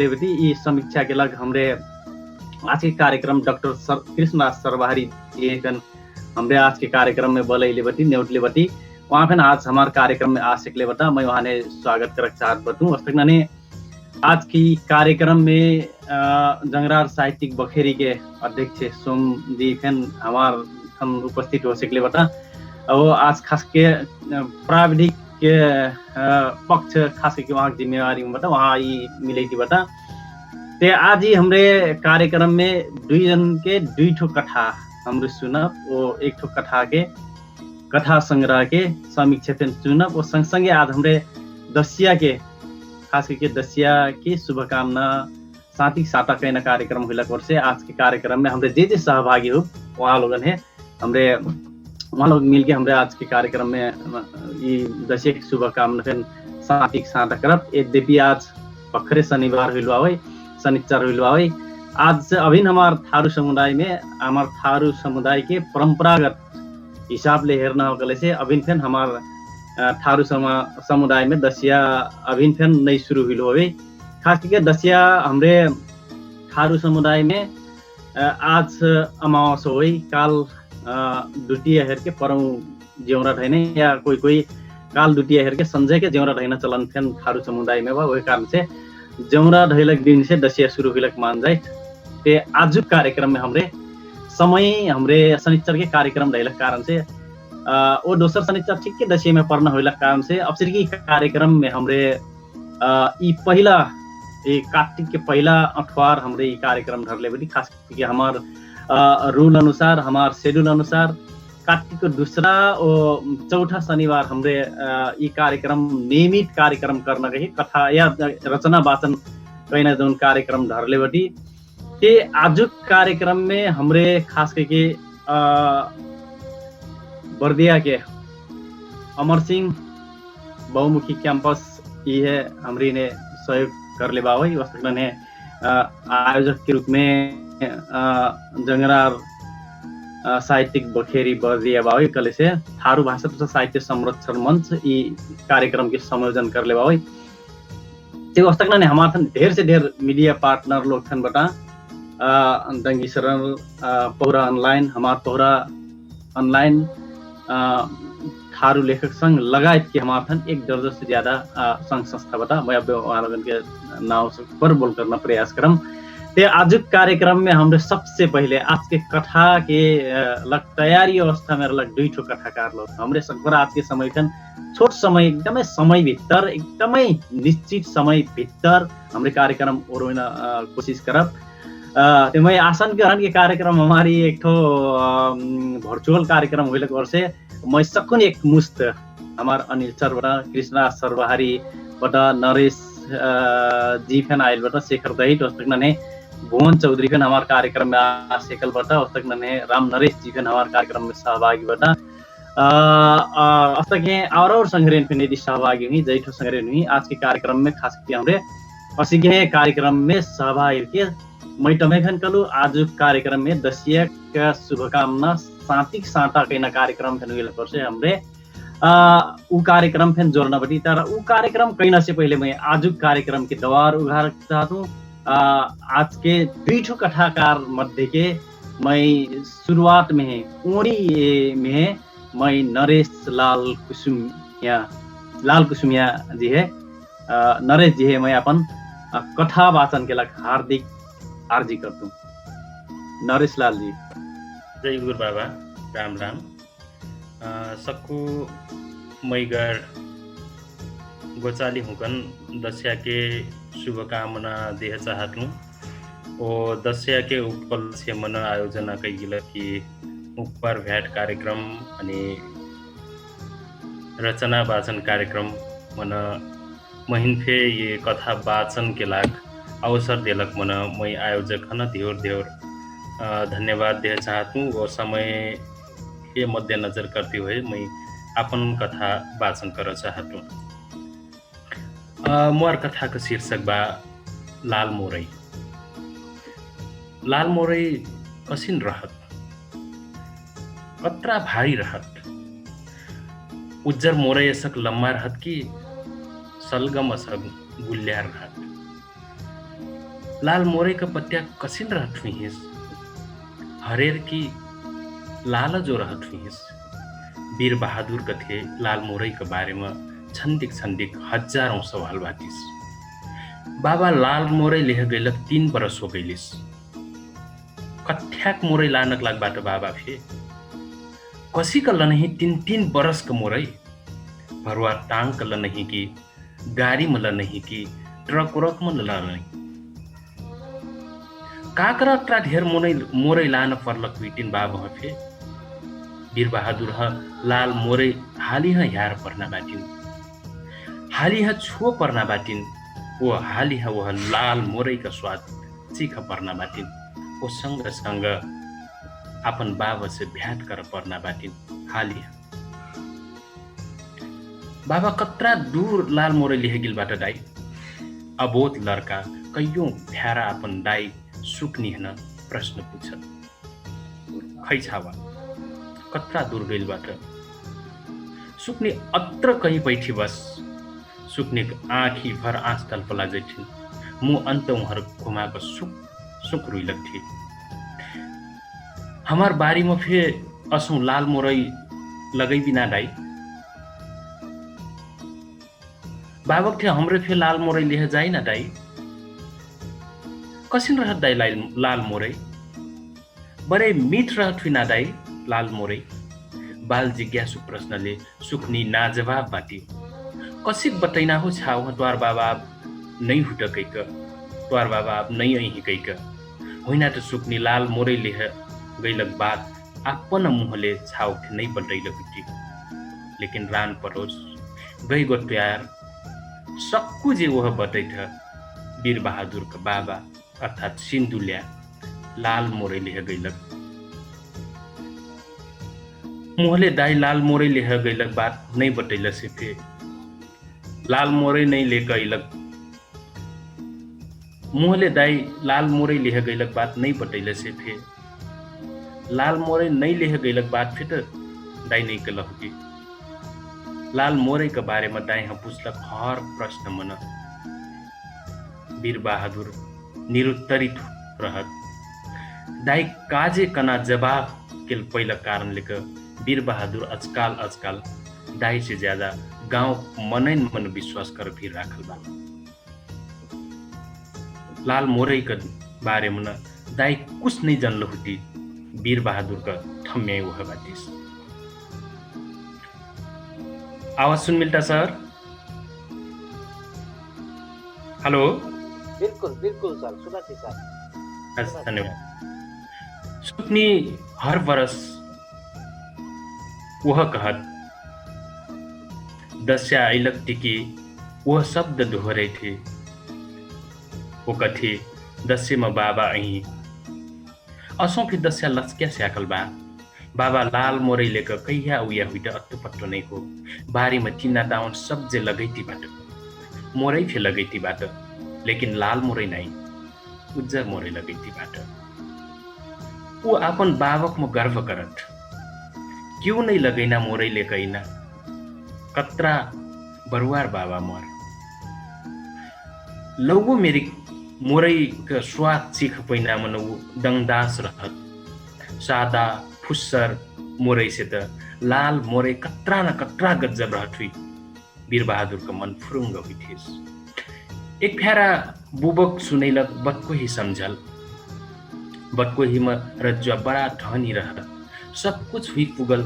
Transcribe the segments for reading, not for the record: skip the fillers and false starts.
ले बेटी ई समीक्षा के लग हमरे आज के कार्यक्रम डॉक्टर कृष्णराज सरवाहरी जी कन हमरे आज के कार्यक्रम में बोले बटी न्यूटले बटी वहाँ फिर आज हमारे कार्यक्रम में आ सकले बता मैं वहाँ ने स्वागत कर चाहत बतूँ। उसने आज की कार्यक्रम में जंगरार साहित्यिक बखेरी के अध्यक्ष सोम जी फिर हमार हम उपस्थित हो सकले बता। और आज खास के प्राविधिक के पक्ष खास के वहाँ की जिम्मेवारी में बता वहाँ ही मिलेगी बता। ते आज ही हमरे कार्यक्रम में दुई जन के दुई ठो कथा हमरे सुनब वो एक ठो कथा के कथा संग्रह के समीक्षा पे सुनब। वो संग संगे आज हमरे दसिया के खास करके दसिया की शुभकामना साथी साता कहना कार्यक्रम हुआ से आज के कार्यक्रम में हमरे जे सहभागी हो वहाँ लोगन है हमरे वहाँ लोग मिलके हमरे आज के कार्यक्रम में ये दसिया की शुभकामना फिर साथी साता करब। यद्यपि आज भर्खरै शनिबार हुआ हो शनिचर हुआ हो आज अभी हमारे थारू समुदाय में हमारे थारू समुदाय के परंपरागत हिसाब ले हेर्न हो से अभी फिर हमारे थारू समुदाय में दसिया अभी फिर नहीं शुरू हुआ हो। खास करके दसिया हमरे थारू समुदाय में आज अमावस हो काल दुटिया हेर के परौं ज्यौरा रहने या कोई काल दुटिया हेर के संजय के ज्यौरा रहना चलन फिर थारू समुदाय में वही कारण से जौरा ढैलक दिन से दसिया शुरू हुई मान जाए। ते आज कार्यक्रम में हमरे समय हमरे शनिचर के कार्यक्रम ढैलक कारण से वो दोसर शनिचर ठीक के दसिया में पढ़ना हुई कारण से अवसर की कार्यक्रम में हमरे पहला कार्तिक के पहला अठवार हमरे कार्यक्रम धरले बनी। खास करके हमार रूल अनुसार हमार शेड्यूल अनुसार कार्तिक को दूसरा और चौथा शनिवार हमरे ये कार्यक्रम नियमित कार्यक्रम करना कही कथा या रचना वाचन कहना जो कार्यक्रम धरले बटी। ते आज कार्यक्रम में हमरे खास करके बर्दिया के अमर सिंह बहुमुखी कैंपस ये हमरी ने सहयोग कर ले बावई वस्तु ने आयोजक के रूप में जंगरार साहित्यिक बखेरी बर्दिया बावई कले से थारू भाषा तथा साहित्य संरक्षण मंच ये कार्यक्रम के संयोजन कर ले बावई। त्यो वस्तु ने हमारे ढेर से ढेर मीडिया पार्टनर लोग थन बटा दंगी शरण पौरा ऑनलाइन हमार पौरा ऑनलाइन थारू लेखक संघ लगायत के हमारे थन 1 दर्जन से ज्यादा संघ संस्था बता मैं अब वहाँ के नाम पर बोल करना प्रयास करम। ते आज कार्यक्रम में हमरे सबसे पहले आज के कथा के लग तैयारी अवस्था में लग दुई ठो कथाकार लोग हमरे सकभर आज के समय थन छोट समय एकदमै समय भीतर एकदमै निश्चित समय भीतर हमरे कार्यक्रम ओरोना कोशिश करब। ते मैं आसन के कार्यक्रम हमारी एक ठो वर्चुअल कार्यक्रम हुई वर्ष मैं सकुन एक मुस्त हमार अनिल सर बटा कृष्णराज सरवाहरी बटा नरेश जी फैन आयल बटा शेखर दहित ने भुवन चौधरी फैन हमारे कार्यक्रम में आ सेकल बटा उस तक ने राम नरेश जी फैन हमारे कार्यक्रम में सहभागी बटा और संग्रहण फिर यदि सहभागी हुई जैठो संग्रहण हुई आज के कार्यक्रम में खास करके हमरे असिगे कार्यक्रम में सहभागी के मैं टमेखन कलू आज कार्यक्रम में दसिया का शुभकामना सातिक साता कहना कार्यक्रम फिर से हमरे उ कार्यक्रम फिर जोड़ना बटी तर उ कार्यक्रम कहना से पहले मैं आज कार्यक्रम के दवार उघार चाहता हूँ। आज के दुई ठो कथाकार मध्य के मैं शुरुआत में उड़ी में मैं नरेश लाल कुसुमिया जी है नरेश जी है मैं अपन कथा वाचन के लिए हार्दिक आर्जी करता हूँ। नरेश लाल जी जय गुरु बाबा राम राम सक्कु मैगर गोचाली हुकन दसिया के शुभकामना देह चाहतूँ और दसिया के उपलक्ष्य मन आयोजना कैगिल कि ऊपर भेट कार्यक्रम अनि रचना वाचन कार्यक्रम मन महिनफे ये कथा वाचन के लाग अवसर देलक मन मैं आयोजक हन ध्योर धन्यवाद देह चाहतूँ और समय के मद्देनजर करते हुए मैं अपन कथा वाचन कर चाहतूँ। मोर कथा का शीर्षक बा लाल मोरई। लाल मोरई कसिन रहत कतरा भारी रहत उज्जर मोरई असक लम्बा रहत कि सलगम असक गुल्यार रहत लाल मोरै का पत्या कसिन रहत हुइस, हरेर की लाल जो रहत हुइस। वीर बहादुर कथे लाल मोरै के बारे में छन्दिक छन्दिक हजारौं सवाल बाटिस। बाबा लाल मोरै लेह गइलक 3 बरस हो गइलिस। कथ्याक मोरै लानक लागबाट बाबा फे कसी का लनही 3-3 बरस का मोरै भरुआ टांग का लनही की गाड़ी में लनही की ट्रक उरक में लनही काकरा ट्रा ढेर मोरै लान पर्लक हुइटिन बाबा फे। वीर बहादुर लाल मोरै हाली यार पर्ना बाटिन, हाली छो पर्ना बाटिन, वो हाली वह लाल मोरै का स्वाद चीख पर्ना बाटिन, वो संग संग अपन बाबा से भ्याट कर पर्ना बाटिन हाली। बाबा कत्रा दूर लाल मोरै लिहे गिलबाट दाई, अबोध लड़का कैयौं भ्यारा अपन दाई सुक्नी हन प्रश्न पूछत, खै छावा कत्रा दूर गइलबाट। सुक्नी अत्र कहीं बैठी बस। सुक्नी आँखी भर आँच तल्पला जैठिन, मुँह अंत उहर घुमाकर सुक रुई लगथी। हमार बारी में फे असुं लाल मोरै लगई बिना दाई। बाबक थे हमरे फे लाल मोरै लेह जाई ना दाई। कसिन रहत दाई लाल मोरै, बड़े मीठ रहत हुई ना दाई लाल मोरै। बाल जिज्ञासु प्रश्नले सुक्नी नाजवाब बाटी। कसिक बतैना हो छाव द्वार बाबा नहीं हुटकैक, द्वार बाबा नहीं अही कैक। होइना त सुक्नी लाल मोरै लेह गइलक बात आपन मुहले छाव थे नहीं बतैल हुटी। लेकिन रान परोस गई गो प्यार सक्कु जे वह बतैथ वीर बहादुर का बाबा अर्थात सिंधुल्या लाल मोरै लेह गइलक। मुहले दाई लाल मोरै लेह गइलक बात नहीं बतैल से फे लाल मोरै नहीं लेकर अइलक। मुहले दाई लाल मोरै लेह गइलक बात नहीं बतैल से फे लाल मोरै नहीं लेह गइलक बात फे त दाई नहीं कलहुटी। लाल मोरै के बारे में दाई पूछलक हर प्रश्न मन। वीर बहादुर निरुत्तरित रहत। दाई काजे कना जवाब के पहिला कारण लेकर वीर बहादुर आजकल दाई से ज्यादा गांव मनैन मन विश्वास कर भी राखल बा। लाल मोरै के बारे में दाई कुछ नहीं जानल हुटी। वीर बहादुर का थम्मे वह बाटिस। आवाज सुन मिलता सर? हेलो। बिल्कुल बिल्कुल सर, सुना थी सर। अच्छा धन्यवाद। सुक्नी हर बरस वह कहत दस्या अइलक टिकी वह शब्द दोहरे थे। वो कथे दस्ये में बाबा अही असों फिर दस्या लचक्या स्याकल बाबा लाल मोरै लेकर कहिया उया हुईटा अत्तो पत्तो नहीं हो। बारी में चिन्ना दाउन सब जे लगैती बाट, मोरै फे लगैती बाट, लेकिन लाल मोरै नहीं, उज्जर मोरै लगैती बाट। वो अपन बाबक में गर्व करत, क्यों नहीं लगैना मोरै लेकैना, कत्रा बरुवार बाबा मोर। लौगो मेरी मोरै का स्वाद चीख पैना मन वो दंगदास रहत। सादा फुस्सर मोरै से त लाल मोरै कत्रा न कत्रा गज्जब रहत हुई। वीर बहादुर का मन फुरुंग हुई थिस। एक फेरा बुबक सुनैलक बतको ही समझल। बतको ही में रज्जुआ बड़ा धनी रहत। सब कुछ हुई पुगल।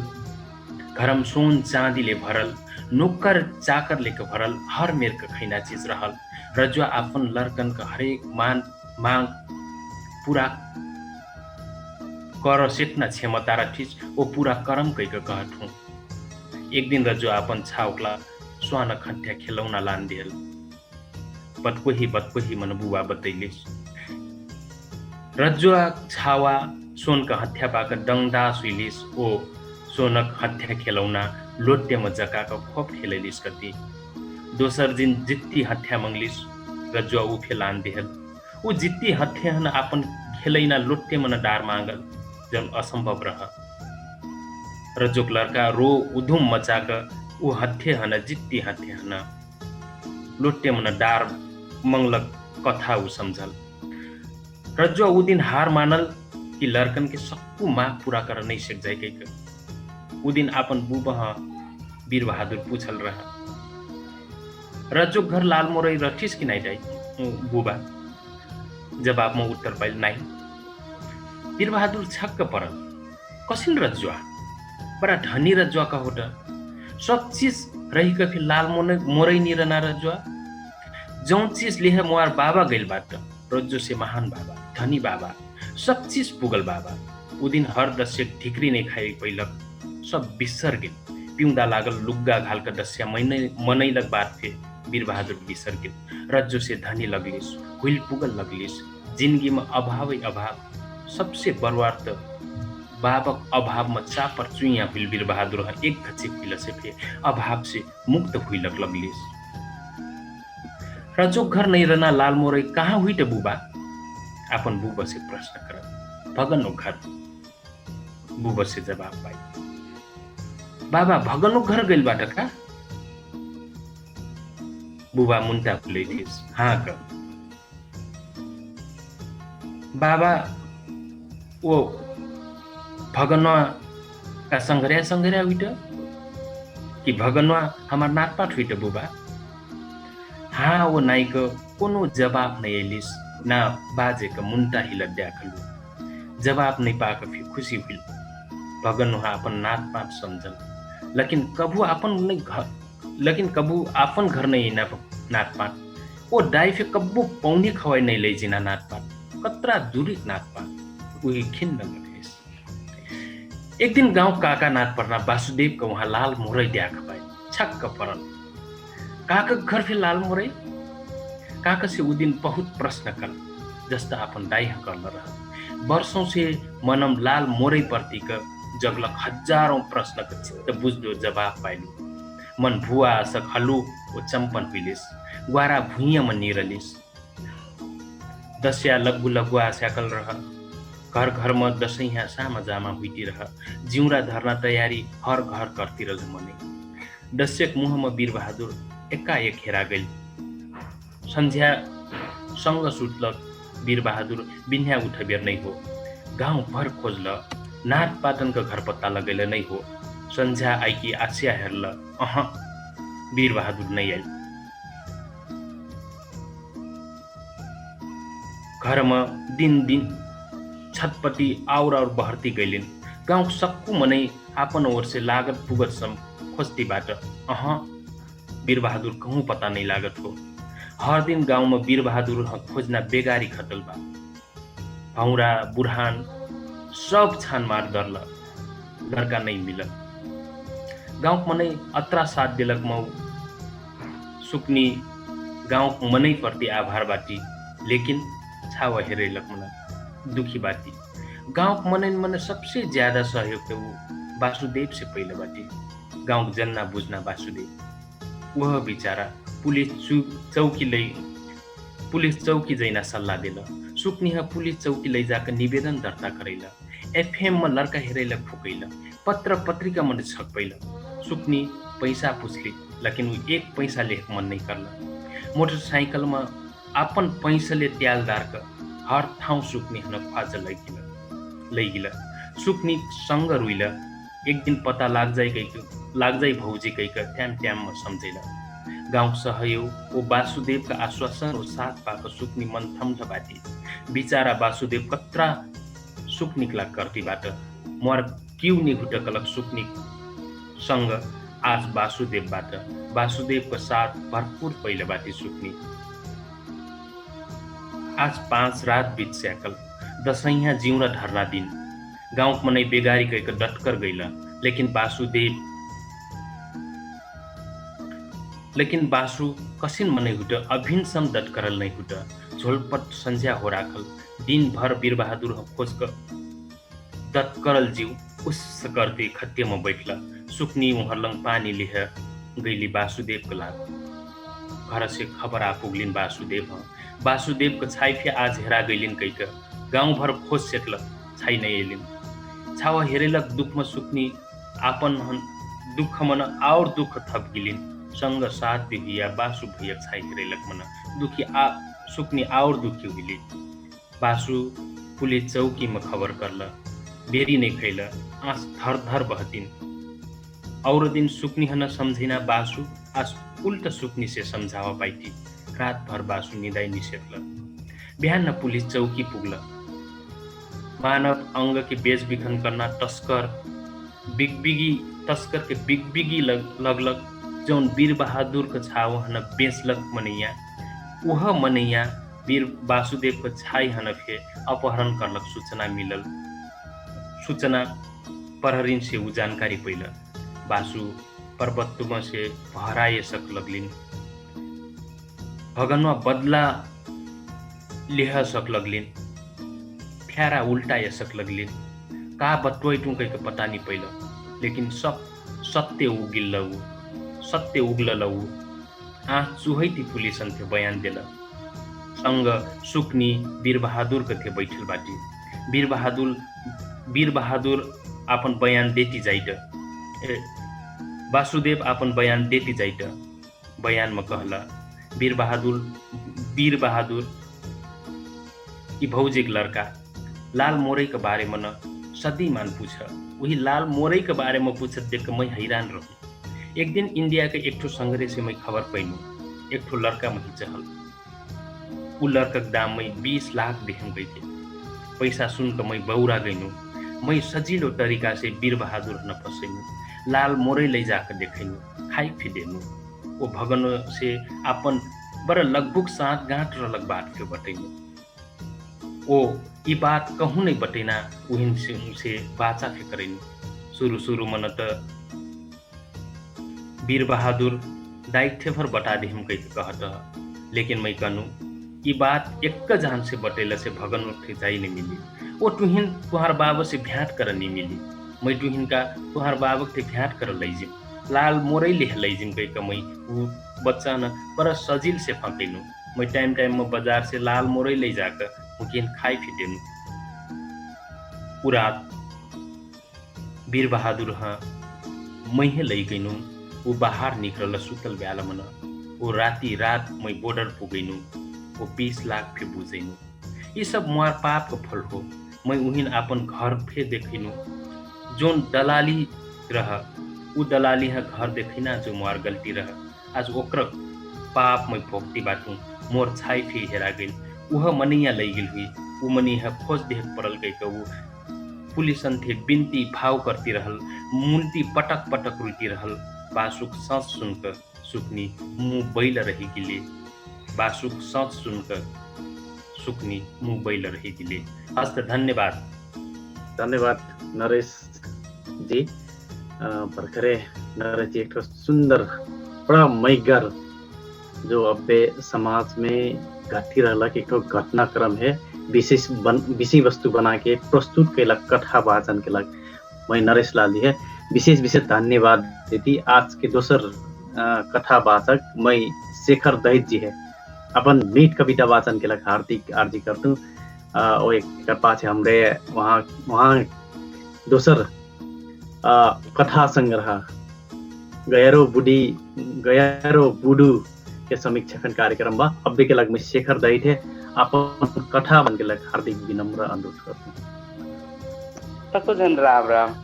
घरम सोन चांदी ले भरल, नौकर चाकर लेके भरल, हर मेर का खैना चीज रहल। रजुआ अपन लड़कन का हरेक मांग पूरा कर सेक्ना क्षमता रखिस। वो पूरा करम कई कहत हूँ। एक दिन रजुआ अपन छावकला स्वान खंठ्या खिलौना लान दियल। बतकोही मन बुआ बतैलिस। रजुआ छावा सोन का हत्या पाकर दंगदास हुइलिस। ओ सोनक हत्या खिलौना लोटे में जका का खोप खेलैलिस कति। दोसर दिन जित्ती हत्या मंगलिस। रजुआ ऊ फेलान दिहल। ऊ जित्ती हत्या हन अपन खेलैना लोटे मन डार मांगल, जब असंभव रहा। रजुक लड़का रो उधुम मचाकर ऊ हत्या हन जित्ती हत्या हन लोटे मन डार मंगलक कथा ऊ समझल। रज्जुआ ऊ दिन हार मानल कि लड़कन के सबको मांग पूरा कर नहीं सक जाए कई ऊ दिन अपन बुबा वीर बहादुर पूछल रहा रज्जो घर लाल मोरई रठिस कि नहीं जाई बुबा जवाब में उत्तर पाइल नहीं। वीर बहादुर छक्क पड़ल कसिन रज्जुआ बड़ा धनी रज्जुआ का होट सब चीज रही के फिर लाल मोरई नहीं रहना रज्जुआ जौन चीज लिहे मोर बाबा गइल बाट रज्जो से महान बाबा धनी बाबा सब चीज पुगल बाबा ऊ दिन हर दस्य ठिकरी नहीं खाई पैलक सब बिसर गेल पिउँदा लागल लुग्गा घाल कर दस्या मनैलक बात थे वीर बहादुर बिसर गेल रज्जो से धनी लगलिस हुइल पुगल लगलिस जिंदगी में अभाव अभाव सबसे बरुआर त बाबक अभाव में चापर चुइया हुइल वीर बहादुर एक घच्चे पिल से फे अभाव से मुक्त हुइलक लगलिस। रज्जो घर नहीं रहना लाल मोरई कहाँ हुई बुबा अपन बुबा से प्रश्न कर भगनो घर बुबा से जवाब पाई बाबा भगनो घर गइल बाट का बुबा मुन्टा खुले थिस हाँ कर बाबा वो भगनवा का संग्रह हुई कि भगनवा हमार नाटपाट हुई बुबा हाँ वो नाई को कोनो जवाब नहीं एलिस ना बाजे का मुन्टा हिल द्याखलु जवाब नहीं पाक फिर खुशी हुई भगन वहाँ अपन नात पात समझल लेकिन कबू आपन घर नहीं ना नात पात वो डाई फिर कब्बू पौनी खवाई नहीं ले जिना नात पात कतरा दूरी नात पात वही खिन्न लगेस। एक दिन गांव काका नाथ पर्ना वासुदेव को वहाँ लाल मोरई द्याख पाए छक्क परल काका घर फिर लाल मोरई काका से ऊ दिन बहुत प्रश्न कर जस्ता अपन दाई कर रहा वर्षों से मनम लाल मोरई प्रति का जगलक हजारों प्रश्न का चित्त बुझदो जवाब पाइलु मन भुआ आसक हलु ओ चंपन हुइलिस ग्वारा भुइया मन निरलिस दस्या लग्गु लग्गुआ स्याकल रह घर घर में दसैँ सामा जामा हुइटी रह जिउरा धर्ना तैयारी हर घर करतिर मने दस्यक मुह में वीर बहादुर एकाएक हेरा गइल संध्या संग सुतलक वीर बहादुर बिन्या उठ बेर नहीं हो गांव भर खोजल नाथ पाटन का घर पत्ता लगेल नहीं हो संध्या आइकी आसिया हेरल वीर बहादुर नहीं आई घर में दिन दिन छटपटी और बहरती गइलिन गांव सक्कु मनै आपन ओर से लागत पुगत सम खोजती बाट वीर बहादुर कहूँ पता नहीं लागत हो हर दिन गांव में वीर बहादुर खोजना बेगारी खतल बा भौरा बुढ़ान सब छान मार दरल लड़का नहीं मिल गांव मनै अत्रा साथ दिलक मऊ सुकनी गांव मनै प्रति आभार बाटी लेकिन छावा हेरेलक मना दुखी बाटी गांव मन सबसे ज्यादा सहयोग तो वासुदेव से पहले बाटी गांव जन्ना बुझना वासुदेव वह बेचारा पुलिस चौकी जैना सल्लाह दिल सुकनी पुलिस चौकी लै जाकर निवेदन दर्ता करैल एफएम में लड़का हेरेल फुकैल पत्र पत्रिका मन छकपैल सुकनी पैसा पुछली लेकिन वो एक पैसा लेख मन नहीं करल मोटरसाइकिल में अपन पैसाले त्यालदार का हर ठाउँ सुकनी हन ख्वाज लैगिल सुकनी संग रुइल एक दिन पता लाग जाई भौजी कई का ट्याम ट्याम में समझैल गांव सहयोग वो वासुदेव का आश्वासन और साथ पाक सुकनी मन थम्थ बाटी बिचारा वासुदेव कत्रा सुक निकला करती बाट मोर क्यों नहीं घुटकलक सुकनी संग आज वासुदेव का साथ भरपूर पहले बाटी सुकनी आज 5 रात बीत स्याकल दसैया जिउरा धरना दिन गांव मनै बेगारी गएको डटकर गइल लेकिन बासु कसिन मनै हुट अभिनसम डटकरल नहीं हुट झोलपट संध्या हो राखल दिन भर वीर बहादुर खोज डटकरल जीव उस करते खत्य में बैठल सुकनी उहरलंग पानी लिह गईली वासुदेव को लाग घर से खबर आ पुगलिन वासुदेव को छाई फे आज हेरा गईलिन कईक गांव भर खोज सेटल छाई नहीं एलिन छावा हेरेलक दुख में सुकनी आपन दुख मन और दुख थप गिलिन संग साथ बिहिया बासु भैया छाई हेरेलक मन दुखी सुकनी और दुखी हुइली बासु पुलिस चौकी में खबर करल, बेरी नहीं खैल, आँस धर धर बहतीन। और दिन सुकनी हन समझिना बासु, आज उल्ट सुकनी से समझावा पाइती। रात भर बासु निदाई निषेधल। बिहान पुलिस चौकी पुगल। मानव अंग के बेच बिखन करना तस्कर के बिगबिगी लगलग। जौन वीर बहादुर के छाव हन बेचलक मनैया, वह मनैया वीर वासुदेव को छाई हन फे अपहरण करलक। सूचना मिलल, सूचना प्रहरीन से उ जानकारी पैल। बासु पर्वतुमा से भराए सक लगलिन। भगनवा बदला लेह सक लगलिन। फ्यारा उल्टाए सक लगलिन। का बतवैटू कह के पता नहीं पैल, लेकिन सब सत्य उगिल लऊ, सत्य उगल लऊ। आँख चुहैती पुलिसन थे बयान दिल। संग सुकनी वीर बहादुर के थे बैठल बाटी। वीर बहादुर अपन बयान देती जाइट। वासुदेव अपन बयान देती जाइट। बयान में कहला, वीर बहादुर ई भौजी के लड़का लाल मोरई के बारे में न सदी मान पूछ। वही लाल मोरई के बारे में पूछत देख के मैं हैरान रहूं। एक दिन इंडिया के एक ठो संग्रह से मैं खबर पैनू। एक ठो लड़का मही चहल। उ लड़का के दाम मैं 20 लाख देहम गई थे। पैसा सुन के मैं बौरा गईनू। मैं सजिलो तरीका से वीर बहादुर न फसैनू। लाल मोरई ले जाकर देखैनू, खाई फिदेनू। वो भगन से अपन बड़ा लगभग 7 गांठ रलक बात के बतैनू। ओ ई बात कहूँ नहीं बटेना, उहिन से बाचा फे करेनू। शुरू मन त वीर बहादुर दायित्व भर बता देहम कह कहत, लेकिन मैं कहनू ई बात एक जान से बटेला से भगन उठे जाई नहीं मिली। वो तुहिन तुहार बाबा से भेंट कर नहीं मिली। मैं तुहिन का तुहार बाबा के भेंट कर लैजिम, लाल मोरई ले लैजिम कह के मैं वो बच्चा न बड़ा सजिल से फंकेनू। मैं टाइम में बाजार से लाल मोरई ले जाकर मुकेन खाई फिटेनू। पूरा वीर बहादुर हाँ मैं लई गईनू। वो बाहर निकल सुतल ब्याला मन। वो रात मैं बॉर्डर पुगैनू। वो 20 लाख फे बुझैनू। ये सब मार पाप का फल हो। मैं उहिन अपन घर फे देखैनू। जोन दलाली रह उ दलाली है घर देखिना जो मार गलती रह। आज ओकर पाप मैं भोगती बाटू। मोर छाई फे हेरा गई। वह मनैया लई गेल हुई। उ मनिया खोज देख पड़ल गई के वो पुलिसन थे बिनती भाव करती रहल। मुंती पटक पटक रुलती रहल। बासुक सांस सुनकर सुकनी मुंह बैल रही गिले। बासुक सांस सुनकर सुकनी मुंह बैल रही गिले। हस्त धन्यवाद नरेश जी। भर्खरे नरेश जी एक सुंदर बड़ा मैगर जो अब्बे समाज में घटी रहला कि एक घटनाक्रम है विषय वस्तु बना के प्रस्तुत कैलक, कथा वाचन कैलक। मैं नरेश लाल जी है विशेष धन्यवाद देती। आज के दोसर कथावाचक मैं शेखर दहित जी है। अपन मीठ कविता वाचन कैलक, हार्दिक आर्जी करतू। और एक पाछे हमरे वहाँ दोसर कथा संग्रह गयरो बुडू के समीक्षाखन कार्यक्रम बा। अब के लग में शेखर दहित है अपन कथा बन के लग हार्दिक विनम्र अनुरोध करतू। तको जन राम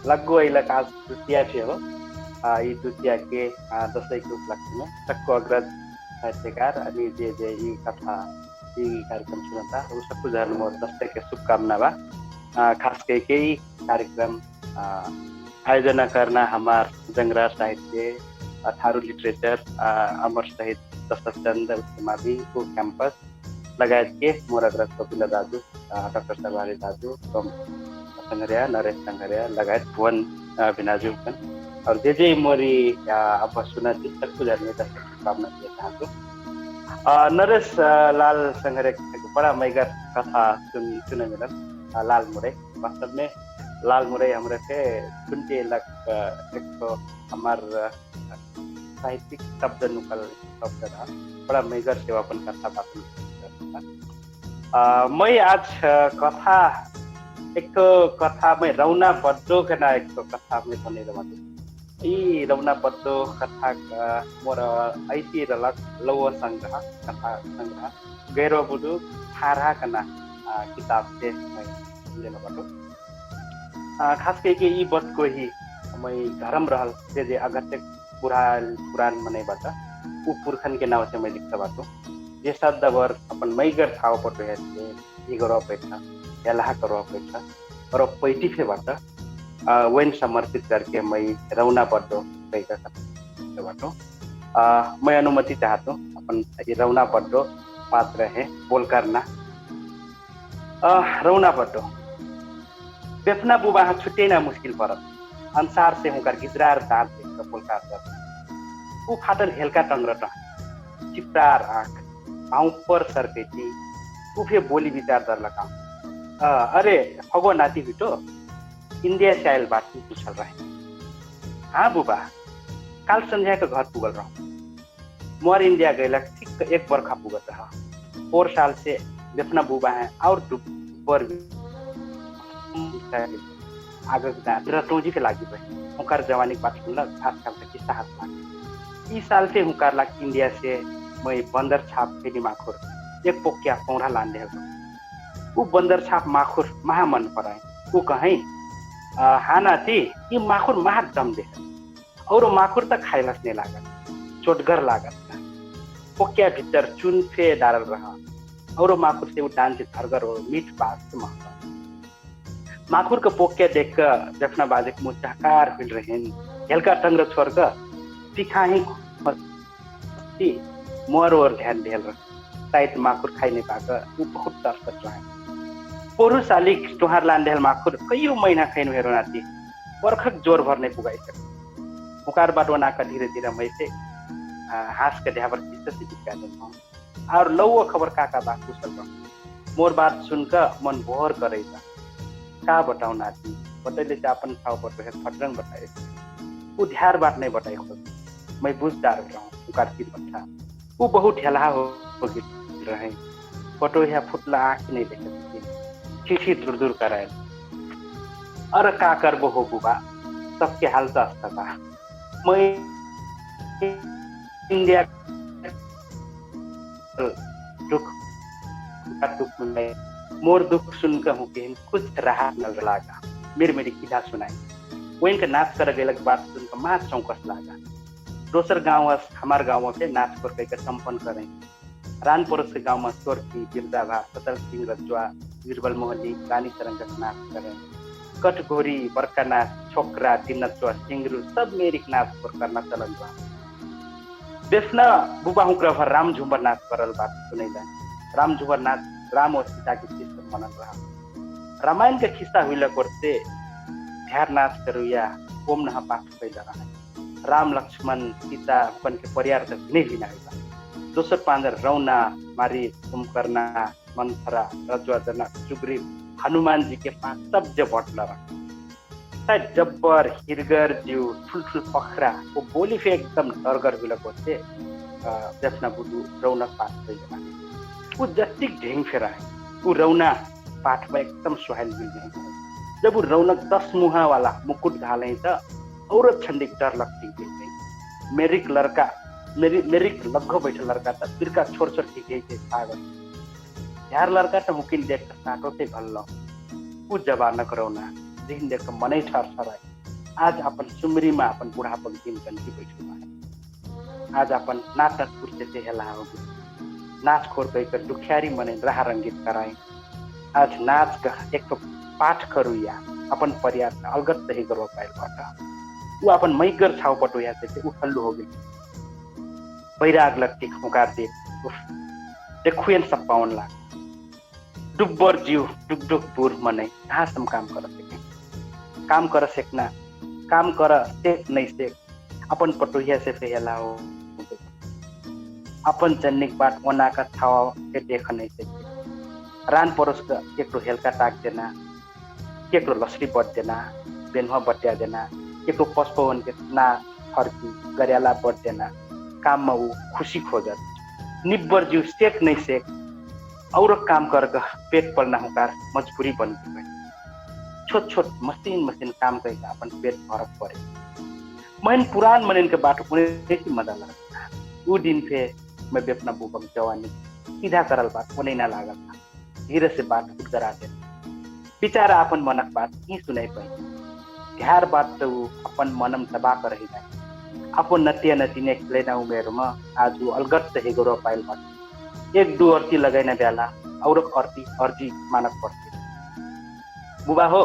लग्गु अहिलेका आज द्वितीया थियो। यी द्वितीया के दसैँको उपलक्ष्यमा सक्कु अग्रज साहित्यकार अनि जे यी कथा यी कार्यक्रम सुनता उ सक्कु जन म दसैँको शुभकामना बा। खास केही कार्यक्रम आयोजना करना हमार जंगरा साहित्य थारू लिटरेचर अमर शहीद दशरथचंद्र उच्च माध्यमिक कैंपस लगायत के मोर अग्रज कपिला दाजु, डॉक्टर सरवारी दाजु, संघरिया नरेश संघरिया लगायत भुवन भिनाजु और जे मोरी अब सुना थी सबको जानने का शुभकामना दिया चाहूँ। नरेश लाल संघरिया बड़ा मैगर कथा सुने मिला लाल मुरई। वास्तव में लाल मुरई हमारे पे सुनते लग एक तो हमार साहित्यिक शब्द नुकल शब्द था। बड़ा मैगर सेवापन कथा बात। मैं आज कथा एक कथा में रौना बड्डो के ना एक कथा में बने यी रौना पत्तो कथा मोर ऐतिहासिक लौह संग्रह कथा संग्रह गैरो बुडु थारा कना किताब से मैं लेना बाटो खास करके यी बत को ही मैं धर्म रहल जे अगत्य पुराण मने बाटा उ पुरखन के नाव से मैं लिखता बाटो जे शब्द वर अपन मैगर छाव पटो है ये गरो अपेक्षा यलाहा करो अपेक्षा और पैटी फे बाटा वन समर्पित करके मैं रौना पड्डो कहीं बाटो मैं अनुमति चाहता हूँ अपन ये रौना पड्डो पात्र है बोल करना रौना पड्डो बेफना बुबा छुट्टे ना मुश्किल परत अंसार से हुकर गिजरार दाँत देख बोल ऊ फाटल हेलका टंगरट चिप्रार आँख पाँव पर सरपेटी उफे बोली विचार दर लगा अरे फगो नाती बिटो इंडिया से आयल बात पूछल रहे हाँ बुबा काल संध्या के घर पुगल रहा मोर इंडिया गए ठीक एक बरखा पुगत रहा 4 साल से बेफना बुबा है और दुबर आगे रटोजी के लागी भाई हुकार जवानी बात सुनला खास खास किस्सा हाथ लागे इस साल से हुकार लाग इंडिया से मैं बंदर छाप फेरी माखुर एक पोक्या पौड़ा लान दे वो बंदर छाप माखुर महा मन पराए वो कहीं हाना थी ये माखुर महा दम दे और माखुर तक खाइलस नहीं लागत चोटगर लागत पोक्या भीतर चुन फे डाल रहा और माखुर से वो डांस थरगर और मीठ बात महका माखुर का पोक्या देख कर जफना बाजे मुँह चहकार हिल रहे हेलका टंगर छोड़ कर पिखा ही मोर और ध्यान ढेल रहा शायद माखुर खाई नहीं पाकर वो बहुत तरसत रहा पोरु सालिक तुहार लान ढेल माखुर कईयों महीना खाइन हेरो नाती बर्खक जोर भर नहीं पुगाई सक मुकार बाटो नाका धीरे धीरे मैं से हास के ध्यावर किस्सा से दिखा देता और लौ खबर काका बात कुशल रहा मोर बात सुनकर मन बोहर करेगा का बताऊ नाती बतैले से अपन खाओ पर है फटरंग बताए वो ध्यार बात नहीं बताई हो मैं बुझदार रहा हूँ उकार की बता वो बहुत हेला हो रहे फोटो या फुटला आँख नहीं देखे खिसी दूर दूर कराए अरे का करबो हो बुबा सबके हाल तो अस्ता मैं इंडिया दुख मोर दुख सुनकर हूँ कि कुछ राहत नजर लागा मेरी किधा सुनाई वो इनका नाच कर गए बात सुनकर माँ चौकस लागा दोसर गाँव हमारे गाँव से नाच पर कहकर संपन्न करें रान पड़ोस के गाँव में सोरती बिरदाभा सतर सिंह रजवा बीरबल मोहनी रानी तरंगक नाच करें कटघोरी बरका नाच छोकरा दिनचुआ सिंगरू सब मेरी नाच पर करना चलन बा बेफना बुबा हुक्र भर राम झुम्बर नाच करल बात सुनैला राम झुम्बर नाच राम और सीता के किस्सा मनन रहा रामायण के किस्सा हुई करते ध्यार नाच करुया ओम नहा पाठ कैला रहा राम लक्ष्मण सीता हुकन के परिवार तक नहीं भी नहीं दोसर पांजर रौना मारी कुंभकर्णा मंथरा रजवादना सुग्रीव हनुमान जी के पास सब जब बटला शायद जब्बर हिरगर जीव ठुल पखरा वो बोली फे एकदम डरगर हुई करते जसना बुडू रौना पाठ कैला वो जस्टिक ढेंग फेरा है वो रौना पाठ में एकदम सुहाइल मिल जाए जब वो रौनक 10 मुहा वाला मुकुट घाले तो और छंदिक डर लगती गई मेरिक लड़का मेरिक लग्घो बैठे लड़का था बिरका छोड़ की गई थे पागल यार लड़का तो मुकिल देख कर साटो से घल लो वो जवान रौना दिन देख कर मन ठर ठराए आज अपन सुमरी में अपन बुढ़ापन दिन कंटी बैठे आज अपन नाटक कुर्ते से हेला हो नाच खोर कहकर दुखियारी मने राह रंगित कराए आज नाच का एक तो पाठ करुया अपन परिवार अलगत सही करो पाए वो अपन मैगर छाव पटोया से उठल्लू हो गई बैराग लगती खुकार दे देखुएन सब पावन लाग डुब्बर जीव डुग डुग बुर मने कहाँ सम काम कर सकना काम कर सेक नहीं सेक अपन पटोया से फेला हो अपन जन्निक बाट ओना का छाव के देख नहीं सके रान परोस का केकरो हेलका टाक देना केकरो लसरी बट देना बेनवा बटिया देना केकरो पशुपवन के ना फर्की गरियाला बट देना काम में वो खुशी खोजत निब्बर जीव सेक नहीं सेक और काम कर पेट पलना हुकार मजबूरी बन गई छोट छोट मशीन काम करके अपन पेट भर पड़े मैन पुरान मनन के बात उन्हें की मजा लगा वो दिन पे मैं भी अपना बुबक जवानी सीधा करल बात उन्हें ना लागल था धीरे से बात उठ कर आते बेचारा अपन मनक बात ही सुनाई पाई ध्यार बात तो अपन मनम दबा कर रही जाए अपन नतिया नतिने खेलेना उमेरमा आज अलगत से हेगरो पाइल बात एक दो अर्ती लगाइना बेला और अर्ती अर्जी मानक पड़ती बुबा हो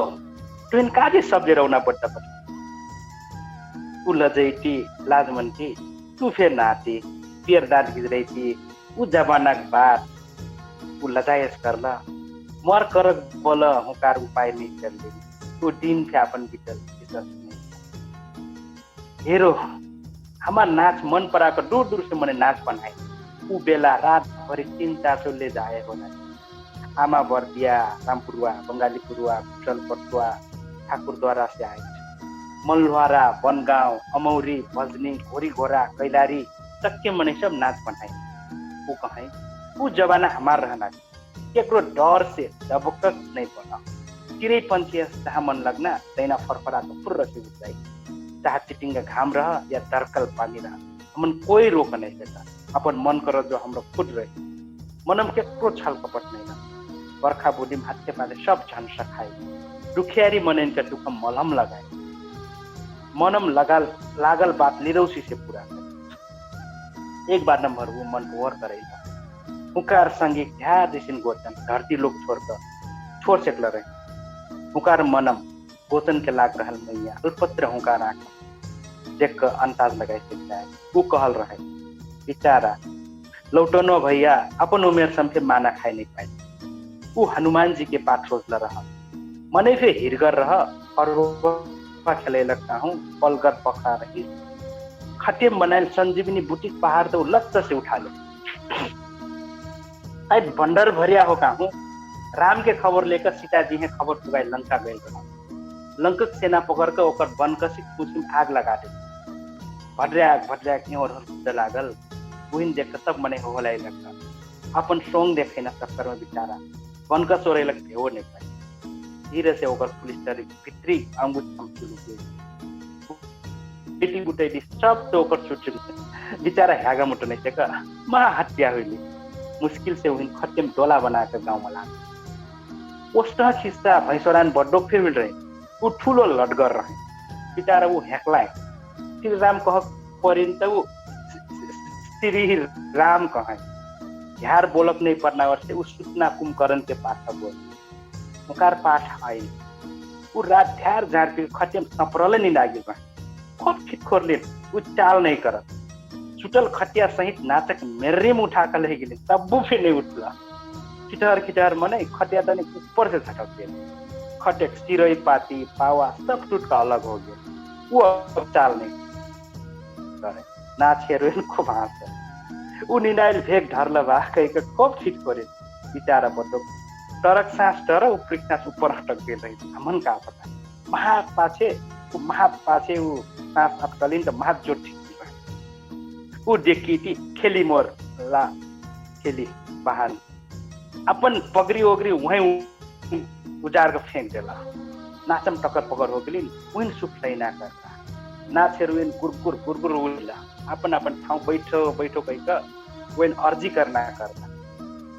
तुम काजे सब्जी रौना पड़ता पड़ ऊ लजैती लाजमनती तू फिर नाती पियर दाँत गिजरैती ऊ जमानक बात ऊ लजायस करला मर कर बोल हुकार उपाय नहीं कर ले वो दिन थे अपन बितल हेरो हमार नाच मन परा कर दूर दूर से मने नाच बनाए ऊ बेला रात भरि 3-4 ले जाए होना आमा बर्दिया रामपुरुआ बंगाली पुरुआ कुशल पटुआ ठाकुरद्वारा से आए मलवारा बनगांव अमौरी भजनी घोरी घोरा कैलारी चक्के मने सब नाच बनाए वो कहे वो जमाना हमार रहना केकरो डर से दबकक नहीं पड़ा चिरै पंछी जहाँ मन लगना तैना फरफरा तो फुर्र से उठ जाए चाहे चिटिंग घाम रह या दरकल पानी रह हमन कोई रोक नहीं देता अपन मन करो जो हम लोग खुद रहे मनम केकरो छल कपट नहीं रहा बरखा बुढ़ी हाथ के पाले सब झंसा खाए दुखियारी मनन के दुख मलहम लगाए मनम लागल बात निरौसी से पूरा कर एक बार नंबर वो मन भोर करेगा हुकार संगे ध्यार दिसिन गोचन धरती लोग छोड़ सकल रहे हुकार मनम गोचन के लाग रहल मैया अल्पत्र हुकार आंख देख कर अंदाज लगाए सकता है वो कहल रहे बेचारा लौटनो भैया अपन उमेर संफे माना खाए नहीं पाए वो हनुमान जी के पाठ सोचल रहा मने फे हिरगर रह और खेले लगता हूँ पलगर पखा रही खटे बनाए संजीवनी बुटीक पहाड़ तो लक्ष्य से उठा ले शायद बंडर भरिया हो हूँ राम के खबर लेकर सीता जी है खबर पुगाई लंका गए लंकक सेना पकड़ कर ओकर बनकसी कुछ आग लगा दे भटरिया क्यों और लागल बुहिन देख कर सब मने हो लगता अपन सोंग देखे ना चक्कर में बेचारा बनकस और लग हो नहीं पाए धीरे से ओकर पुलिस भित्री अंगुठ बेटी बुटेटी सब तो ओकर छुट बेचारा ह्यागा मुटो नहीं सका महा हत्या हुई मुश्किल से उन खत्म डोला बनाकर गाँव में लाग पोस्टा खिस्ता भैंसोरान बड्डो फिर मिल रहे वो ठूलो लटगर रहे बेचारा वो हेकलाए श्री राम कह परिन तो वो श्री राम कहे ह्यार बोलक नहीं पड़ना वर्ष वो सूचना कुंभकर्ण के पास बोल मुकार पाठ आई वो रात ध्यार झाड़ के खत्म सपरल नहीं लागे खूब खिटखोर ले वो चाल नहीं कर छुटल खटिया सहित नाचक मेर्रे में उठा कर ले गए तब फिर नहीं उठला खिटर मने खटिया तो ऊपर से झटक गए खटेक सिरई पाती पावा सब टूट का अलग हो गया वो अब चाल नहीं करे नाच हेरोइन खूब हाँस वो निनाइल भेग ढरल बा कहीं खूब खिटखोरे बेचारा बटो टरक सांस डर उपरी सांस ऊपर हटक गए रही हमन का पता महा पाछे वो सांस अटकलिन तो महा जोर ठीक वो देखी थी खेली मोर ला खेली बाहर अपन पगड़ी ओगरी वहीं उजार के फेंक देला नाचम टक्कर पकड़ हो गई वहीं सुख ना करता नाचेर वहीं गुरगुर उड़ला अपन अपन ठाव बैठो कहीं का वहीं अर्जी करना करता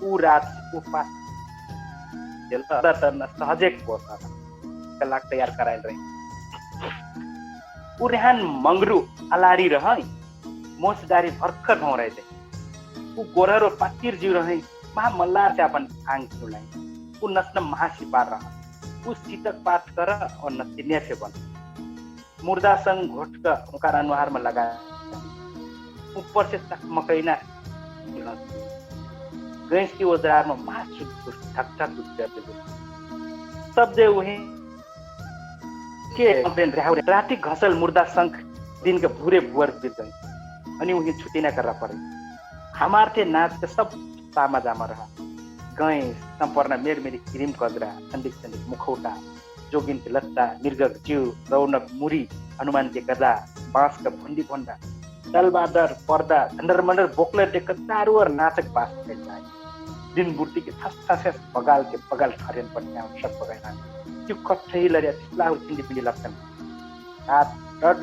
वो रात वो पास सहजे कलाक तैयार करायल रही वो रेहान मंगरू अलारी रह मोसदारी भर्खर भाव रहे थे वो गोरहर और पत्तीर जीव रहे महा मल्लार से अपन आंग छुलाई वो नस्न महाशिपार रहा वो सीतक पाठ कर और नसिन्या से बन मुर्दा संग घोट का उनका अनुहार में लगा ऊपर से तक मकईना गैस की ओजार में मास ठक सब दे वही के राती घसल मुर्दा संग दिन के भूरे भुअर बीत गई अनि उन्हें छुट्टी न करना पड़े हमारे थे नाच के सब सामा जामा रहा गए संपूर्ण मेरी क्रीम कजरा संदिक मुखौटा जोगिन के लत्ता मिर्गक जीव रौनक मुरी हनुमान के गदा बांस का भुंडी भंडा तलबादर पर्दा अंडर मंडर बोकले देख चारों और नाचक पास फैल जाए दिन बुट्टी के थस बगाल के बगाल ठहरेन पड़ने सब बगाना क्यों कट्ठे लड़िया चिल्ला चिंडी पिंडी लगता हाथ डर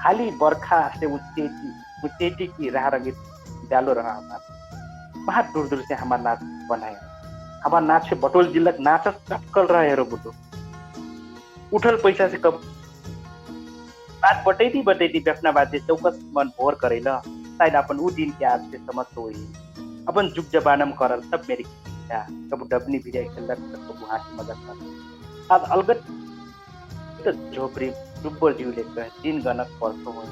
खाली बर्खा से उचेटी की राह रंगित डालो रहा हमारा वहाँ दूर दूर से हमारा नाच बनाया हमारा नाच से बटोल जिल्लक नाच चटकल रहा हेरो बुटो उठल पैसा से कब बात बटैती बेफना बात चौकस मन भोर करेला शायद अपन ऊ दिन के आज से समझ तो हुई अपन जुग जबानम करल तब मेरी कब डबनी भिड़े खेलक कब हाथी मदद कर आज अलगत तो झोपड़ी डुब्बो जीव लेकर दिन गनक पर्सो हो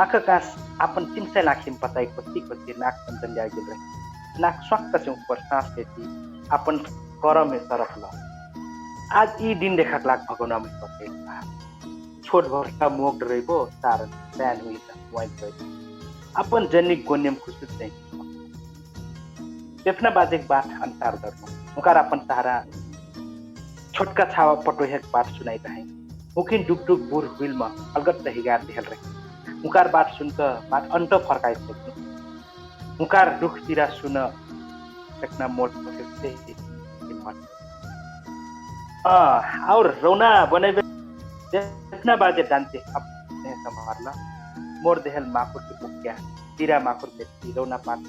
आँखा कास अपन चिमसे लाखिम पताई कोती नाक पंचन जा गिर रही नाक स्वक्त से ऊपर सांस लेती अपन कर में सरफ ला आज ई दिन देखा लाख भगवान में पते छोट भर का मोक डरेबो सारन प्यान हुई था वाइट गई अपन जनिक गोन्यम खुशी से देखना बाजेक बात अंतर दर्म मुकार अपन सहारा छोटका छावा पटोहेक बात सुनाई रहे मुखिन डुक डुक बुर हुइल में अलगत हिगार देहल रहे मुकार बात सुनकर बात अंत फर्काई सकते मुकार दुख तिरा सुन देखना मोट से और रौना बने देखना बाजे डांते अपने संभालना मोर देहल माकुर की पुक्या तिरा माकुर में रौना पात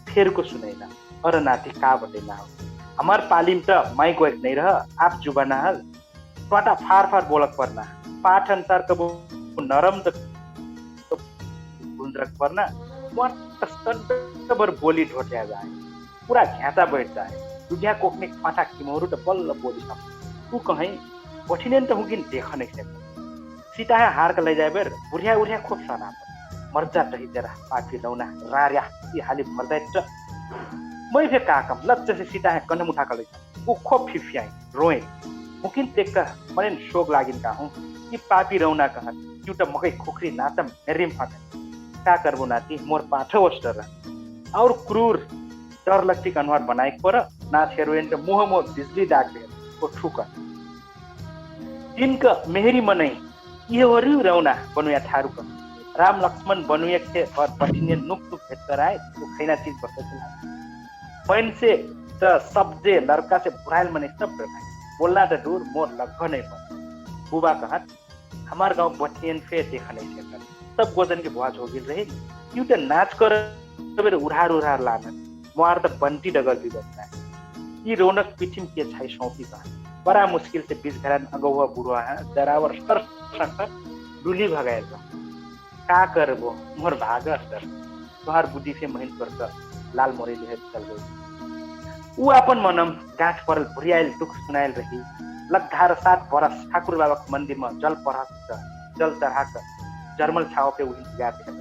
फेर को सुनैना और नाती का बटेना हो हमार पालिम तो माइक वाइक नहीं रहा आप जुबाना हल टोटा फार फार बोलक परना पाठ अनुसार कब नरम तो गुंजरक परना बर बोली ढोटिया जाए पूरा घ्याचा बैठ जाए दुनिया कोकने पाठा किमोरु तो बल्ल बोली सब तू कहीं बठिनेन तो हुकिन देख नहीं सकता सीता है हार का ले जाए बेर बुढ़िया उड़िया खूब साना मर्जा टही तेरा पाठी लौना रारिया ये हाली मर्दा च मैं फिर का कम लज्ज से सीता है कन्हम उठा कर ले वो खूब फिफियाई रोए मुकिन देख कर मने शोक लागिन का हूँ कि पापी रौना कहा क्यों तो मकई खोखरी नाचम मेरिम फटे क्या करबो नाती मोर पाठो वस्टर और क्रूर डर लगती कन्वर बनाई पर नाच हेरोइन के मुंह में बिजली दाग दे वो ठुका जिनका मेहरी मनई ये वरी रौना बनुया थारू का राम लक्ष्मण बनुया के और पठिने नुक नुक भेट कराए तो खैना चीज बता पैन से तो सब्जे लड़का से बुराइल मने सब भाई बोलना तो दूर मोर लगभग नहीं पर बुबा कहा हमार गांव बठियन फेर देखा नहीं सकता सब गोजन के बुआ हो गिर रही क्यों तो नाच कर तो उड़ार लाना मुहार तो बंटी डगर भी बचता है ये रौनक पिछिम के छाई सौंपी का बड़ा मुश्किल से 20 घरान अगुआ बुढ़वा है जरावर सर डुली भगाएगा का करबो मोर भागा सर तोहार बुद्धि से महीन कर लाल मोरे ले चल गई ऊ अपन मनम गाछ पर भुरियाइल दुख सुनाइल रही लगधार 7 बरस ठाकुर बाबा के मंदिर में जल चढ़ा कर जर्मल छाव पे उही गा दे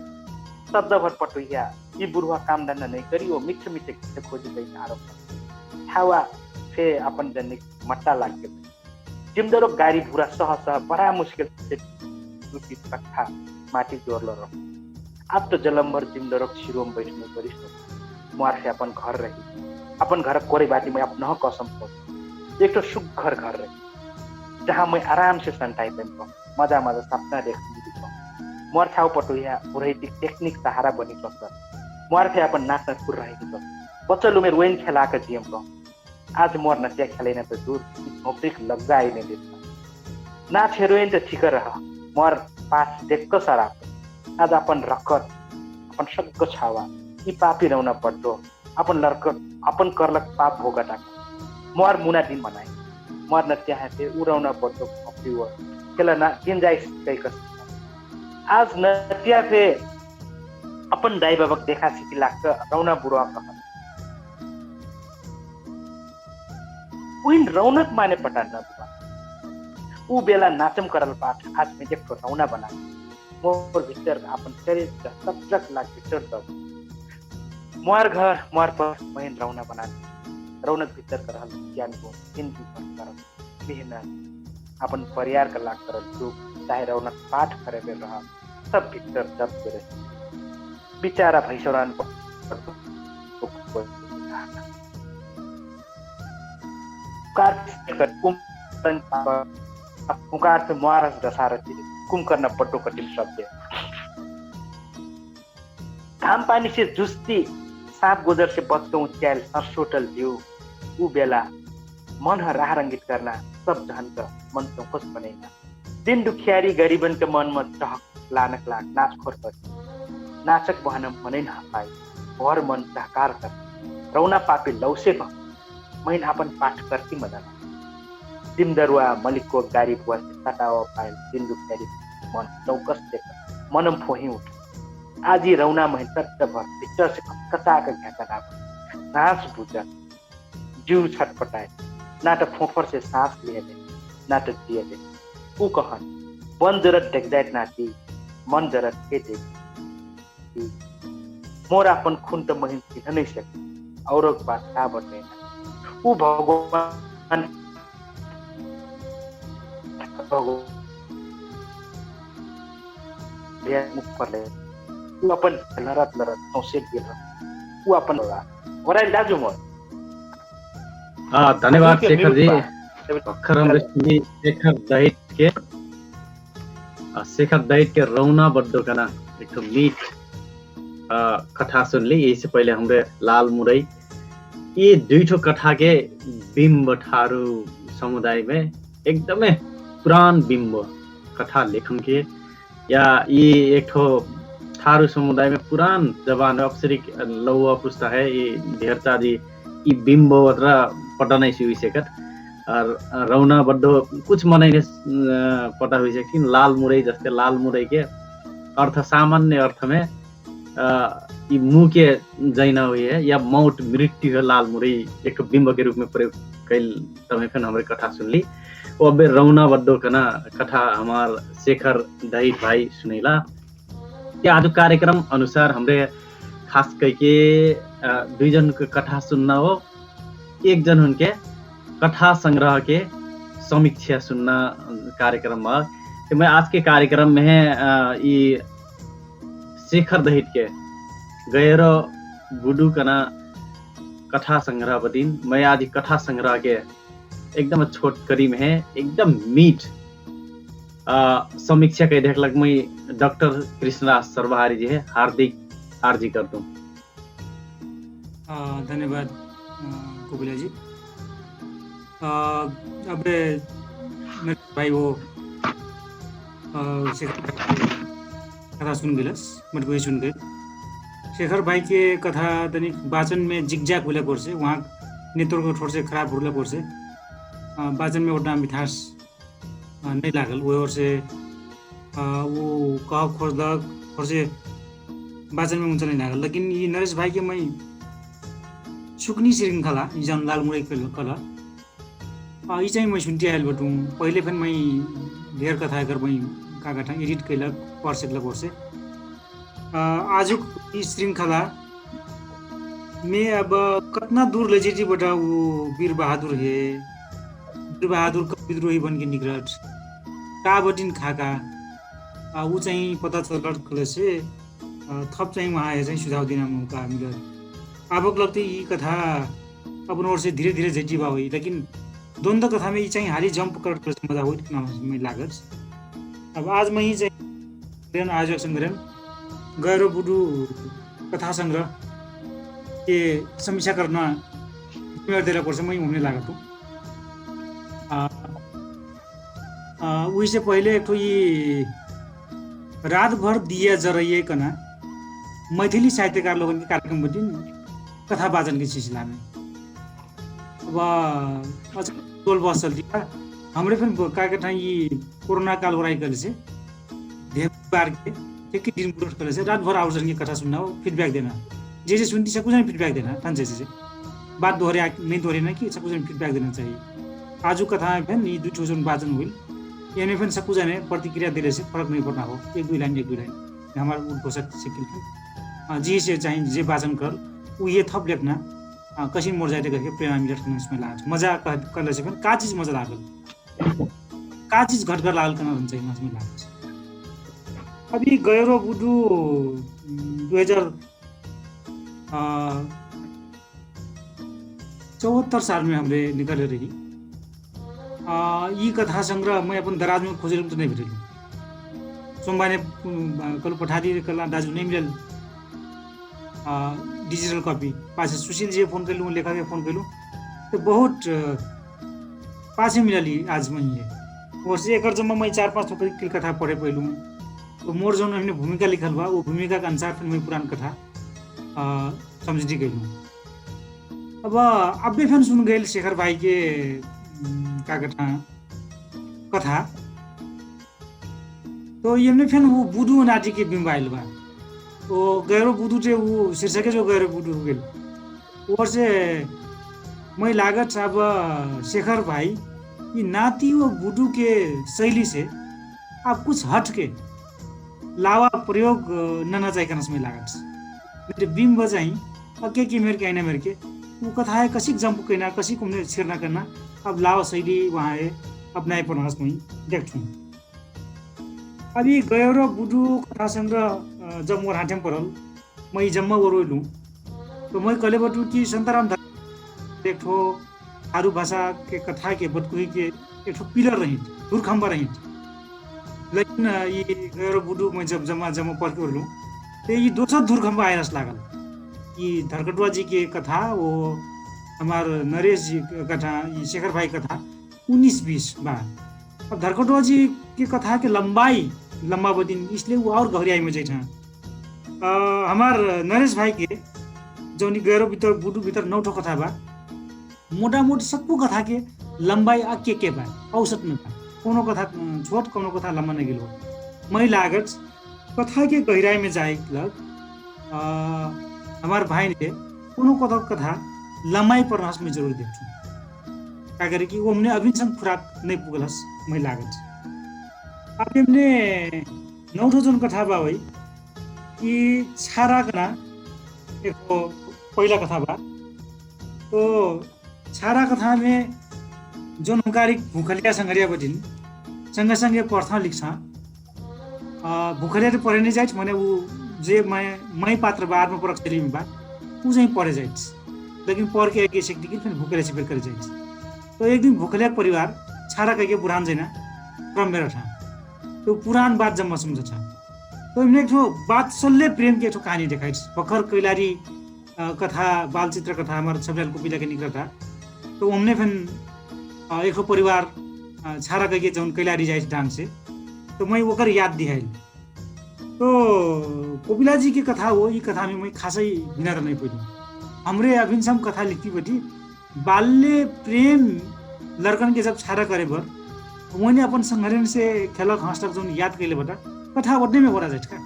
शब्द भर पटुइया ये बुढ़वा काम धंधा नहीं करी वो मिठ मिठे खोजी गई आरोप छावा से अपन जनिक मट्टा लाग के जिमदरो गाड़ी भूरा सह बड़ा मुश्किल से दूसरी तख्ता माटी जोड़ लो अब तो जलम्बर जिमदरो शिरोम बैठने परिश्रम मुआर से अपन घर रही अपन घर कोरे बाटी में अपना कसम पर एक तो सुघर घर रही जहाँ मैं आराम से संताई पेम मजा सपना देखने मोर छाव पटुया पुरैती टेक्निक सहारा बनी सक्छ मोर थे अपन नाच्न फुर रहेको छ बच्चल उमेर वेन खेला का जियम को आज मोर नचिया खेलेन तो दूर नौकरीक लग्गा आइने देख नाच हेरोइन तो ठीक रह मोर पास देख सारा आज अपन रकत अपन सग्गो छावा ई पापी रौना पड्डो अपन लड़कत अपन करलक पाप भोगटा मोर मुना दिन मनाई मोर नचिया है उड़ौना पड्डो अपनी वो केला ना दिन जाइस कैकस आज नतिया पे अपन दाई बाबा देखा सिकी लाग्छ रौना बुढा कह उइन रौनक माने पटान बुबा ऊ बेला नाचम करल पाठ आज में देखो रौना बना मोर भीतर अपन शरीर सबजक लाग भीतर तब मोर घर मोर पर महिन रौना बना रौनक भीतर करल ज्ञान को जिंदगी पर करल मेहनत अपन परिवार का लाग करल दुख चाहे रौनक पाठ करे बेर रहा सब भीतर दब करे बिचारा भैसरान पुकार से मुआरस दसार कुम करना पट्टो कटिम शब्द घाम पानी से जुस्ती सांप गोजर से बचको उच्याल सरसोटल जिउ ऊ बेला मन राह रंगित करना सब जहन का मन तो खुश बनेगा दिन दुखियारी गरीबन के मन में चहक लानक लाग नाच खोर कर नाचक बहन मनै नपाई भर मन साकार कर रौना पापी लौसे भ मैन आपन पाठ करती मदन दिमदरुवा मलिकको गाडी बुवा सटाव पाइल सिन्दुक गाडी मन चौकस देख मनम फोही उठ आजी रौना महिन तत्त भर पिक्चर से कसाक घ्याचा डाब सांस बुझ जीव छटपटाए नाटक फोफर से सांस लिए दे नाटक दिए दे ऊ कहन वन जरत डेक्जाइट नाती मन जरत के दे मोर अपन खून त महिन चिन्ह नै सके औरक बात का बन्दैन ऊ भगवान मुख परले ऊ अपन लरत लरत सौसे गेल ऊ अपन वराइल दाजु मोर धन्यवाद शेखर जी। भर्खर हमरे सुनी शेखर दहित के रौना बड्डो कना एक मीठ कथा सुनली। इससे पहले हमरे लाल मुरई ये दुईठो कथा के बिम्ब ठारू समुदाय में एकदमै पुरान बिम्ब कथा लेखन के या ये एक ठो थारू समुदाय में पुरान जबान औपचारिक लौह पुस्ता है ये धेरता जी ये बिम्ब वत्र पटनै हुई सेकत और रौना बड्डो कुछ मनाइने पता हुई सेकती लाल मुरई जस्ते लाल मुरई के अर्थ सामान्य अर्थ में ये मुँह के जैना हुई है या मौत मृत्यु है लाल मुरई एक बिम्ब के रूप में प्रयोग कैल तमें फिर हमारे कथा सुन ली। वो अब रौना बड्डो कना कथा हमार शेखर दहित भाई सुनेला। ये आज कार्यक्रम अनुसार हमरे खास करके दुई जन के कथा सुनना हो एक जन उनके कथा संग्रह के समीक्षा सुनना कार्यक्रम में। तो मैं आज के कार्यक्रम में ये शेखर दहित के गएर बुडू कना कथा संग्रह बदिन मैं आज कथा संग्रह के एकदम छोट करी में है एकदम मीठ समीक्षा के देख लग मैं डॉक्टर कृष्णराज सर्वहारी जी है हार्दिक आर्जी कर दूं। धन्यवाद कोकिला जी। अब मेरे भाई वो कथा सुन गलस मत वही सुन गए शेखर भाई के कथा तनिक वाचन में जिगजाग हुला पर्छ वहाँ नेतृत्व ठोर से खराब हुला पर्छ वाचन में उतना मिठास नहीं लागल वो और से वो कह खोजलक और से वाचन में ऊंचा नहीं लागल। लेकिन ये नरेश भाई के मैं सुकनी श्रृंखला जन लाल मुरई कला ये चाहिँ मैं सुनती आयल बटूँ पहले फिर मैं ढेर कथा कर मैं कागठा एडिट कैलक पर्सेक वर्षे आज इस श्रृंखला में अब कतना दूर लजेटीबाट वो वीर बहादुर है वीर बहादुर का विद्रोही बन के निकलट का बटिन खाका वो चाहिँ पता चलत से थप चाहिँ वहाँ चाहिँ सुझाव दिन मौका मिलत। अब लगते ये कथा अपन ओर से धीरे धीरे झेटी बा हुई लेकिन द्वंद्व कथा में ये चाहिँ हाली जंप कर मजा हुई लागत। अब आज मैं ही चाहिँ आज संग्रह गैर बुडू कथा संग्रह के समीक्षा करना जिम्मेवार पर्छ मैं हुने लागत हूँ। उससे पहले एक ये रात भर दिया जराइकन मैथिली साहित्यकार लोगों के कार्यक्रम बटिन कथा वाचन के सिलसिला में अब टोल बस चलती हमरे फिर का ये कोरोना काल हो रही से ढेर बार के एक दिन बुलेट कर से रात भर आवर्स की कथा सुनना हो फीडबैक देना जैसे सुनती सब कुछ फीडबैक देना ठान से बात दोहरे नहीं दोहरे कि सब कुछ फीडबैक देना चाहिए। आज कथा में फिर ये दुई ठो वाचन हुई यानी फिर सब कुछ प्रतिक्रिया दिले से फर्क नहीं पड़ना हो एक दुई लाइन हमारे उद्घोषक सिक्किल जी से चाहिए जे वाचन कर वो ये थप लेखना कसी मोर्जाइटे करके प्रेरणा मिलत उसमें लाग मजा कर से फिर का चीज मजा लागल का चीज घटकर लागल करना चाहिए उसमें लाग। अभी गैरो बुडू 2074 साल में हमने निकले रही ये कथा संग्रह मैं अपन दराज में खोजेलू तो नहीं भेटलू सोमवार ने कल पठा दी कल दाजू नहीं मिलल digital copy pass Sushil ji phone कर लूँ लेखा के फोन कर लूँ तो बहुत पास मिलली आज मैं ये और से एक जम्मा मैं 4-5 कथा पढ़े पहलू तो मोर जौन हमने भूमिका लिखल बा वो भूमिका के अनुसार फिर मैं पुरान कथा समझी गई हूँ। अब अबे फिर सुन गए शेखर भाई के का कथा तो ये हमने फिर वो बुदू नाटी के बिंब आयल बा तो गैरो बुदू चे वो शीर्षक जो गैरो बुदू हो गए और से मैं लागत अब शेखर भाई ये नाती व बुदू के शैली से आप कुछ हट के लावा प्रयोग न चाहिए में लागत मेरे बिंब बजाई के मेरे के आईना मेरे के वो कथा है कसी जंप कहना कसी को छेड़ना करना अब लावा शैली वहाँ है अपनाए पनास में देखूँ। अब ये गैरो बुदू कथा संग्रह जब मोर हाथम पड़ल मैं जम्मा वो रोलूँ तो मैं कले बटू कि संताराम एक ठो थारू भाषा के कथा के बटकुही के एक ठो पिलर रही धुरखम्बा रही। लेकिन ये गैरो बुदू मैं जब जम्मा पढ़ के लूँ तो ये दोसर धुरखम्बा आयरस लागल। ये धरकटुआ जी के कथा वो हमार नरेश जी के कथा ये शेखर भाई कथा 19-20 बार। अब धरकटुआ जी की कथा के लंबाई लंबा बदिन इसलिए वो और गहराई में जाए हमार नरेश भाई के जो गैरो भीतर बुदू भीतर 9 ठो कथा बा मोटा मोटी सबको कथा के लंबाई आ के बा औसत में बा कोनो कथा छोट कोनो कथा लंबा नहीं गिलो मैं लागत कथा के गहराई में जाए लग हमारे भाई ने कोनो कथा लंबाई पर में जरूर देखूँ क्या करे कि वो हमने अभी संग खुराक नहीं पुगलस मैं लागत। अब हमने 9 ठो जन कथा बा भाई कि छारा कना एक पहला कथा बा तो छारा कथा में जो नौकारिक भूखलिया संगरिया बटिन संगे संगे प्रथम लिखा भूखलिया तो पढ़े नहीं जाए मैंने वो जे मैं पात्र बा आत्मपरक शैली में बा वो चाहिँ पढ़े जाए लेकिन पढ़ के एक सीख दी फिर भूखलिया से फिर कर जाए। तो एक दिन भूखलिया परिवार छारा कह के बुढ़ान जाना क्रम में रहा तो पुरान बात जम्मा समझ था तो हमने एक बात सल्ले प्रेम के एक कहानी दिखाई भखर कैलारी कथा बाल चित्र कथा हमारे छब्बीस को पिला के निकला था तो हमने फिर एक परिवार छारा कह के जौन कैलारी जाए ढंग से तो मैं वो याद दिखाई। तो कोपिला जी की कथा हो ये कथा में मैं खासै बिना नहीं पड़ी हमरे अभिनसम कथा लिखती बटी बाल्य प्रेम लड़कन के जब छारा करे बर मैंने अपन संगठन से खेलक हंसलक जो याद कैले बता कथा बढ़ने में बड़ा जाए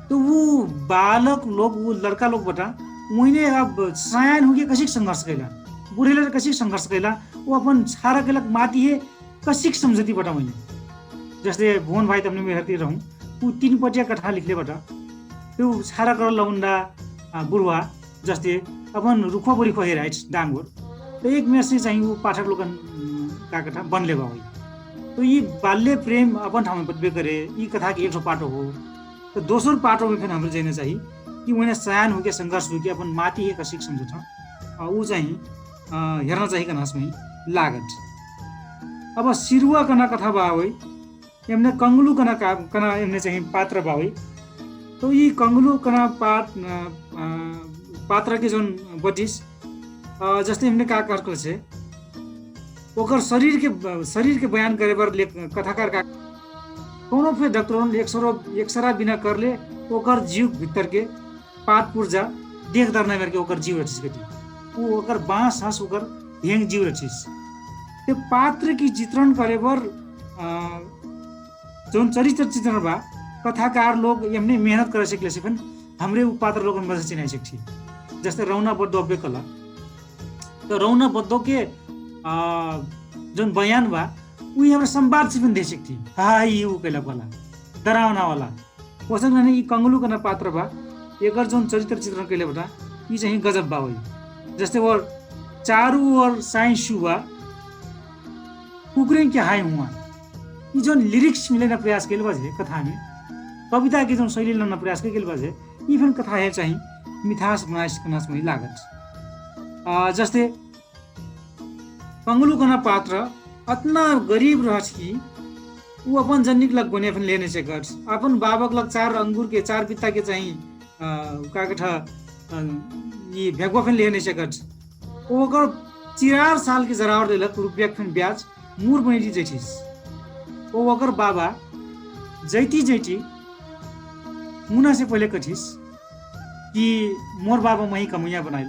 तो वो बालक लोग वो लड़का लोग बता मैंने अब सयान हो गया कसी संघर्ष कैला बुढ़ेला कसी संघर्ष कैला वो अपन छारा केलक माती है कसी समझती बता मैंने जैसे भुवन भाई तमने में हरती रहूँ वो 3 पटिया कथा लिखले बता तो छारा कर लौंडा बुढ़वा जस्ते अपन रुखो बुरीखो हेराइट डांगोर तो एक में से चाहिए वो पाठक लोग का कथा बनले बा तो ये बाल्य प्रेम अपन ठाउँ में बतबे करे ये कथा के 100 पाटो हो तो दोसर पाटो में फिर हमें जाने चाहिए कि मैंने सयान हो गया संघर्ष हो गया अपन माती है कसी समझ वो चाहिए हेर्न चाहिए कनास में लागत। अब सिरुआ कना कथा बा हुई एमने कंगलू कना एमने चाहिए पात्र बा हुई तो ये कंगलू कना पात्र के जोन बटिस जस्ते हमने का कर से ओकर शरीर के बयान करे बर कथाकार का कोनो फिर डॉक्टर एक्सरा बिना कर ले ओकर जीव भीतर के पात पुर्जा देख दर नहीं के ओकर जीव रचिस बेटी वो ओकर बांस हंस ओकर हेंग जीव रचिस ते पात्र की चित्रण करे बर जोन चरित्र चित्रण बा कथाकार लोग एमने मेहनत करे सकले से फिर हमरे वो पात्र लोग मजा चिनाई सकती जैसे रौना बद्दो अब्बे कला तो रौना बद्दो के जोन बयान बा वही हमरा संवाद से दे सकती हाँ ये वो कैला वाला डरावना वाला वैसे नहीं ये कंगलू का पात्र बा एक जोन चरित्र चित्रण कैले बता ये चाहिए गजब बा हुई जैसे वो चारू और साइंस बा कुकरे के हाई हुआ ये जो लिरिक्स मिले प्रयास के लिए कथा में कविता के जो शैली लाना प्रयास के लिए ये फिर कथा है चाहिए मिठास बनास में लागत जैसे कंगलू कना पात्र इतना गरीब रह कि वो अपन जन्निक लग बने अपन लेने से कर अपन बाबक लग 4 अंगूर के 4 पिता के चाहिए का कथा ये भेगवा फिर लेने से कर वो कर 4 साल के जरावर देलक रुपया फिर ब्याज मूर बनी जैठिस वो अगर बाबा जैती जैती मुना से पहले कठिस कि मोर बाबा मही कमैया बनाइल,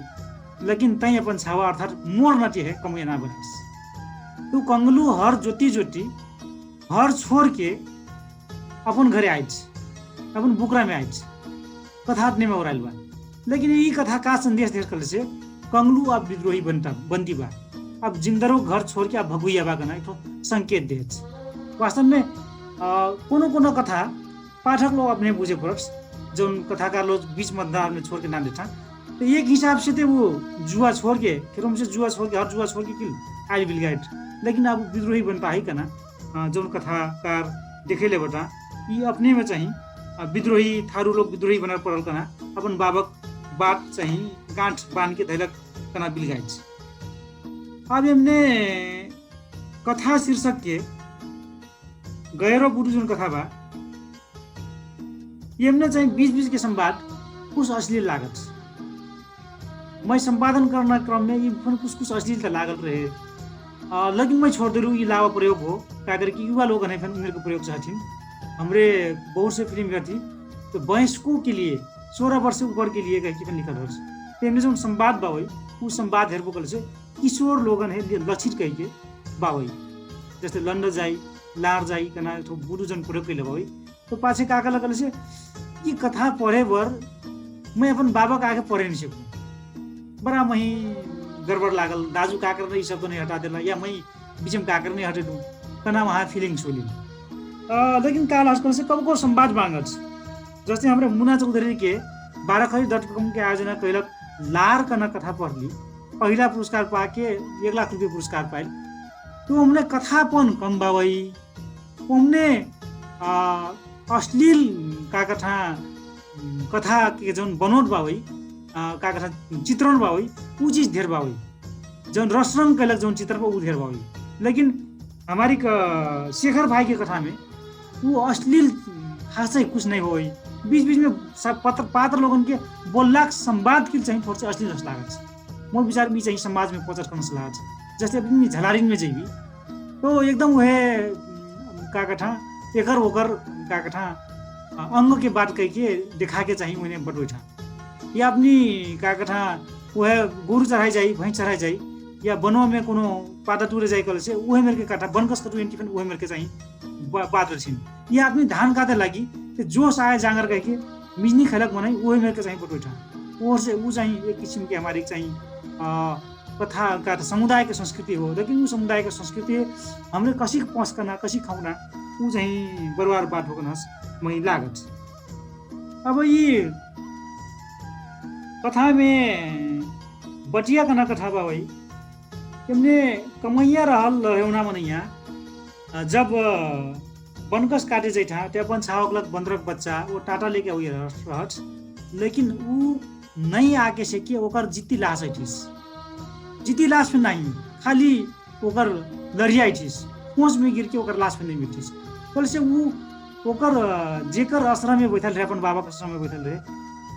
लेकिन तई अपन छावा अर्थात मोर नटी है कमैया ना बनाइस। तू कंगलू हर जोती जोती हर छोड़ के अपन घरे आइज, अपन बुकरा में आइज, कथा में उड़ाइल बा। लेकिन ये कथा का संदेश देश कल से कंगलू अब विद्रोही बनती बा, अब जिंदरो घर छोड़ के अब भगुइया बा कना एक संकेत दे। वास्तव में कोनो कथा पाठक लोग अपने बुझे पड़स, जो कथाकार लोग बीच मध्यार में छोड़ के ना देता। तो एक हिसाब से तो वो जुआ छोड़ के फिर से जुआ छोड़ के हर जुआ छोड़ के किल आई विल गाइड, लेकिन अब विद्रोही बन पाई कना जो कथाकार देखे ले बता ये अपने में चाहिए विद्रोही थारू लोग विद्रोही बना पड़ल कना अपन बाबक बात चाहिए गांठ बांध के धैलक कना बिल गाइड। अब हमने कथा शीर्षक के गैरो बुरु जुन कथा बा ये हमने चाहिए बीच बीच के संवाद कुछ अश्लील लागत। मैं संपादन करना क्रम में ये कुछ अश्लीलता लागल रहे, लेकिन मैं छोड़ दिलू ये लावा प्रयोग हो क्या करे कि युवा लोग फिर उम्र के प्रयोग चाहती। हमरे बहुत से फिल्म करती तो वयस्कों के लिए 16 वर्ष से ऊपर के लिए कहीं लिखा था जो संवाद बावई वो संवाद हेर्बो कल से किशोर लोगन है लक्षित कह के बावई जैसे लंड जाई लार जाई कना बुरुजन प्रयोग कैले बावई। तो पाछे काका लगल से ये कथा पढ़े बर मैं अपन बाबा का आगे पढ़े नहीं सकूँ, बड़ा मही गड़बड़ लागल, दाजू काकर नहीं शब्द नहीं हटा देला या मैं बीच में काकर नहीं हटे दूँ कना वहाँ फीलिंग्स होली। लेकिन काल आजकल से कब को संवाद मांगत जैसे हमारे मुना चौधरी के 12खरी.com के आयोजना कैलक लार कना कथा पढ़ ली, पहला पुरस्कार पाके 1 लाख रुपये पुरस्कार पाए। तो हमने कथापन कम बावई, हमने अश्लील का कथा के जौन बनोट बावई का कथा चित्रण बावई ऊ चीज धेर बावई, जौन रसरंग कैलक जौन चित्र ऊ धेर बावई। लेकिन हमारी शेखर भाई के कथा में वो अश्लील खासै कुछ नहीं हो, बीच बीच में सब पात्र लोगन के बोललाक संवाद के चाहिए थोड़ा अश्लील लागत। मोर विचार भी चाहिए समाज में पचर करने लागत। जैसे अपनी झलारिन में जाइए तो एकदम वह का कथा एकर ओकर का कथा अंग के बात कह के दिखा के चाहिए मैंने बटोठा या अपनी का कथा वह गुरु चढ़ाई जाई भैंस चढ़ाई जाई या बनों में कोनो पाता टूरे जाए कल से वह मेरे के काटा बनकस कटू एंटी वह मेरे के चाहिए बात रही या अपनी धान काटे लगी तो जोश आए जांगर कह के मिजनी खलक बनाई वही मेरे के चाहिए बटोठा और से वो चाहिए एक किस्म की हमारी चाहिए कथा का समुदाय के संस्कृति हो। लेकिन वो समुदाय के संस्कृति हमने कसी पहुँच करना कसी खाना वो चाहिए बरबार बात हो मही लागत। अब ये कथा में बटिया कना कथा बा भाई हमने कमैया रहल लहेउना मनैया जब बनकस काटे जैठा ते अपन छावक बंदरक बच्चा वो टाटा लेके आउ रहत, लेकिन वो नहीं आके से कि ओकर जित्ती लाश ऐठिस, जित्ती लाश में नहीं खाली ओकर लड़िया ऐठिस कोच में गिर के ओकर लाश में नहीं मिठिस। कल से वो ओकर जेकर आश्रम में बैठल रहे अपन बाबा के आश्रम में बैठल रहे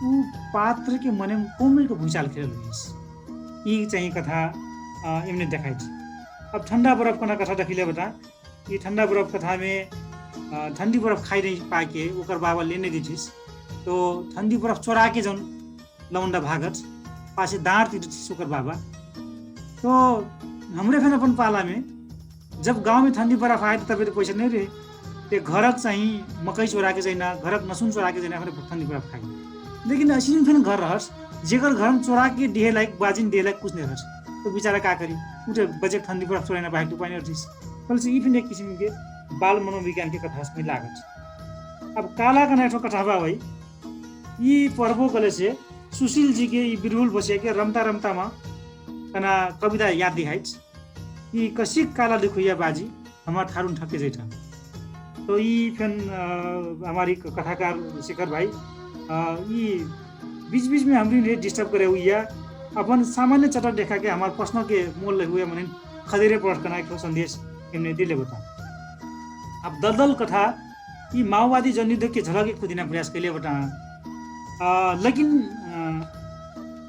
वो पात्र के मने में कोमल के भूचाल खेल रही। ये चाहिए कथा इमने देखाई थी। अब ठंडा बर्फ का कथा देखिले बता ये ठंडा बर्फ कथा में ठंडी बर्फ खाई नहीं पाके ओकर बाबा लेने दीथिस तो ठंडी बर्फ चोरा के जौन लौंडा भागत पासे दाँत तीरथिस ओकर बाबा। तो हमरे फिर अपन पाला में जब गांव में ठंडी बर्फ आए तो तब तो पैसा नहीं रहे ते घरक चाहिए मकई चोरा के जाइना घरक नसुन चोरा के जाइना फिर ठंडी बर्फ खाई। लेकिन असीन फिर घर रहस जेकर घर में चोरा के देह लायक बाजिन देह लायक कुछ नहीं रहस तो बेचारा का करी उठे बजे ठंडी बर्फ चोराना बाहर तो पानी रहिस। कल से फिर एक किस्म के बाल मनोविज्ञान के कथा में लागत। अब काला कना एक कथा बा भाई ये पर्वो कले से सुशील जी के बिरहुल बसे के रमता रमता में कना कविता याद दिखाइछ कि कसी काला देखुया बाजी हमार थारुन ठके जैठा। तो ये फिर हमारी कथाकार शेखर भाई ये बीच बीच में हमने डिस्टर्ब करे हुई या अपन सामान्य चटर देखा के हमारे प्रश्नों के मोल हुए मैंने खदेरे पढ़ करना एक संदेश हमने दिले बता। अब दलदल कथा ये माओवादी जनयुद्ध के झलक खोदिने प्रयास कैले बता। लेकिन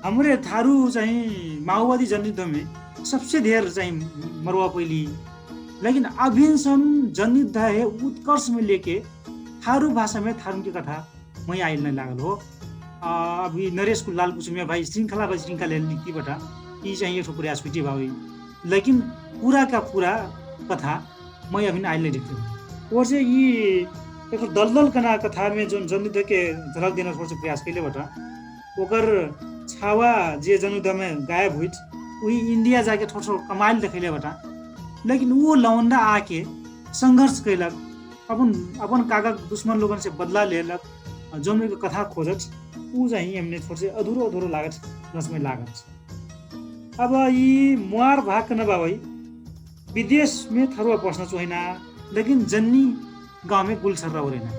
हमारे थारू चाहिए माओवादी जनयुद्ध में सबसे ढेर चाहिए मरुआ पैली, लेकिन अभिनसम जनयुद्ध है उत्कर्ष में लेके थारू भाषा में थारू की कथा मैं आइल नहीं लागल हो। अभी नरेश को लाल कुसुमिया भाई श्रृंखला बाई श्रृंखला लिखती बटा ये चाहिए एक प्रयास पिटी भाई, लेकिन पूरा का पूरा कथा मैं अभी आइल नहीं देखती हूँ। और से ये एक दलदल कना कथा में जो जनुद के झलक देना थोड़ा प्रयास कैले बटा ओकर छावा जे जनुद में गायब हुई वही इंडिया जाके थोड़ा कमाल देखले बटा, लेकिन वो लौंडा आके संघर्ष कैलक, अपन काका दुश्मन लोगन से बदला लेलक, जो में कथा खोजत ऊ चाहिँ हमने थोड़ा से अधूरो अधूरो लागत रसमें लागत। अब ये मुहार भाग न भाई विदेश में थरुआ पस्न चोहिना, लेकिन जन्नी गांव में गुलसर्रा हो रहना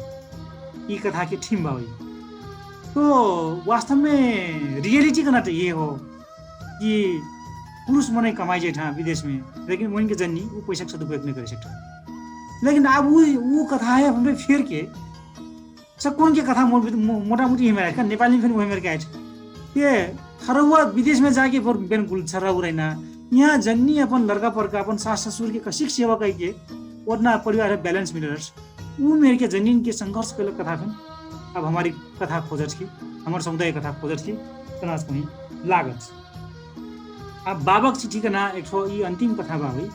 ये कथा की ठीम भाई। तो वास्तव में रियलिटी का नाटक ये हो कि पुरुष मने कमाई जाए विदेश में, लेकिन वहीं के जन्नी वो पैसा का सदुपयोग नहीं कर सकता। लेकिन अब वो कथा है हमें फेर के कौन के कथा मोटा मोटी हिमालय का नेपाली फिर वही मेरे क्या ये थरुआ विदेश में जाके बेन गुलछर्रा उड़ना, यहाँ जन्नी अपन लड़का परका अपन सास ससुर के कशिक सेवा कह के ओतना परिवार बैलेंस मिलेर वो मेरे के जन्नी के संघर्ष के कथा फिर अब हमारी कथा खोजत की हमारे समुदाय कथा खोजत की तनास कहीं लागत। अब बाबक चिट्ठी का ना एक ये अंतिम कथा बा भाई।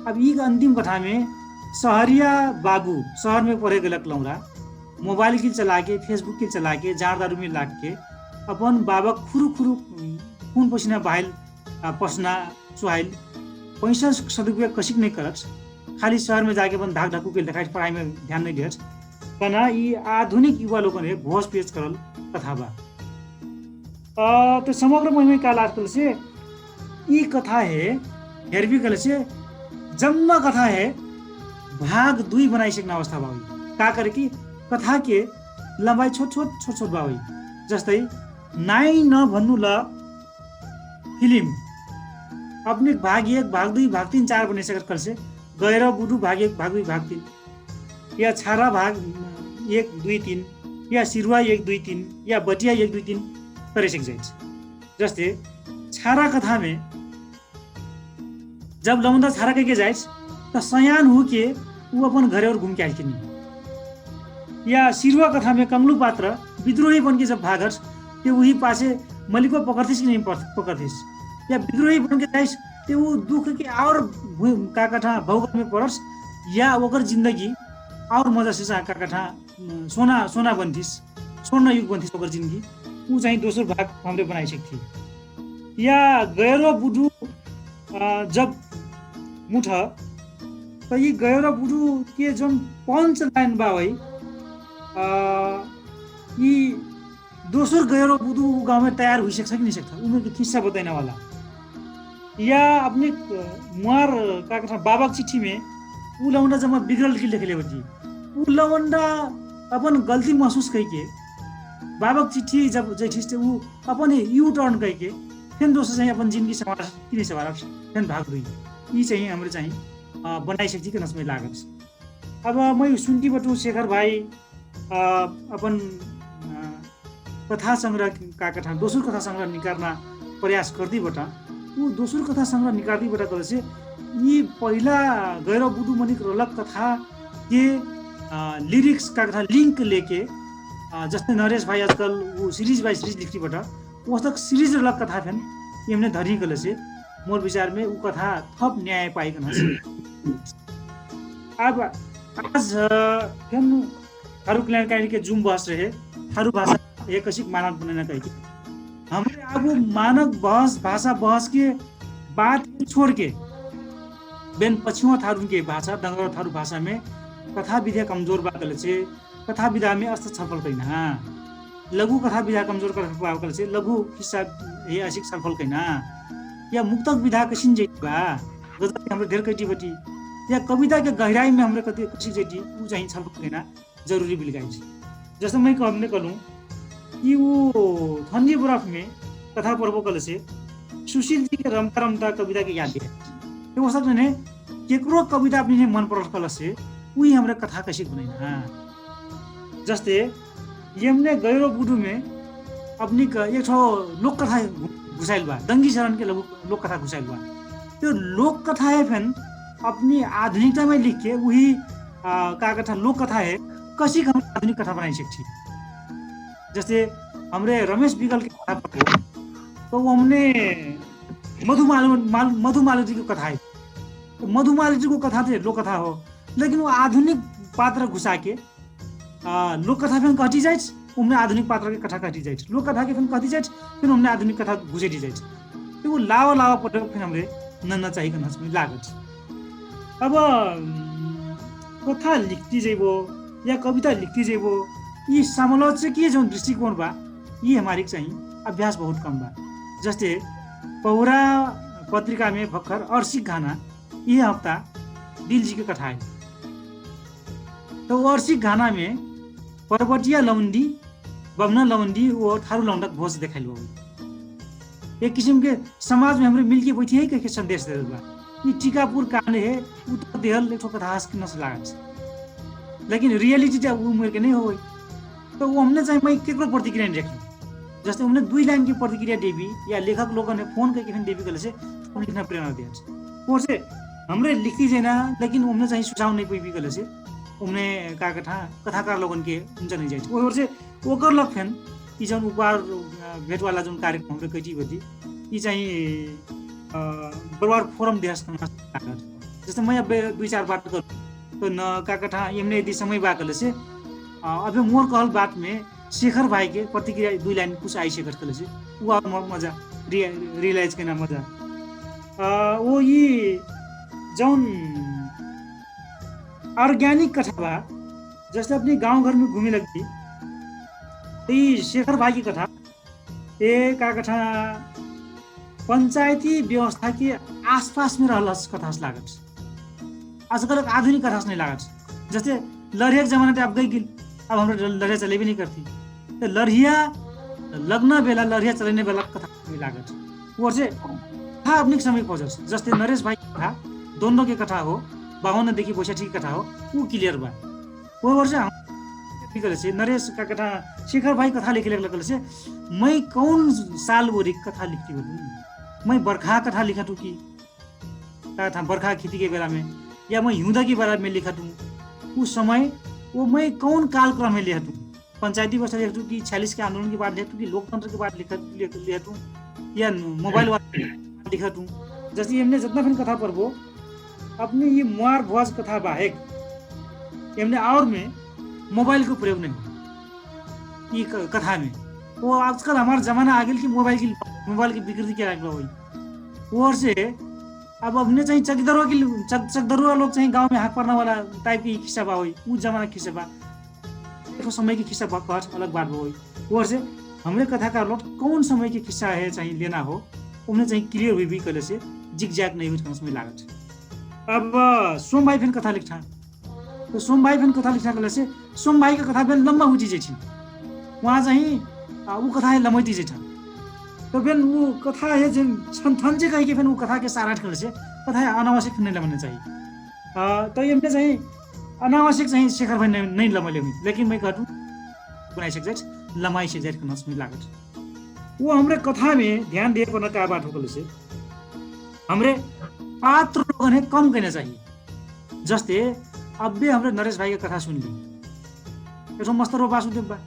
अब ये अंतिम कथा में शहरिया बाबू शहर में पढ़े गलक लौरा मोबाइल की चला के फेसबुक की चला के जार दारू में लाग के अपन बाबा खुरु खुरु खून पसीना बहाइल पसना चुहाइल पैसा सदुपयोग कसिक नहीं करत, खाली शहर में जाके अपन धाक ढाकू के देखाई पढ़ाई में ध्यान नहीं देत कना ये आधुनिक युवा लोगों ने भोज पेश करल कथा बा। तो समग्र महिमा काल आजकल से ये कथा है हेरबी कल से जम्मा कथा है भाग 2 बनाई सकना अवस्था भावी का करे कि कथा के लंबाई छोट छोट भावी जस्तै नाई न भन्नु ल फिल्म अपने भाग 1 भाग 2 भाग 3 4 बने सकत कल से गएर बुडू भाग 1 भाग 2 भाग 3 या छारा भाग 1 2 3 या सिरुवा 1 2 3 या बटिया 1 2 3 करे सक जाइछ। जस्तै छारा कथा में जब लौंडा छारा के जाइछ त सयान हो के वो अपन घरे और घूम के आइछ नहीं। या सिरुवा कथा में कमलू पात्र विद्रोही बन के जब भागस ते वही पासे मलिको पकड़थिस कि नहीं पकड़थिस, या विद्रोही बन के जाइस ते वो दुख के और का कथा भौगोल में पड़स या ओकर जिंदगी और मजा से का कथा सोना बनथिस स्वर्ण युग बनथिस ओकर जिंदगी वो चाहिँ दोस्रो भाग हमरे बनाई सकथी। या गैरो बुडू जब मुठ तो ये गैरो बुडू के जोन पंच लाइन बा भाई ये दोसर गैरो बुडू गांव में तैयार हो सकता कि नहीं सकता उम्र के किस्सा बताने वाला। या अपने मुहार का कथा बाबा चिट्ठी में ऊ लौंडा जब बिगड़ल के लिखले बटी ऊ लौंडा अपन गलती महसूस करके बाबा चिट्ठी जब जैठिस ऊ अपन यू टर्न करके फिर दोस्तों चाहिँ अपन जिंदगी संवार किन संवार फिर भाग 2 ये चाहिँ हाम्रो चाहिँ बनाई सकती कि नसमें लागत। अब मैं सुनती बटू शेखर भाई अपन कथा संग्रह का कथा दोस्रो कथा संग्रह निकालना प्रयास करती बटा वो दोस्रो कथा संग्रह निकालती बटा कर से ये पहला गैर बुडू मनिक रोलक कथा के लिरिक्स का कथा लिंक लेके जस्तै नरेश भाई आजकल वो सीरीज बाई सीरीज लिखती बटा वो तक सीरीज रोलक कथा फैन ये हमने धरी गल से मोर विचार में वो कथा थप न्याय पाइकन अब आज फिर थारू कल्याणकारी के जुम बहस रहे थारू भाषा एक कसिक मानक बनाना कही हमरे अब मानक बहस भाषा बहस के बात छोड़ के बेन पछुआ थारू के भाषा दंगरा थारू भाषा में कथा विधा कमजोर बाकल से कथा विधा में अस्त छलफल कैना लघु कथा विधा कमजोर कर से लघु किस्सा ये असिक छलफल कैना या मुक्तक विधा कसिन जइबा गजब हमरे ढेर कटिबटी या कविता के गहराई में हमरे कति कसिक जइटी उ चाहिँ छलफल कैना जरूरी बिलगाइ छ। जस्तो मैं हमने कहलूं कि वो ठंडी बर्फ में कथा पर्व कल से सुशील जी के रमता रमता कविता के याद है तो सब ने केकरो कविता अपने मन पर कल से वही हमरे कथा कसिक बनाइना जस्ते यमने गैरो बुडू में अपनी एक लोक कथा घुसाइल बा दंगी शरण के लोक कथा घुसाइल बा तो लोक कथा है फैन अपनी आधुनिकता में लिख के वही का कथा लोक कथा है कसी हम आधुनिक कथा बनाई सकती। जैसे हमरे रमेश बिगल की कथा पढ़ो तो वो हमने मधुमालती की कथा है। तो मधुमालती को कथा थे लोक कथा हो, लेकिन वो आधुनिक पात्र घुसा के लोक कथा फिर कटी जाए, उनमें आधुनिक पात्र की कथा कटी जाए, लोक कथा के फिर कटी जाए, फिर हमने आधुनिक कथा घुसेटी जाए। तो वो लावा पटक फिर हमरे न चाहिए समय लागत। अब कथा लिखती जेबो या कविता लिखती जेबो, ये समालोचकीय जो दृष्टिकोण बा ये हमारी चाहिए अभ्यास बहुत कम बा। जैसे पौरा पत्रिका में भक्खर अर्शिक गाना ये हफ्ता दिल जी की कथा है। तो अर्शिक गाना में पर्वतिया लौंडी बमना लौंडी वो थारू लौंडक भोज देखाइल बा। एक किस्म के समाज में हमरे मिलके बैठी है के संदेश दे बा। ये टीकापुर कांड है उत्तर देहल एक कथा हंस के नस लागत, लेकिन रियलिटी जब वो उम्र के नहीं हो तो वो हमने चाहिए मैं केकरो प्रतिक्रिया नहीं रखी। जैसे हमने 2 लाइन की प्रतिक्रिया देवी या लेखक लोगों ने फोन करके देवी कल से हम लिखना प्रेरणा दिया वो से हमरे लिखती जाना, लेकिन हमने चाहिए सुझाव नहीं पाई कल से हमने का कथाकार लोगन के उनसे नहीं जाए वो से वो कर लग फैन ये जो उपहार भेट वाला जो कार्यक्रम हमरे कटी बदी ये चाहिए बरबार फोरम देश जैसे मैं अब 2-4 बात कर तो न का कथा हमने यदि समय बाकल से अब मोर कहल बात में शेखर भाई के प्रतिक्रिया 2 लाइन कुछ आई शेखर कल से वो मजा रियलाइज करना मजा वो ये जौन ऑर्गेनिक कथा बा जैसे अपने गांव घर में घूमे लगती ये शेखर भाई की कथा ये का कथा पंचायती व्यवस्था के आसपास में रहल कथा लागत। आजकल आधुनिक कथा नहीं लागत। जैसे लड़िया जमाना तो अब गई अब हम लड़िया चले भी नहीं करती तो लड़िया लग्न बेला लड़िया चलने बेला कथा नहीं लागत। वो से कथा अपने समय खोजस। जैसे नरेश भाई की कथा दोनों की कथा हो 52 देखि 62 की कथा हो वो क्लियर बा। वो वर्ष से नरेश का कथा शेखर भाई कथा लिखे लगल से मैं कौन साल बोरी कथा लिखती बोलूँ, मैं बरखा कथा लिखा टू की था बरखा खेती के बेला में या मैं हिउँदा के बारे में लिखा टू उस समय वो मैं कौन कालक्रम में लिखा टू पंचायती व्यवस्था लिखा टू कि 46 के आंदोलन के बाद लिखा टू कि लोकतंत्र के बाद लिखा टू या मोबाइल वाला लिखा टू। जैसे हमने जितना भी कथा पर वो अपनी ये मुआर भुआज कथा बाहेक हमने और में मोबाइल का प्रयोग नहीं हो ये कथा में। वो आजकल हमारा जमाना आ गया कि मोबाइल की विकृति क्या हुई वो से अब हमने चाहिए चकदरुआ लोग चाहिए गांव में हाथ पड़ने वाला टाइप की खिस्सा बा हुई उस जमाना खिस्सा बा एक समय की खिस्सा अलग बात हुई वो से हमरे कथाकार लोग कौन समय की खिस्सा है चाहिए लेना हो उन्हें चाहिए क्लियर हुई भी कल से जिग जैग नहीं हुई समय लागत। अब सोम भाई फिर कथा लिखा तो सोम भाई फिर कथा लिखा कल से सोम भाई का कथा फिर लंबा हुई चीजें थी वहाँ चाहिए वो कथा है लंबी चीजें था तो फिर वो कथा है जिन छन से कही कि फिर वो कथा के सारा कर से कथा है अनावश्यक नहीं लमने चाहिए। तो ये चाहिए अनावश्यक चाहिए शेखर भाई नहीं लमले हुई, लेकिन मैं कहूँ बनाई सक जाए लमाई से जाए करना समय लागत। वो हमारे कथा में ध्यान दिए करना क्या बात हो से हमारे पात्र लोगों ने कम करना चाहिए। जस्ते अब भी हमारे नरेश भाई की कथा सुन ली तो मस्त रो वासुदेव बा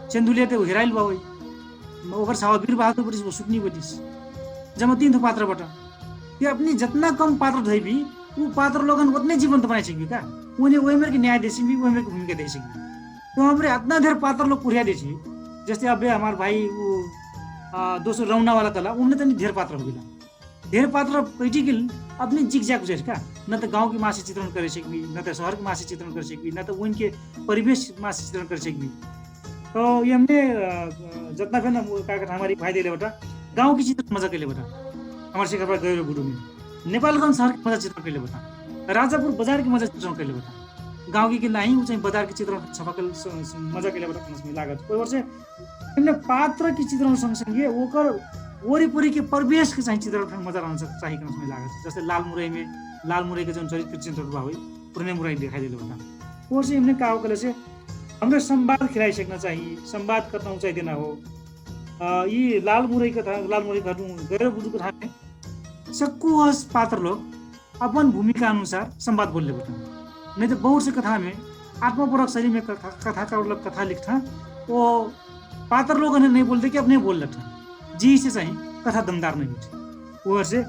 चंदुलिया ते हेराइल बा वही ओकर सावा वीर बहादुर बटिस वो सुकनी बटिस जब 3 थो पात्र बटा ये अपनी जितना कम पात्र धई भी वो पात्र लोगन उतने जीवन तो बनाए सकी का उन्हें वही मेरे की न्याय दे सकी वही मेरे की भूमिका दे सकी। तो हमारे इतना देर पात्र लोग पुरिया दे छी जैसे अब हमारे भाई वो 200 रौना वाला कला उन्हें तो ढेर पात्र हो गया ढेर पात्र पैटी के अपनी जिग जाग गुजर का न तो गाँव की मासी चित्रण करे सकबी न तो शहर की मासी चित्रण कर सकबी न तो उनके परिवेश मासी चित्रण कर सकबी। तो ये हमने जितना फिर ना हमारी भाई दे बेटा गाँव की चित्र मजा के लिए बेटा हमारे शेखर भाई गए गुरु में नेपालगंज शहर की मजा चित्रण के लिए बेटा राजापुर बाजार की मजा चित्रण के लिए बेटा गाँव की लाई ऊ चाहिँ बाजार की चित्रण छपकल मजा के लिए बेटा लागत कोई वर्ष हमने पात्र की चित्रण सँगसँगै ओकर वरिपरि के परिवेश के चाहिँ चित्रण मजा रहन्छ चाहिए समय लागत। जैसे लाल मुरई के जो चरित्र चित्रण हुई पुराने मुरई दिखाई दिले बेटा वो से हमने कहा कल से हमें संवाद खिलाई सकना चाहिए संवाद करना ऊंचाई देना हो। ये लाल मुरई का गैर बुझु कथा में सक्कु पात्र लोग अपन भूमिका अनुसार संवाद बोलने बेटा नहीं तो बहुत से कथा में आत्मपरक शैली में कथा का मतलब कथा लिखता वो पात्र लोगों ने नहीं बोलते कि अपने बोल रखा जी से चाहिए कथा दमदार नहीं होती वो से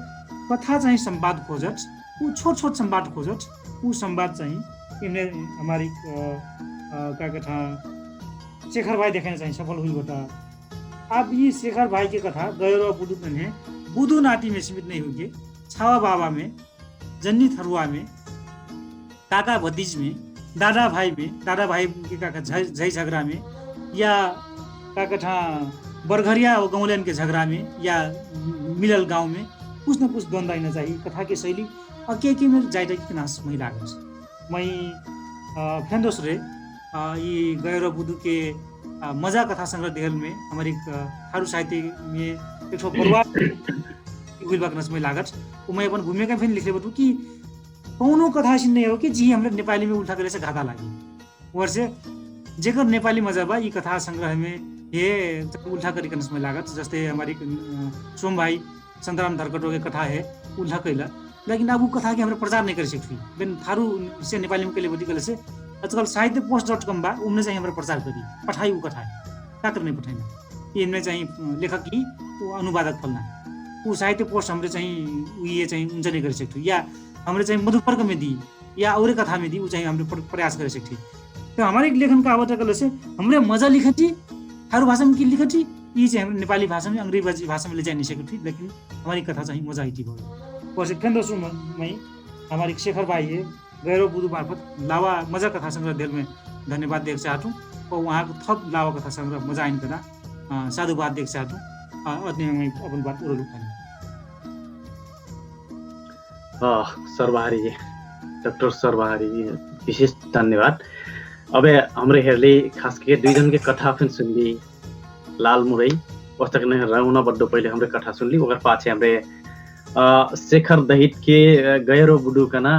कथा चाहिए संवाद खोजत वो छोट संवाद खोजत वो संवाद चाहिए इन्हें हमारी क्या कथा शेखर भाई देखने चाहिए सफल हुई बता। अब ये शेखर भाई की कथा गैर बुदू में बुदू नाती में सीमित नहीं होगी छावा बाबा में जन्नी थरुआ में काका भतीज में दादा भाई के काका झै झगड़ा में या का कथा बरघरिया और गौलन के झगड़ा में या मिलल गांव में कुछ न कुछ द्वंद्व आना चाहिए कथा की शैली और के में जाइटा की नाश मई लागत मई फेन दोसरे ये गैर बुदू के मजा कथा संग्रह देहल में हमारी थारू साहित्य में एक परिवार में लागत वो मैं अपन भूमिका फिर लिखे बतू कि कौनो कथा ऐसी नहीं हो कि जी हमले नेपाली में उल्टा करे से घाटा लागी वर्षे जेकर नेपाली मजा बा ये कथा संग्रह में ये उल्टा करी में लागत जैसे हमारी सोम भाई संतराम धरकटो के कथा है उल्टा कैला लेकिन अब वो कथा के हमारे प्रचार नहीं कर सकती लेकिन थारू से नेपाली में कैले बदी कले से आजकल साहित्य post.com बा उनने चाहिए हमारे प्रचार करी पठाई वो कथा है क्या करने पठाई इनमें चाहिए लेखक की वो अनुवादक फलना वो साहित्य पोस्ट हमरे चाहिए ये चाहिए उनसे नहीं कर सकती या हमरे चाहिए मधुपर्क में दी या और कथा में दी वो चाहिए हमरे प्रयास कर सकती तो हमारे लेखन का आवश्यक कले से हमरे मजा लिखती थारू भाषा में की लिखती ये चाहिए हम नेपाली भाषा में अंग्रेजी भाषा में ले जा नहीं सकती लेकिन हमारी कथा चाहिए मजा आई थी बहुत और केंद्र सुन में हमारी शेखर भाई है गैरव बुदू मार्फत लावा मजा कथा संग्रह देल में धन्यवाद देख चाहता हूँ और वहाँ को थप लावा कथा संग्रह मजा आइन करा साधुवाद देख चाहता हूँ अपन बात उड़ल सर्वहारी डॉक्टर सर्वहारी विशेष धन्यवाद। अब हमरे हेरले खास के दुईजन के कथा फिर सुनली लाल मुरई पुस्तक ने रौना बड्डो पहले हमरे कथा सुनली ओकर पाछे हमरे शेखर दहित के गैरो बुडू कना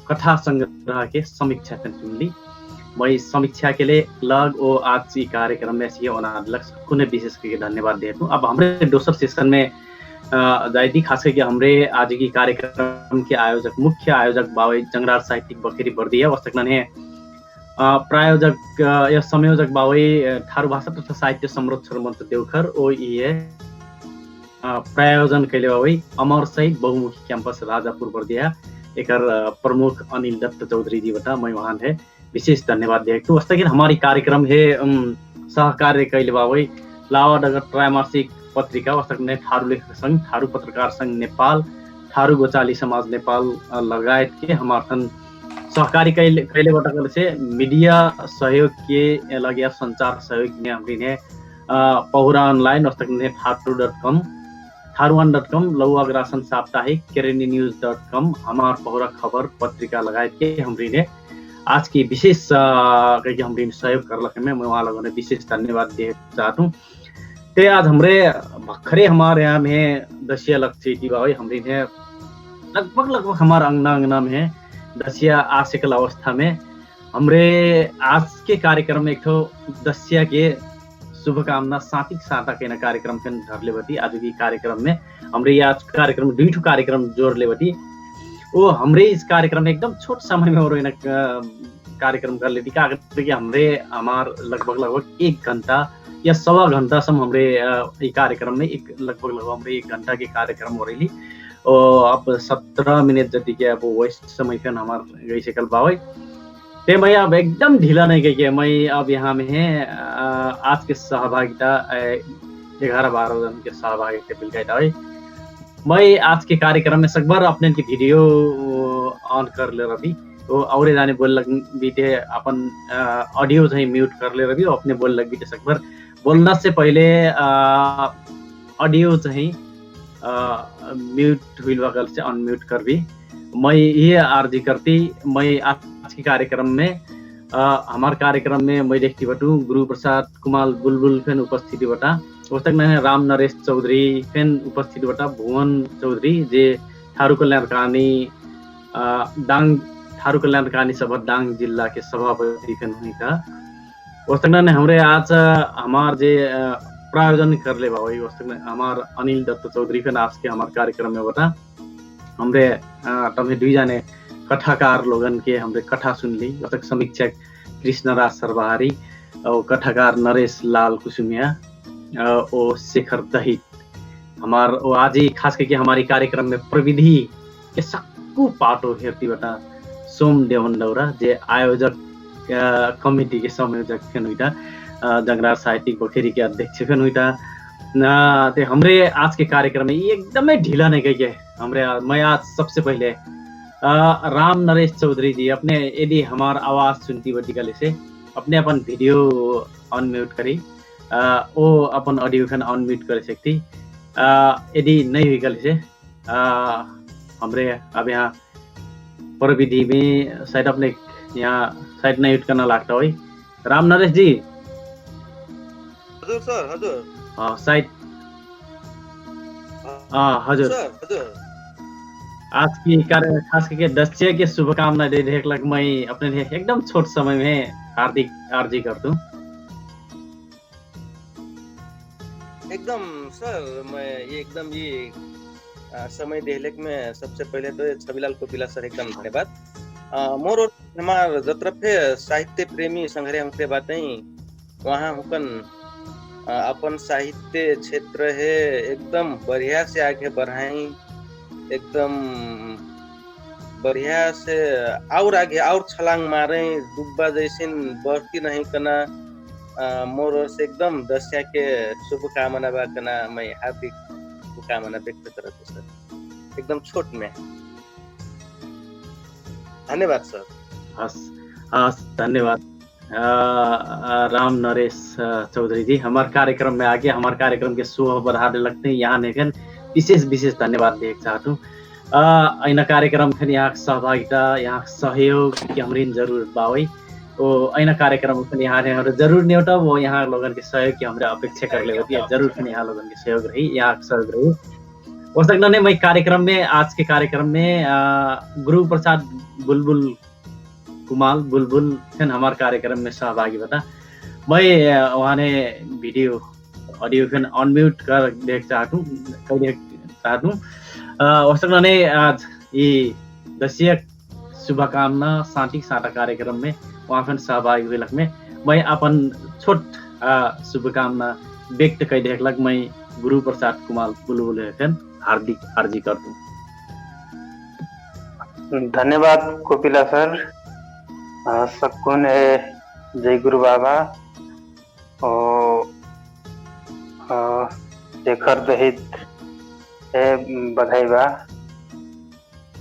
कथा संग्रह के समीक्षा फिर सुनली मैं समीक्षा के लिए लग ओ आज ई कार्यक्रम में सी अनादलक कुने विशेष करके धन्यवाद देता हूँ। अब हमरे दोसर सेशन में जायदी खास करके हमरे आज की कार्यक्रम के आयोजक मुख्य आयोजक बावे जंगरार साहित्यिक बखेरी बर्दिया वस्तक ने प्रायोजक या संयोजक बावे थारू भाषा तथा साहित्य संरक्षण मंच देवखर ओ ये प्रायोजन कैले बावे अमर सहित बहुमुखी कैंपस राजापुर बर्दिया एकर प्रमुख अनिल दत्त चौधरी जी बता मैं वहां है विशेष धन्यवाद देता हूँ। वस्तक हमारी कार्यक्रम है सहकार्य कैले बावे लावा डगर त्रैमासिक पत्रिका वस्तक ने थारू लेखक संघ थारू पत्रकार संघ नेपाल थारू गोचाली समाज नेपाल लगायत के हमारे सहकारी कैले बटा से मीडिया सहयोग के लगे संचार सहयोग में हमने पहुरा ऑनलाइन वस्तक ने थारू.com थारूवान.com लघु अग्रासन साप्ताहिक केरेनी न्यूज.com हमार पहुरा खबर पत्रिका लगायत के हमने आज की विशेष हमने सहयोग कर मैं वहाँ लोगों ने विशेष धन्यवाद दे चाहता हूँ। ते आज हमरे भखरे हमारे यहाँ में दसिया लक्ष्य भाई हमरे लगभग हमारा अंगना में दसिया आशिकल अवस्था में हमरे आज के कार्यक्रम में एक तो दसिया के शुभकामना साथी साता के कार्यक्रम के धरले बती आज की कार्यक्रम में हमरे आज कार्यक्रम दुईठो कार्यक्रम जोड़ ले बती वो हमरे इस कार्यक्रम में एकदम छोट समय में और कार्यक्रम कर लेती क्या कि हमरे हमार लगभग 1 घंटा या 1.25 घंटा सम हमरे कार्यक्रम में लगभग हमरे 1 घंटा के कार्यक्रम हो रही और अब 17 मिनट जति के अब वेस्ट समय फिर हमार गई से कल बावे ते मैं अब एकदम ढीला नहीं गई मैं अब यहाँ में है आज के सहभागिता 11-12 जन के सहभागिता मिल गए मैं आज के कार्यक्रम में सकबार अपने की वीडियो ऑन कर ले रही तो और जाने बोल लग बीते अपन ऑडियो सही म्यूट कर ले रही अपने बोल लग बीते सकबार बोलना से पहले ऑडियो चाहिए म्यूट हुई बगल से अनम्यूट कर भी मैं ये अर्जी करती मैं आज के कार्यक्रम में हमारे कार्यक्रम में मैं देखती बटू गुरु प्रसाद कुमार बुलबुल फेन उपस्थिति बटा उस तक मैं राम नरेश चौधरी फेन उपस्थिति बटा भुवन चौधरी जे थारू कल्याणकानी डांग थारू कल्याणकानी सभा डांग जिला के सभापति फेन हुई था उस तक हमरे आज हमार जे प्रायोजन कर ले भाई उस तक हमार अनिल दत्त चौधरी फेन आज के हमारे कार्यक्रम में बता हमरे तमें दुई जाने कथाकार लोगन के हमरे कथा सुन ली। तक समीक्षक कृष्णराज सर्वहारी और कथाकार नरेश लाल कुसुमिया और शेखर दहित हमार वो आज ही खास करके हमारी कार्यक्रम में प्रविधि के सक्कू पाटो हेर्ती बटा सोम देवन डौरा जे आयोजक कमिटी के संयोजक फेन हुईटा जंगरार साहित्यिक बखेरी के अध्यक्ष फेन हुईटा ते हमरे आज के कार्यक्रम में एकदमै ढीला नहीं गई है। हमरे मैं आज सबसे पहले राम नरेश चौधरी जी अपने यदि हमार आवाज सुनती बटी गले से अपने अपन वीडियो अनम्यूट करी वो अपन ऑडियो फैन अनम्यूट कर सकती यदि नहीं हुई गले से हमरे अब यहाँ प्रविधि में शायद अपने यहाँ शायद नहीं म्यूट करना लगता हो राम नरेश जी। हजुर सर हजुर शायद हजुर सर हजुर आज की कार्य खास करके दस्य के शुभकामना दे देख लग मैं अपने लिए एकदम छोट समय में हार्दिक आर्जी कर दूं। एकदम सर मैं ये एकदम ये समय देहलेक में सबसे पहले तो छविलाल कोपिला सर एकदम धन्यवाद। मोर और हमार जत्रफे साहित्य प्रेमी संग्रह हमसे बातें वहाँ हुकन अपन साहित्य क्षेत्र है एकदम बढ़िया से आगे बढ़ाई एकदम बढ़िया से और आगे और छलांग मारे डुब्बा जैसे बढ़ती नहीं कना मोर ओर से एकदम दस्या के शुभकामना बा कना मैं हार्दिक शुभकामना व्यक्त करता सर एकदम छोट में धन्यवाद सर। हस धन्यवाद राम नरेश चौधरी जी हमारे कार्यक्रम में आके हमारे कार्यक्रम के शोभा बढ़ाने लगते हैं। यहाँ लेकिन विशेष धन्यवाद देख चाहता हूँ ऐना कार्यक्रम फिर यहाँ सहभागिता यहाँ सहयोग की हमारी जरूरत बावई वो ऐना कार्यक्रम फिर यहाँ जरूर नहीं होता वो यहाँ लोगन के सहयोग की हमारे अपेक्षा कर ले होती है जरूर फिर यहाँ लोगन के सहयोग रही यहाँ सहयोग रही हो सकता नहीं। मैं कार्यक्रम में आज के कार्यक्रम में गुरु प्रसाद बुलबुल कुमाल बुलबुल फिर हमारे कार्यक्रम में सहभागी बता मैं वहाँ ने वीडियो ऑडियो फिर अनम्यूट कर देख चाहता हूँ हो सकता नहीं आज ये दस्यक शुभकामना साटी साटा कार्यक्रम में वहाँ फिर सहभागी हुए लग में मैं अपन छोट शुभकामना व्यक्त कर देख लग मैं गुरु प्रसाद कुमाल बुलबुल फिर हार्दिक आर्जी कर दूं। धन्यवाद कोपिला सर सक्कुन है जय गुरु बाबा और शेखर दहित है बधाई बा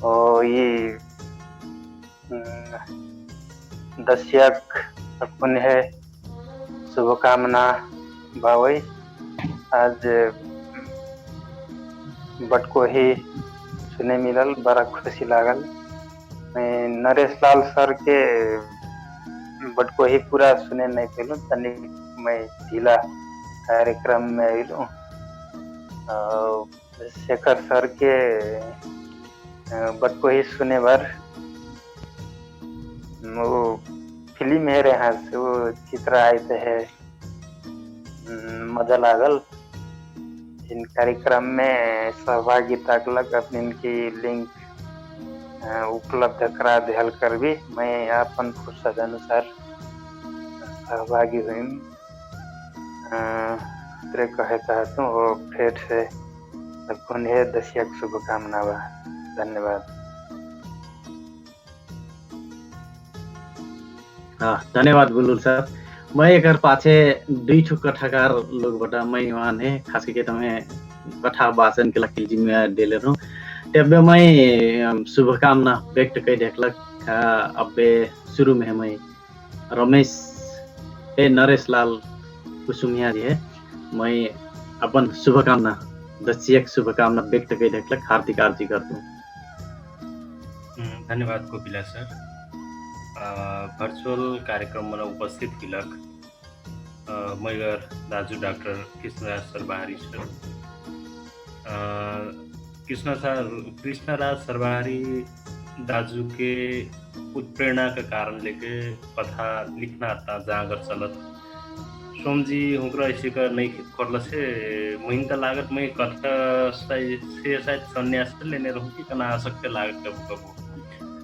और ये दस्यक सक्कुन है शुभकामना बावई आज बटको ही सुने मिलल बड़ा खुशी लागल। मैं नरेश लाल सर के बटको ही पूरा सुने नहीं पेलू तनी मैं ढीला कार्यक्रम में आइलू शेखर सर के बटको ही सुने बार वो फिल्म है यहाँ से वो चित्र आए थे है मजा लागल। इन कार्यक्रम में सहभागिता लग अपनी इनकी लिंक उपलब्ध करा दिहल कर भी मैं अपन फुर्सत अनुसार सहभागी हुई कहे चाहता हूँ और फिर से सबको दस्यक शुभकामना बा। धन्यवाद। धन्यवाद बुलबुल सर। मैं एक पाछे दुई ठो कथाकार लोग बटा मैं वहाँ ने खास करके तुम्हें कथा वाचन के लिए जिम्मेवारी दे ले रहा हूँ तब मैं शुभकामना व्यक्त कर देखलक। अब शुरू में मैं रमेश नरेश लाल कुसुमिया जी है मैं अपन शुभकामना दस्यक शुभकामना व्यक्त कर देखलक हार्दिक आर्जी कर दूं। धन्यवाद कोपिला सर। भर्चुअल कार्यक्रम में उपस्थित हिलक मगर दाजु डाक्टर कृष्णराज सर्वहारी सर कृष्णराज सर्वहारी दाजु के उत्प्रेरणा का कारण लेके कथा लिखना आता जागर चलत सोमजी हुक्र ऐसे का नहीं करल से महिंता लागत में कथा से शायद संन्यास लेने रहूँ कि कना आसक्ति लागत कबू कबू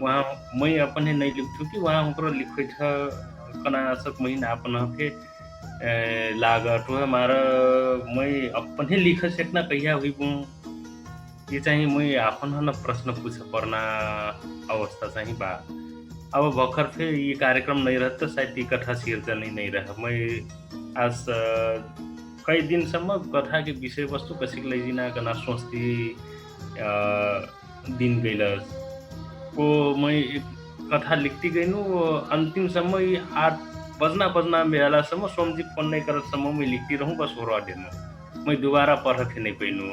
वहाँ मैं अपन नहीं लिखू कि वहाँ ओकरो लिखै छ कना सक महीना अपन के लागत हो हमारा मैं अपन ही लिख सकना कहिया हुई ये चाहिँ मैं अपन न प्रश्न पूछ पर्ना अवस्था चाहिँ बा अब भर्खर फे ये कार्यक्रम नहीं रहता तो शायद ये कथा सिर्जना नहीं रहा मैं आज कई दिनसम्म कथा के विषय वस्तु कसैक लैजिना कना सोच्ती दिन गइलस को मैं एक कथा लिखती गइनु अन्तिमसम्म ये 8 बजना बेलासम्म सोमजी फोन नहीं करतसम्म मैं लिखती रहूँ बस हो रहा देनु मैं दोबारा पढ़ थे नहीं पैनु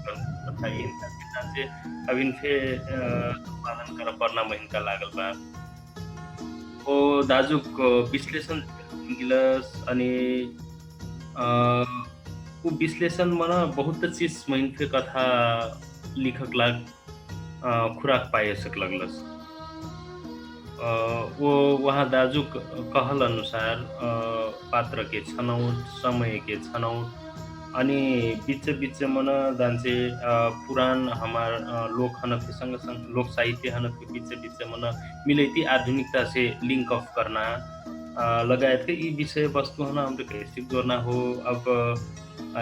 कथा इनका से अब इनफे उत्पादन कर पर्ना महिनका लागल बा ओ दाजुक विश्लेषण गिलस अनि ऊ विश्लेषण मन बहुत चीज महिनफे कथा लेखक लाग खुराक पाए सक लगलस वो वहाँ दाजु कहल अनुसार पात्र के छनौट समय के छनौट अनि बीच मन दांचे पुरान हमार लोक हनक के संग लोक साहित्य हनक के बीच मन मिलैती आधुनिकता से लिंक अफ करना लगायत के यी विषय वस्तु हन हाम्रो कैसे जोड़ना हो अब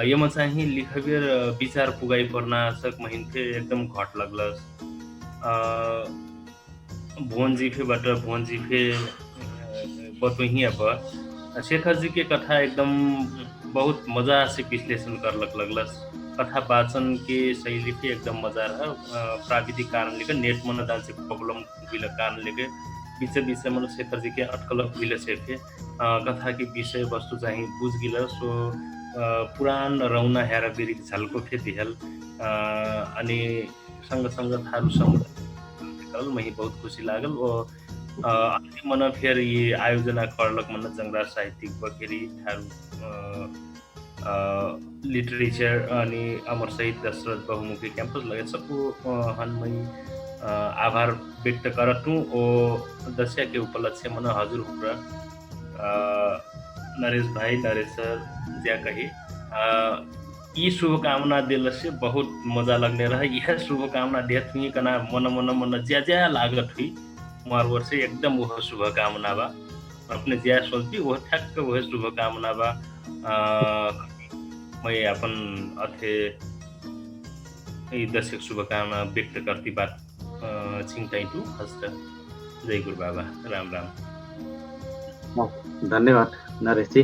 यमा चाहिँ लिखबेर विचार पुगाई पर्ना सक महिनफे एकदम घट लगलस भुवनजीफेबाट भुवनजीफे बतवही अब शेखर जी के कथा एकदम बहुत मजा से विश्लेषण करलक लगलस कथा वाचन के शैली पे एकदम मजा रहा प्राविधिक कारण लेकर नेट मन दाल से प्रॉब्लम हुई कारण लेके बीच मन शेखर जी के अटकल हुई से कथा के विषय वस्तु चाहिँ बुझ गिल सो पुरान रौना हेरा बेरी झलको थे दिहल अनि सँग थारू सँग मैं बहुत खुशी लागल और मन फिर ये आयोजना करलक मन जंगरा साहित्यिक बखेरी थारू लिटरेचर अनि अमर शहीद दशरथ बहुमुखी कैंपस लगे सबको हनमई आभार व्यक्त करतु और दशा के उपलक्ष्य मन हजुर हुक्र नरेश भाई नरेश सर ज्या कही यी शुभकामना दिल से बहुत मजा लगने रहा यह शुभकामना देत हुई कना मन ज्या लागत हुई मार वर्ष एकदम वह शुभकामना बा अपने ज्या सोचती वह ठक्क वह शुभकामना बा मैं अपन अथे दर्शक शुभकामना व्यक्त करती बात छिंगटाइटू हस्त जय गुरु बाबा राम राम धन्यवाद नरेश जी।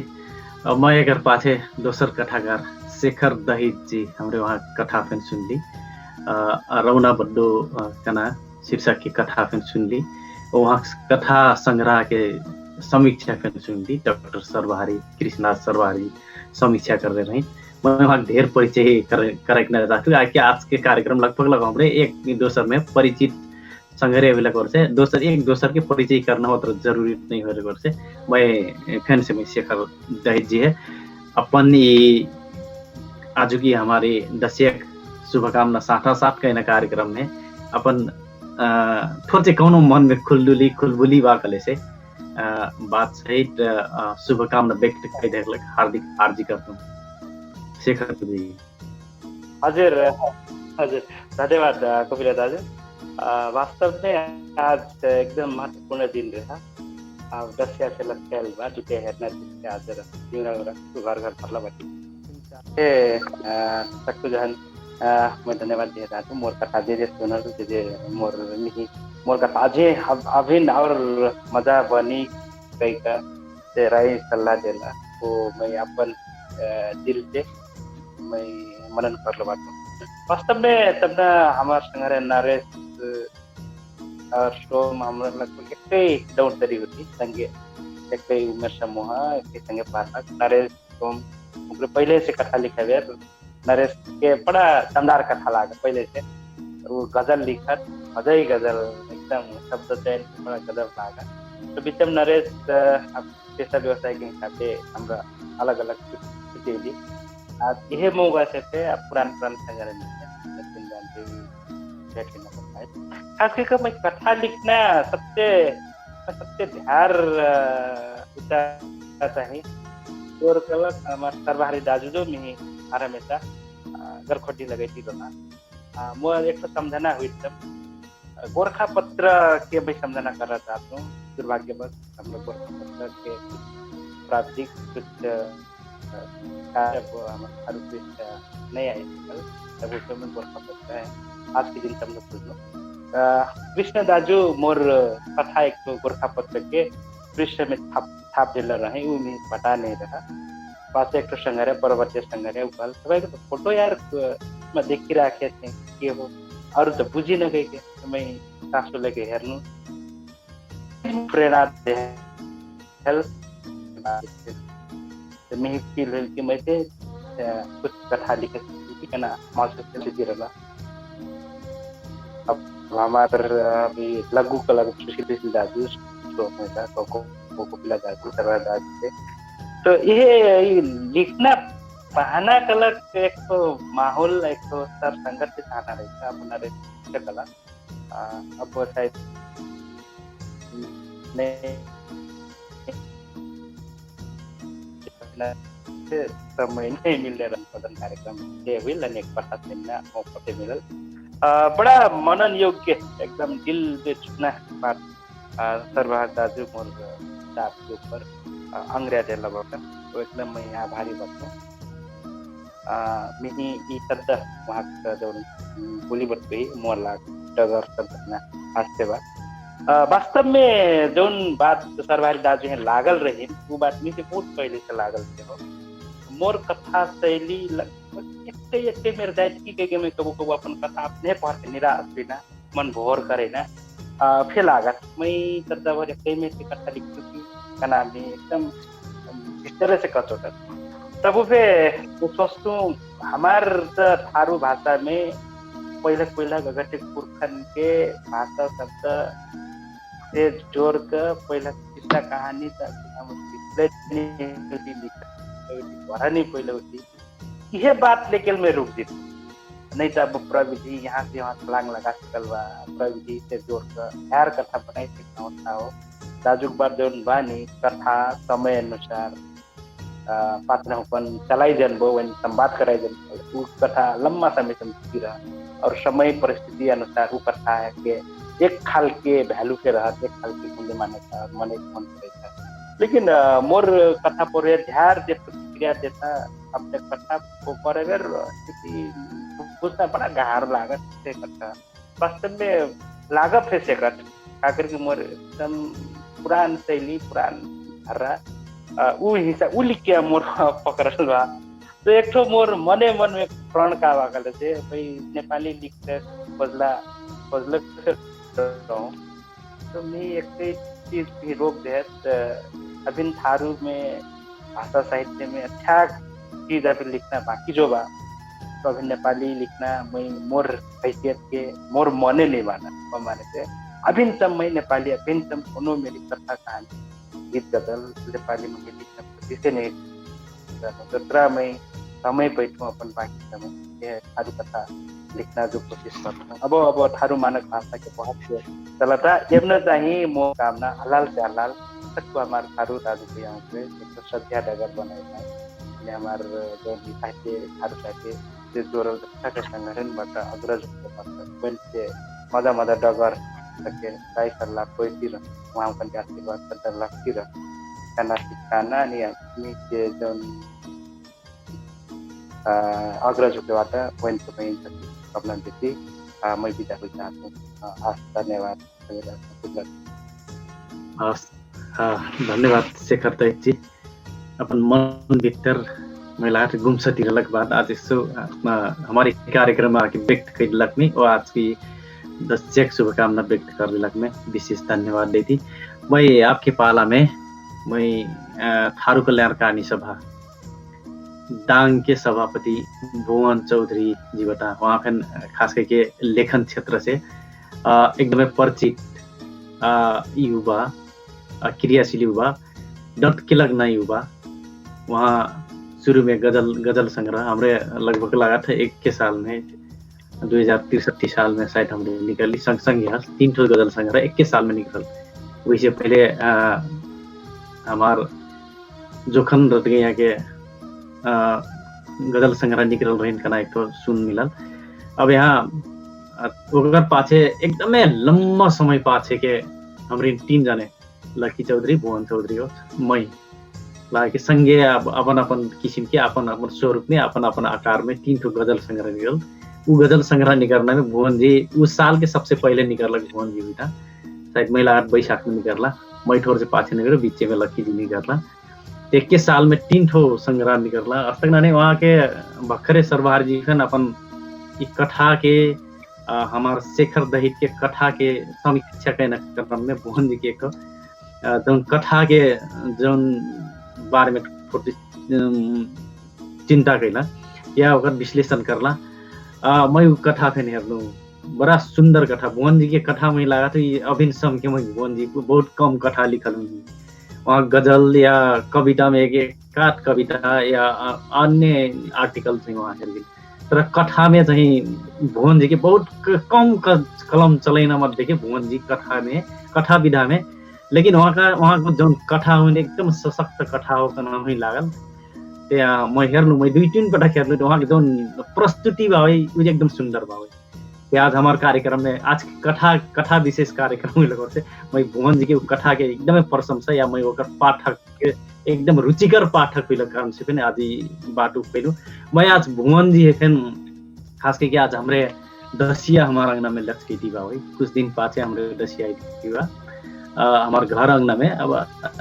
अब मैं एक पाछे दोसर कथाकार शेखर दहित जी हमरे वहाँ कथा फिर सुन ली रौना बड्डो कना शीर्षक की कथा फिर सुन ली वहाँ कथा संग्रह के समीक्षा फिर सुन ली डॉक्टर सर्वहारी कृष्णनाथ सर्वहारी समीक्षा कर रहे हैं मैं वहाँ ढेर परिचय करने चाहती हूँ कि आज के कार्यक्रम लगभग हमरे एक दोसर में परिचित संग्रह वाला से दोसर एक दोसर के परिचय करना हो तो जरूरी नहीं हो से मैं फैन से मैं शेखर दहित जी है अपन आज की हमारे दशक शुभकामना साथ कहना कार्यक्रम में अपन थोड़े कौन मन में खुलबुली वाकले से बात सहित शुभकामना व्यक्त कर हार्दिक आर्जी करता हूँ शेखर जी। हजुर हजुर धन्यवाद कपिला दाजु। वास्तव में आज एकदम महत्वपूर्ण दिन रहा अब दशया से लक्ष्याल बा जुटे हेर्न आज घर घर पर्ला बाटी सक्छु जहन मैं धन्यवाद दिए दाजु मोर कथा जे सुनल जे मोर कथा अझै अभिन्न और मजा बनी कई का से राय सल्लाह देला वो मैं अपन दिल से मैं मनन कर लो बात वास्तव में तब ना हमारे संगे नरेश और शोम हमारे लगभग एक दौड़ तरी होती संगे एक उम्र समूह एक संगे पाठक नरेश शोम उनके पहले से कथा लिखा हुआ नरेश के बड़ा शानदार कथा लगा पहले से वो गजल लिखत अजय गजल एकदम शब्द चयन बड़ा गजल लगा तो बीच में नरेश पेशा व्यवसाय के हिसाब से हमारा अलग अलग ली आज यह मौका से पुरान संग्रह खास करके मैं कथा लिखना सबसे ध्यान चाहिए और कलक हमारे सर्वहारी दाजु जो मी हमेशा गरखोटी लगाई थी दोना मैं एक तो समझना हुई तब गोरखापत्र के मैं समझना करना चाहता हूँ। दुर्भाग्यवश हम लोग गोरखापत्र के प्राप्तिक कुछ कार्य को हमारे पृष्ठ नहीं आए तब उसमें में गोरखापत्र है आज के दिन हम लोग सुन लो। कृष्ण दाजू मोर कथा एक तो गोरखापत्र के पृष्ठ में छाप दिला रहे वो मैं बता नहीं रहा। पास एक तो संघर्ष पर्वतीय संघर्ष उकाल सबैको तो फोटो यार मैं देखिराखेको थिएँ के हो अरू त बुझिन के मैं चासो लेके हेर्नु प्रेरणा मैं फील हुई कि मैं कुछ कथा लिखे कहना महसूस गिरला। अब हमारे अभी लघु कला सुशील दाजू कोकिला दाजू सरवा दाजू थे तो ये लिखना बहाना कला एक तो माहौल एक तो सर संघर्ष थाना रहता अपना कला अब वो शायद समय नहीं मिल रहा उत्पादन कार्यक्रम ये हुई लन एक प्रसाद मिलना मौके मिलल बड़ा मनन योग्य एकदम दिल में छूना बात सरवा दाजू मोर डाक के ऊपर अंग्रेजी लगभग तो एकदम मैं आभारी बच्चों मिही ई शब्द वहाँ का जो बोली बत गई मोला डगर शब्द हास्य बात वास्तव में जो बात सरवारी दाजू हैं लागल रही वो बात में से बहुत पहले से लागल थे हो मोर कथा शैली लगभग इतने मेरे दायित्व के मैं कबू कबू अपन कथा अपने पढ़ निराश बिना मन भोर करे ना फिर लागत मैं करता भर एक में से कथा लिख चुकी का नाम भी एकदम इस तरह से कचोटा तब वो सोचतूँ हमारे थारू भाषा में पहला गगटे पुरखन के भाषा शब्द से जोड़ कर पहला किस्सा कहानी नहीं पहले होती यह बात लेकिन मैं रुक दी नहीं तो अब प्रविधि यहाँ से वहाँ छलांग लगा सकल बा प्रविधि से जोड़ कर यार कथा बनाई सकता होता हो दाजुक बार जो बानी कथा समय अनुसार पात्रपन चलाई जनबो वन संवाद कराई जन वो कथा लंबा समय तक रहा और समय परिस्थिति अनुसार वो कथा है कि एक खाल के वैल्यू के रहा एक खाल के मूल्य मान्यता मन मन था लेकिन मोर कथा पर ध्यान दे प्रतिक्रिया देता अपने कथा को पर पूछना बड़ा गहरा लागत से कथा वास्तव में लागत है से कट आकर के मोर एकदम पुरान शैली पुरान धारा ऊ हिस्सा ऊ लिख के मोर पकड़ल बा तो एक ठो मोर मन में प्रण का वाकल से भाई नेपाली लिखते बदला तो मैं एक चीज भी रोक दे अभी थारू में भाषा साहित्य में अच्छा चीज अभी लिखना बाकी जो बा तो अभी नेपाली लिखना मैं मोर हैसियत के मोर मने नहीं माना माने से अभिन्नतम मैं नेपाली अभिन्नतम कोनो मेरी कथा कहानी गीत गजल नेपाली में लिखना जिसे नहीं दूसरा मैं समय बैठूँ अपन बाकी समय ये थारू कथा लिखना जो कोशिश करता हूँ अब थारू मानक भाषा के बहुत से चलता एमन चाहिए मो कामना हलाल से हलाल सबको हमारे थारू दादू के यहाँ पे एक श्रद्धा डगर बनाए हमारे जो साहित्य थारू साहित्य जो जोर संगठन बट अग्रज से मजा डगर सके राई सल्लाह कोई वहाँ उनके आशीर्वाद करता लगती रहना सिखाना नहीं के जो अग्रज के बात वही तो मैं अपना देती मैं विदा हुई चाहता हूँ धन्यवाद धन्यवाद शेखर दैत जी अपन मन भीतर महिला गुमसती रलक बाद आज इसो हमारे कार्यक्रम में आके व्यक्त कर दिलक में और आज की 10 शुभकामना व्यक्त कर दिलक में विशेष धन्यवाद देती। मैं आपके पाला में मैं थारू कल्याण कहानी सभा दांग के सभापति भुवन चौधरी जी बता वहाँ फिर खास करके लेखन क्षेत्र से एकदमै परिचित युवा क्रियाशील युवा डट के लगना युवा वहाँ शुरू में गजल संग्रह हमारे लगभग लगा था 21 साल में 2063 साल में शायद हमने निकली संग 3 ठो गजल संग्रह 21 साल में निकल वैसे पहले हमार जोखन रत गया के गजल संग्रह निकल रही का एक तो सुन मिलल। अब यहाँ ओकर पाछे एकदमै लम्बा समय पाछे के हमरे 3 जने लकी चौधरी, भुवन चौधरी हो, मै लाके संगे अपन अपन किसिम के अपन अपन स्वरूप में अपन अपन आकार में 3 ठो गजल संग्रह निकल। उ गजल संग्रह निकलने में भुवन जी उस साल के सबसे पहले निकलक भुवन जी हुई था, शायद महिला बैशाख में निकलला, मई ठोर से पाछे निकल, बीचे में लक्की जी निकलला। एक के साल में 3 ठो संग्रह निकलला। अब तक ना वहाँ के भखरे सरबार जी खन अपन कथा के हमार शेखर दहित के कथा के समीक्षा कैन क्रम में भुवन जी के एक जौन कथा के जौन बारे में थोड़ी चिंता कैला या ओकर विश्लेषण करला। मैं उ कथा फेन हेर्नु, बड़ा सुंदर कथा भुवन जी के कथा में लगा था। अभिन सम के मैं भुवन जी को बहुत कम कथा लिखल हुई, वहाँ गजल या कविता में एक आध कविता या अन्य आर्टिकल चाहिँ वहाँ हेर्नु, तर कथा में चाहिँ भुवन जी के बहुत कम कलम चलाइन मध्ये के भुवन जी कथा में, कथा विधा में, लेकिन वहाँ को जौन कथा हुने एकदम सशक्त कथा हो नाम ही लागल। त्यहाँ मैं हेर्नु, मैं 2-3 पटक हेर्नु, वहाँ के जौन प्रस्तुति भावे उ एकदम सुंदर भावे। आज हमारे कार्यक्रम में आज कथा विशेष कार्यक्रम में लगो से मैं भुवन जी के कथा के एकदमै प्रशंसा या मैं ओकर पाठक के एकदम रुचिकर पाठक हुई कारण से फिर आज बाटो पहलू मैं आज भुवन जी है खास करके आज हमारे दसिया हमारे अंगना में लक्ष्मी दीवा हुई। कुछ दिन पाछे हमारे दसिया दीवा हमारे घर अंगना में। अब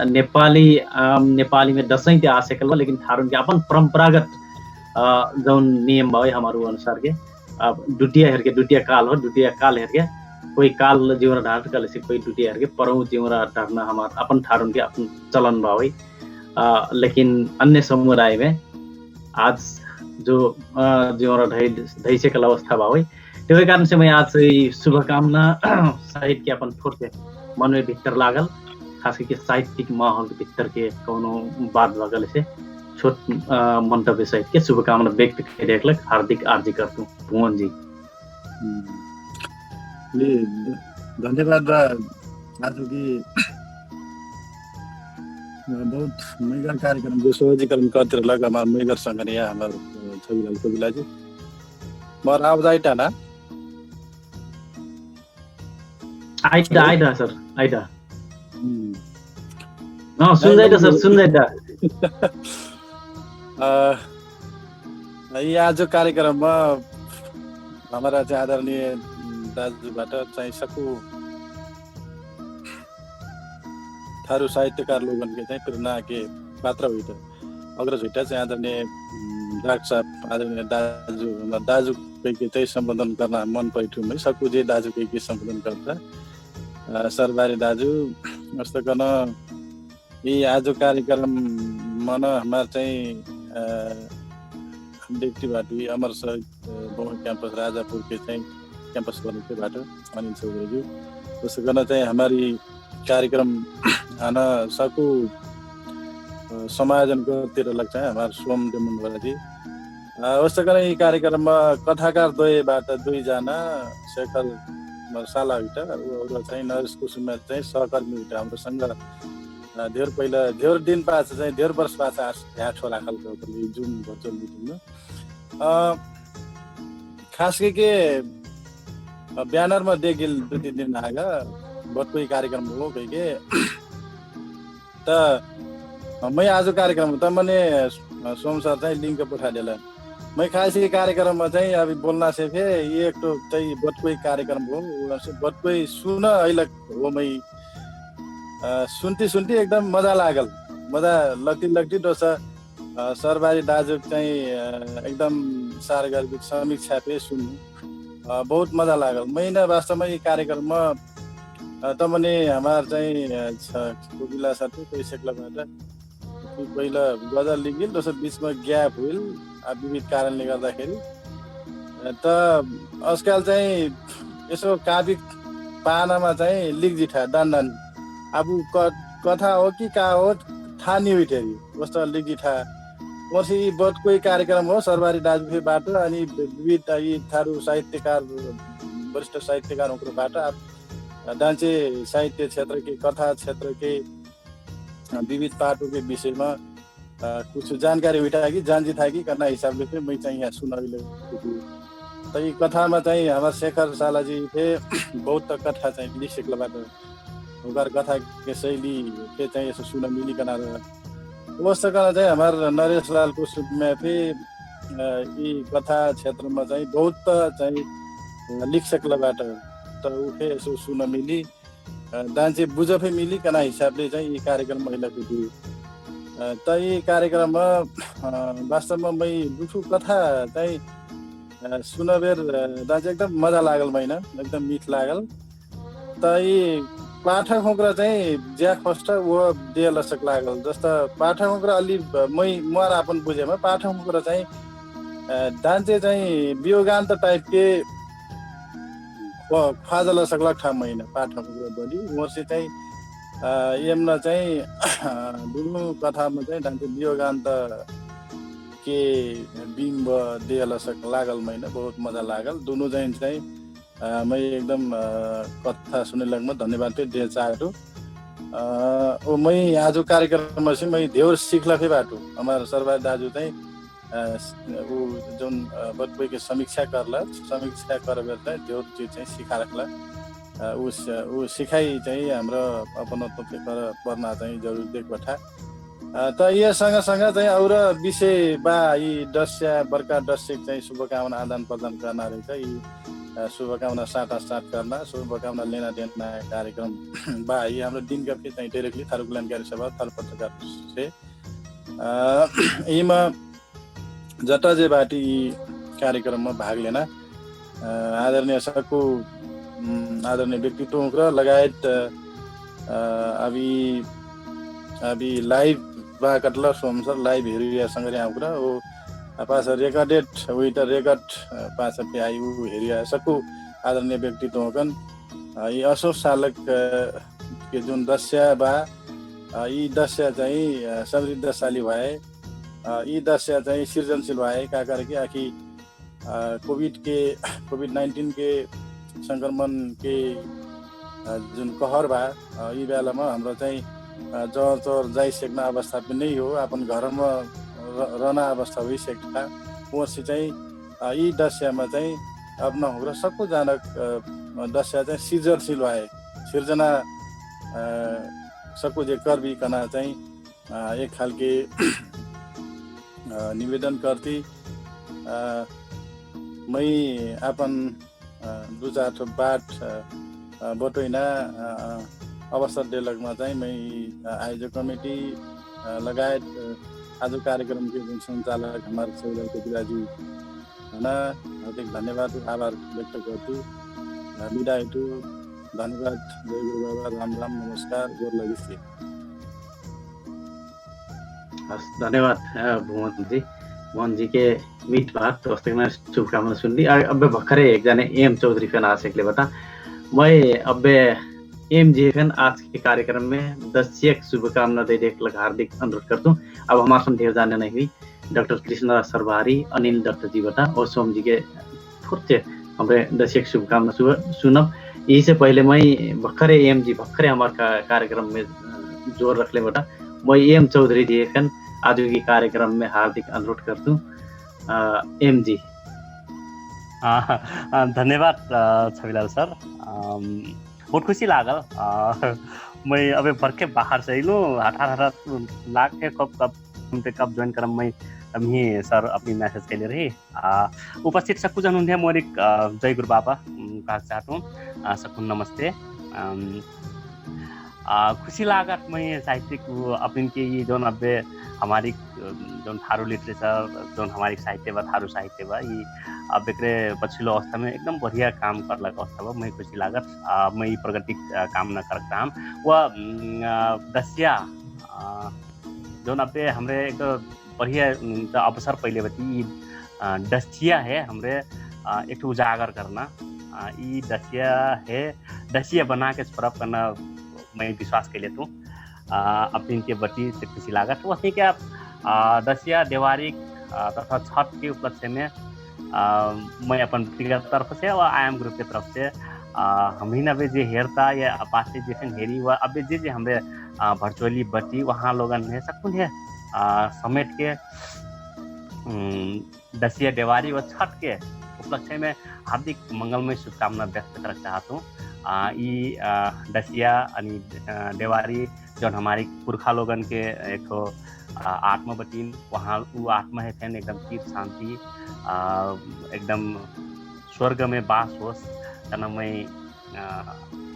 नेपाली में दसैं ते आ सकल, लेकिन थारू के अपन परंपरागत जौन नियम भाई हमारे अनुसार के अब दुटिया हेर के, दुटिया काल हेर के, कोई काल जीवरा ढाट कल से कोई दुटिया हेर के परौ जीवरा ढाटना हमार अपन थारून के अपन चलन भाई। लेकिन अन्य समुदाय में आज जो जीवरा धै से कल अवस्था भाई, त्यो कारण से मैं आज शुभकामना साहित्य के अपन थोर के मन में भीतर लागल, खास करके साहित्यिक माहौल के भीतर के कोनो बात भगल से छोट मंतव्य सहित के शुभकामना व्यक्त कर हार्दिक आर्जी करतु भुवन जी। धन्यवाद। आज की बहुत मेगा कार्यक्रम जो सहजीकरण करते लगा हमारे मेगर संगने हमारे छविलाल कोविला जी मोर आवाज आइटा ना आइटा सर आइटा हाँ सुन जाइटा सर सुन जाइटा। ये आज कार्यक्रममा हमारा चाहिँ आदरणीय दाजुबाट चाहिँ सकु थारू साहित्यकार लोगन के चाहिँ प्रेरणा के पात्र हुई था अग्रज हुईटा चाहिँ आदरणीय डाक्टर साहब आदरणीय दाजु के चाहिँ सम्बोधन गर्न मन पैठु में सकु जे दाजु के सम्बोधन गर्दा सरबारी दाजु जस्तो गर्न ये आज कार्यक्रम मन हमार चाहिँ व्यक्तिबाट अमर शहीद बहु क्याम्पस राजापुर के चाहिँ क्याम्पस कलेजबाट अनिल चौधरी जस्तो गर्न चाहिँ हमारी कार्यक्रम आना सकु समायोजन करतिर लाग्छ हमार सोम डेमुन जी जस्तो गर्न यी कार्यक्रममा कथाकार द्वयबाट 2 जना शेखर साला हुइटा र चाहिँ नरेश कुसुम चाहिँ सहकर्मी हुइटा हाम्रो सँग धेर पहिला धेर दिन पाछ चाहिँ धेर वर्ष पाछ यहाँ छोरा खालको जुन भर्चुअल मिटिङमा खास के ब्यानरमा देखिल 2-3 दिन आगा बहुत कोई कार्यक्रम हो के त मैं आज कार्यक्रम त मैंने सोम सर चाहिँ लिंक पठा देला मैं खास के कार्यक्रम में चाहिँ अभी बोलना से थे ये एक तो चाहिँ बहुत कोई कार्यक्रम हो बहुत कोई सुन अहिले हो मैं सुन्ती एकदम मजा लागल मजा लगती दोसा सरबारी दाजु चाहिँ एकदम सारगर्भिक समीक्षा पे सुन्नु बहुत मजा लागल। मैंने वास्तवमा यी कार्यक्रममा तमने हमार चाहिँ कोविला साथी कोही सेक्लाबाट पहिला गजल लिगिल दोस्रो बीचमा ग्याप हुइल विविध कारणले गर्दाखेरि त आजकल चाहिँ यसो काव्य पानामा चाहिँ लिखजिठा दान अब कथा हो कि का हो थाहा नहीं हुई थी वस्तो लिखजिठा वर्षी बहुत कोई कार्यक्रम हो सरबारी दाजुबाट अनि विविध यी थारू साहित्यकार वरिष्ठ साहित्यकारहरूबाट डान्चे साहित्य क्षेत्र के कथा क्षेत्र के विविध पाठों के विषय में कुछ जानकारी हुई था कि जानजी था कि करना हिसाब से मैं चाहिए यहाँ सुन त यी कथामा चाहिँ हाम्रो शेखर सालाजी थे बहुत कथा चाहिँ लिख सकलबाट उनकर कथा के शैली के चाहिँ यसो सुन मिलिकन वस्तुकन चाहिँ हाम्रो नरेश लाल कुसुम में भी यी कथा क्षेत्रमा चाहिँ बहुत चाहिँ लिख सकलबाट त उठे यसो सुन मिली डान्चे बुझफे मिलिकन हिसाबले चाहिँ यी कार्यक्रम महिलाको दिए त यी कार्यक्रममा वास्तवमा मै दुठो कथा चाहिँ सुनबेर डान्चे एकदम मजा लागल मैन एकदम मीठ लागल त यी पाठक होक्रा चाहिँ ज्या फर्स्ट वो दियल सक लागल जस्ता पाठक होक्रा अलि म अपन बुझेमा पाठक होक्रा चाहिँ डान्चे चाहिँ वियोगान्त टाइप के फाजल सकला ठा महिना पाठक होक्रा बढी वर्षे चाहिँ यमना चाहिँ दुनु कथामा चाहिँ डान्चे वियोगान्त के बिम्ब दियल सक लागल महिना बहुत मजा लागल दुनु चाहिँ मैं एकदम कथा सुने लगमा धन्यवाद पे दे चाहूँ ओ मैं आज कार्यक्रम में मैं धेर सीखला फे बाटू हमारे सरबार दाजू चाहिँ ऊ जुन बतबई के समीक्षा करला समीक्षा करबेर चाहिँ धेर चीज चाहिँ सिखा रखला ऊ सिखाई चाहिँ हाम्रो अपन पेपर पढ्न चाहिँ जरुरी देखबठा त ये सँग चाहिँ और विषय बा यी दस्या बर्का दस्यक चाहिँ शुभकामना आदान प्रदान गर्न रहेछ यी शुभकामना साटासाट गर्न शुभकामना लेना देना कार्यक्रम बा ये हाम्रो दिनका फिर चाहिँ डाइरेक्टली थारू कल्याणकारी सभा थारू पत्रकार से यीमा जटा जे बाटी कार्यक्रममा भाग लिन आदरणीय सबको आदरणीय व्यक्तित्व र लगायत अभी लाइभ बा कटला सोम सर लाइभ हेरिया सँगै आउकुरा ओ pass recorded with record pass पे आयु हेरिया सकु आदरणीय व्यक्तित्व कन यी अशोक सालक के जुन दस्या बा यी दस्या चाहिँ समृद्धशाली भए यी दस्या चाहिँ सृजनशील भए का करके आखि कोभिड-19 के संक्रमण के जुन कहर बा यी बेलामा हाम्रो चाहिँ जर जाइसक्ने अवस्था पनि नै हो अपन घरमा रहना अवस्था भइसकेका वर्ष चाहिँ यी दस्यामा चाहिँ अपना हो सबको जानक दस्या चाहिँ सृजनशील भए सिर्जना सबको जे करबी कना चाहिँ एक खालके निवेदन करती मै अपन दु चार बाट बटोइना अवसर दिलकमा चाहिँ मै आयोजक कमिटी लगायत आज कार्यक्रम के जुन संचालक हमारे सौरभ कोपिलाजी हार्दिक धन्यवाद आभार व्यक्त गर्छु विदाई टु धन्यवाद जय गुरु बाबा राम राम नमस्कार गोर लगिसी धन्यवाद भुवन जी के मीठ बात वास्तव में शुभकामना सुन ली अब भर्खरै एकजना एम चौधरी फैन आशिकले बता मैं अब एम जी फैन आज के कार्यक्रम में 10 शुभकामना दे एक हार्दिक अनुरोध करता हूँ। अब हमारे साथ ढेर जाने नहीं हुई डॉक्टर कृष्ण सरबारी अनिल दत्त जी बता और सोम जी के थोड़े हमारे 10 शुभकामना सुनब इससे पहले मैं भर्खरे एम जी भर्खरे हमारे कार्यक्रम में जोर रख ले बता मैं एम चौधरी जी फैन आज की कार्यक्रम में हार्दिक अनुरोध करता हूँ। एम जी धन्यवाद छविलाल सर बहुत खुशी लागल मैं अबे भरके बाहर से लू हठात लाग के कब ज्वाइन करम मैं तभी सर अपनी मैसेज के लिए रही उपस्थित सकू जन हुन्थे मोरिक जय गुरु बाबा कहा चाहता हूँ सकून नमस्ते खुशी लागत मैं साहित्यिक अपन के ये जोन अबे हमारी जोन थारू लिटरेचर जोन हमारी साहित्य बा थारू साहित्य बा ये अब एकरे पछिल्लो अवस्था में एकदम बढ़िया काम करलक अवस्था बा मैं खुशी लागत मैं प्रगति कामना करत काम व दस्या जोन अबे हमरे एक बढ़िया अवसर पहले बती दस्या है हमरे एक उजागर करना ये दस्या है दस्या बना के परब करना मैं विश्वास के लेता हूँ अपनी के बटी से खुशी लागत वही क्या दस्या देवारी तथा छठ के उपलक्ष्य में मैं अपन व्यक्तिगत तरफ से और आयाम ग्रुप के तरफ से हम ही नबे जे हेरता या पास जेखन हेरी व अबे जे हमरे वर्चुअली बटी वहाँ लोगन है सकून है समेट के दसिया देवारी व छठ के उपलक्ष्य में हार्दिक मंगलमय शुभकामना व्यक्त करना चाहता हूँ। ये दसिया अनि देवारी जौन हमारी पुरखा लोगन के एक तो आत्मा बटीन, वहाँ वो आत्मा है फैन एकदम चिर शांति एकदम स्वर्ग में बास होस। तना मैं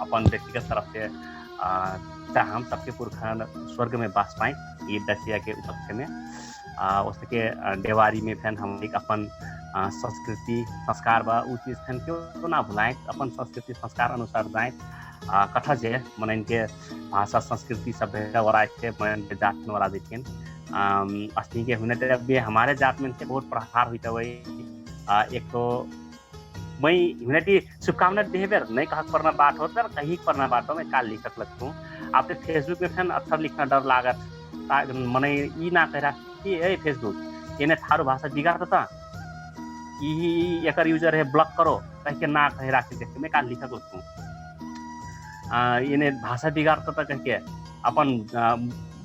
अपन व्यक्तिगत तरफ से हम सबके पुरखा स्वर्ग में बास पाए ये दसिया के उपलक्ष्य में। उसके देवारी में फैन हम एक अपन संस्कृति संस्कार बा उ चीज फैन क्यों ना भुलाएं, अपन संस्कृति संस्कार अनुसार जाए कथा जे मन इनके भाषा संस्कृति सभ्यता वराय थे मन के जात में वरा देखें अस्ति के हुने ते अब हमारे जात में से बहुत प्रहार हुई वही एक तो मैं ह्यूनिटी शुभकामना देहबर नहीं कहा करना बात होता है कहीं करना बात हो मैं काल लिखक लगता हूँ। आपने फेसबुक में फैन अक्षर लिखना डर लागत मने ई ना कह रहा कि ए फेसबुक इन्हें थारू भाषा बिगाड़ था ई एक यूजर है ब्लॉक करो कह के ना कह रखे देख मैं काल लिखक लगता हूँ। इन्हें भाषा बिगाड़ता था कह के अपन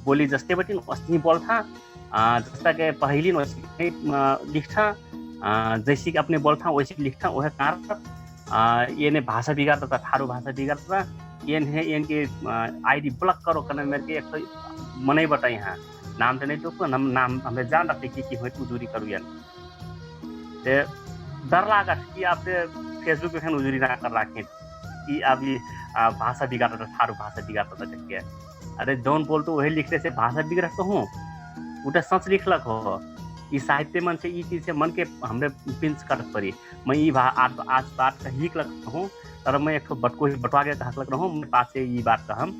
बोली जस्ते बटी अस्ति बोल था जस्ता के पहली लिखा जैसे कि अपने बोलता वैसे लिखता वह कारण ये भाषा बिगाड़ता था थारू भाषा बिगाड़ता था ये इनके आईडी ब्लॉक करो करना मेरे के एक मने बता यहाँ नाम तो नहीं तो नाम हमें जान रखते कि हुई उजूरी करूँ यार डर लगा कि आपने फेसबुक पे उजूरी ना कर रखें कि अब ये भाषा बिगाड़ता था थारू भाषा बिगाड़ता था क्या। अरे जौन बोल तो वही लिखने से भाषा बिगड़ता हूँ उठा सच लिखलक हो ये साहित्य मन से ये चीज से मन के हमने पिंच कर पड़ी मैं ये आज बात कही लग हूँ तर मैं एक बटको बटवा के कहा लग रहा हूँ मैं पास से ये बात कहम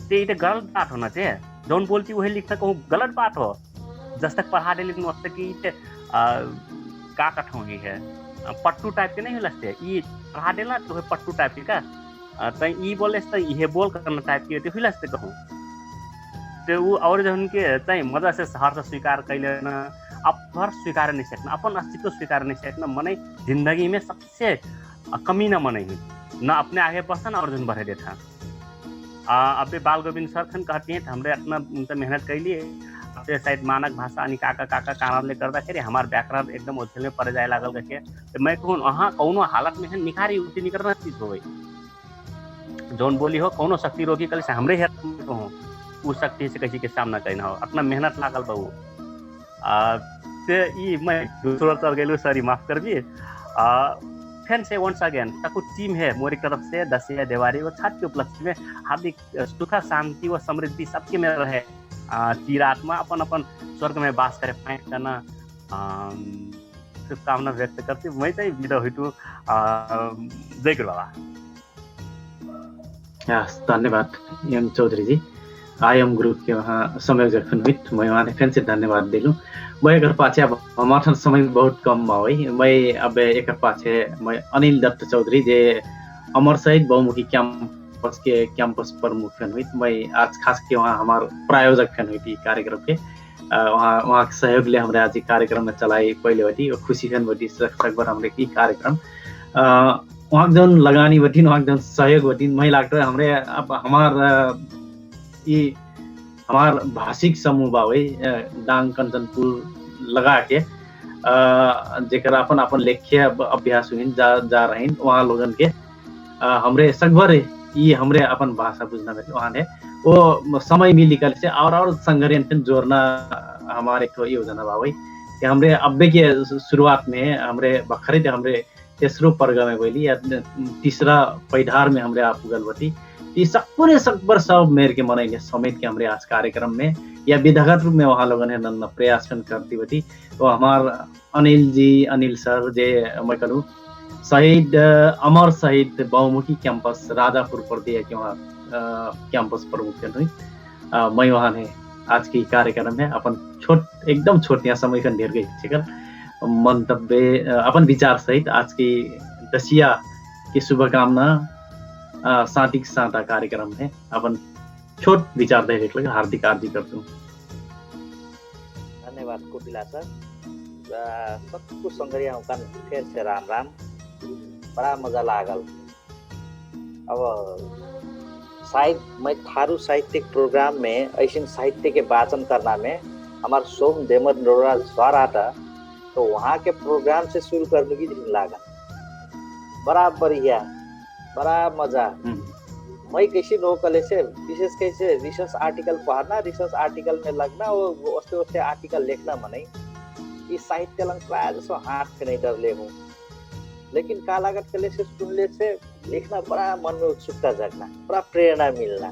तो ये गलत बात होना चाहिए जौन बोलती वही लिखना कहूँ गलत बात हो जब तक पढ़ा दे लेकिन वक्त की का कठोंगी है पट्टू टाइप के नहीं लगते ये पढ़ा देना तो पट्टू टाइप के का तो ये बोले ये बोल करना टाइप की होती लगते कहूँ तो वो और जो उनके चाहिए मजा से सहर से स्वीकार कर लेना अब स्वीकार नहीं सकना अपन अस्तित्व स्वीकार नहीं सकना मने जिंदगी में सबसे कमी ना मने न अपने आगे बढ़ता ना अर्जुन बढ़े देता। अब बाल गोविंद सर खन कहते हैं हमने अपना उनसे मेहनत कर लिए अपने शायद मानक भाषा अनि काका काका कारण ले करता करे हमार व्याकरण एकदम ओझल में पड़ जाए लागल करके तो मैं कहूँ वहाँ कौनो हालत में निखारी उल्टी निकलना चीज हो गई जौन बोली हो कौनो शक्ति रोगी कल से हमरे हेत में कहूँ उस शक्ति से किसी के सामना करना हो अपना मेहनत लागल बहु मैं दूसरा चल गए सॉरी माफ कर दिए फैन से वंस अगेन तक टीम है मोरी तरफ से दसिया देवारी और छठ के उपलक्ष्य में हार्दिक सुख शांति व समृद्धि सबके में रहे चिरात्मा अपन अपन स्वर्ग में वास करे पाए करना शुभकामना व्यक्त करती मैं तो विदा हुई जय गुरु बाबा। धन्यवाद एम चौधरी जी आयम ग्रुप के वहाँ संयोजक हुई मैं वहाँ फिर से धन्यवाद दिलूँ। मैं एक पाछे अब हमारे समय बहुत कम हुई मैं अब एक पाछे मैं अनिल दत्त चौधरी जे अमर शहीद बहुमुखी कैंपस के कैंपस प्रमुख फैन हुई मैं आज खास के वहाँ हमारे प्रायोजक फैन हुई कार्यक्रम के वहाँ के सहयोग ले हमारे आज कार्यक्रम में चलाई पहले बटी और खुशी फैन बटी सकबर हमारे की कार्यक्रम वहाँ जो लगानी बटी वहाँ जो सहयोग बटी मैं लगता है हमारे अब ये हमार भाषिक समूह बा वही डांग कंचनपुर लगा के जेकर अपन अपन लेख्य अभ्यास हुई जा रहे वहाँ लोगन के हमरे सकभर ये हमरे अपन भाषा बुझना में वहाँ ने वो समय मिली कल से और संग्रहण जोड़ना हमारे तो योजना बा वही कि हमरे अब्बे के शुरुआत में हमरे बखरे हमरे तेसरो पर्ग में बोली या तीसरा पैधार में हमरे आप गलवती ये सब पूरे सकबर सब मेर के मनाइले समेत के हमारे आज कार्यक्रम में या विधागत रूप में वहाँ लोगों ने प्रयास करती बटी तो हमार अनिल सर जे मैं कहूँ शहीद अमर शहीद बहुमुखी कैंपस राजापुर प्रदेश के वहाँ कैंपस प्रमुख हुई मैं वहाँ ने आज की कार्यक्रम में अपन एकदम छोट यहाँ समय का ढेर गई मंतव्य अपन विचार सहित आज की दसिया की शुभकामना साथी साता कार्यक्रम में अपन छोट विचार दे हार्दिक आर्जी करता हूँ। धन्यवाद कोपिला सर सबको संग्रिया फिर से राम राम बड़ा मजा लागल। अब शायद मैं थारू साहित्यिक प्रोग्राम में ऐसे साहित्य के वाचन करना में हमारे सोम देमर नोरा सर आता तो वहाँ के प्रोग्राम से शुरू करने की दिन लागल बड़ा बढ़िया बड़ा मजा। मैं कैसे नो कले से विशेष कैसे रिसर्च आर्टिकल पढ़ना रिसर्च आर्टिकल में लगना वो उससे उससे आर्टिकल लिखना मने इस साहित्य लंग प्राय जैसे हाथ के नहीं डर ले हूँ, लेकिन का लागत कले से सुनले से लिखना बड़ा मन में उत्सुकता जगना बड़ा प्रेरणा मिलना।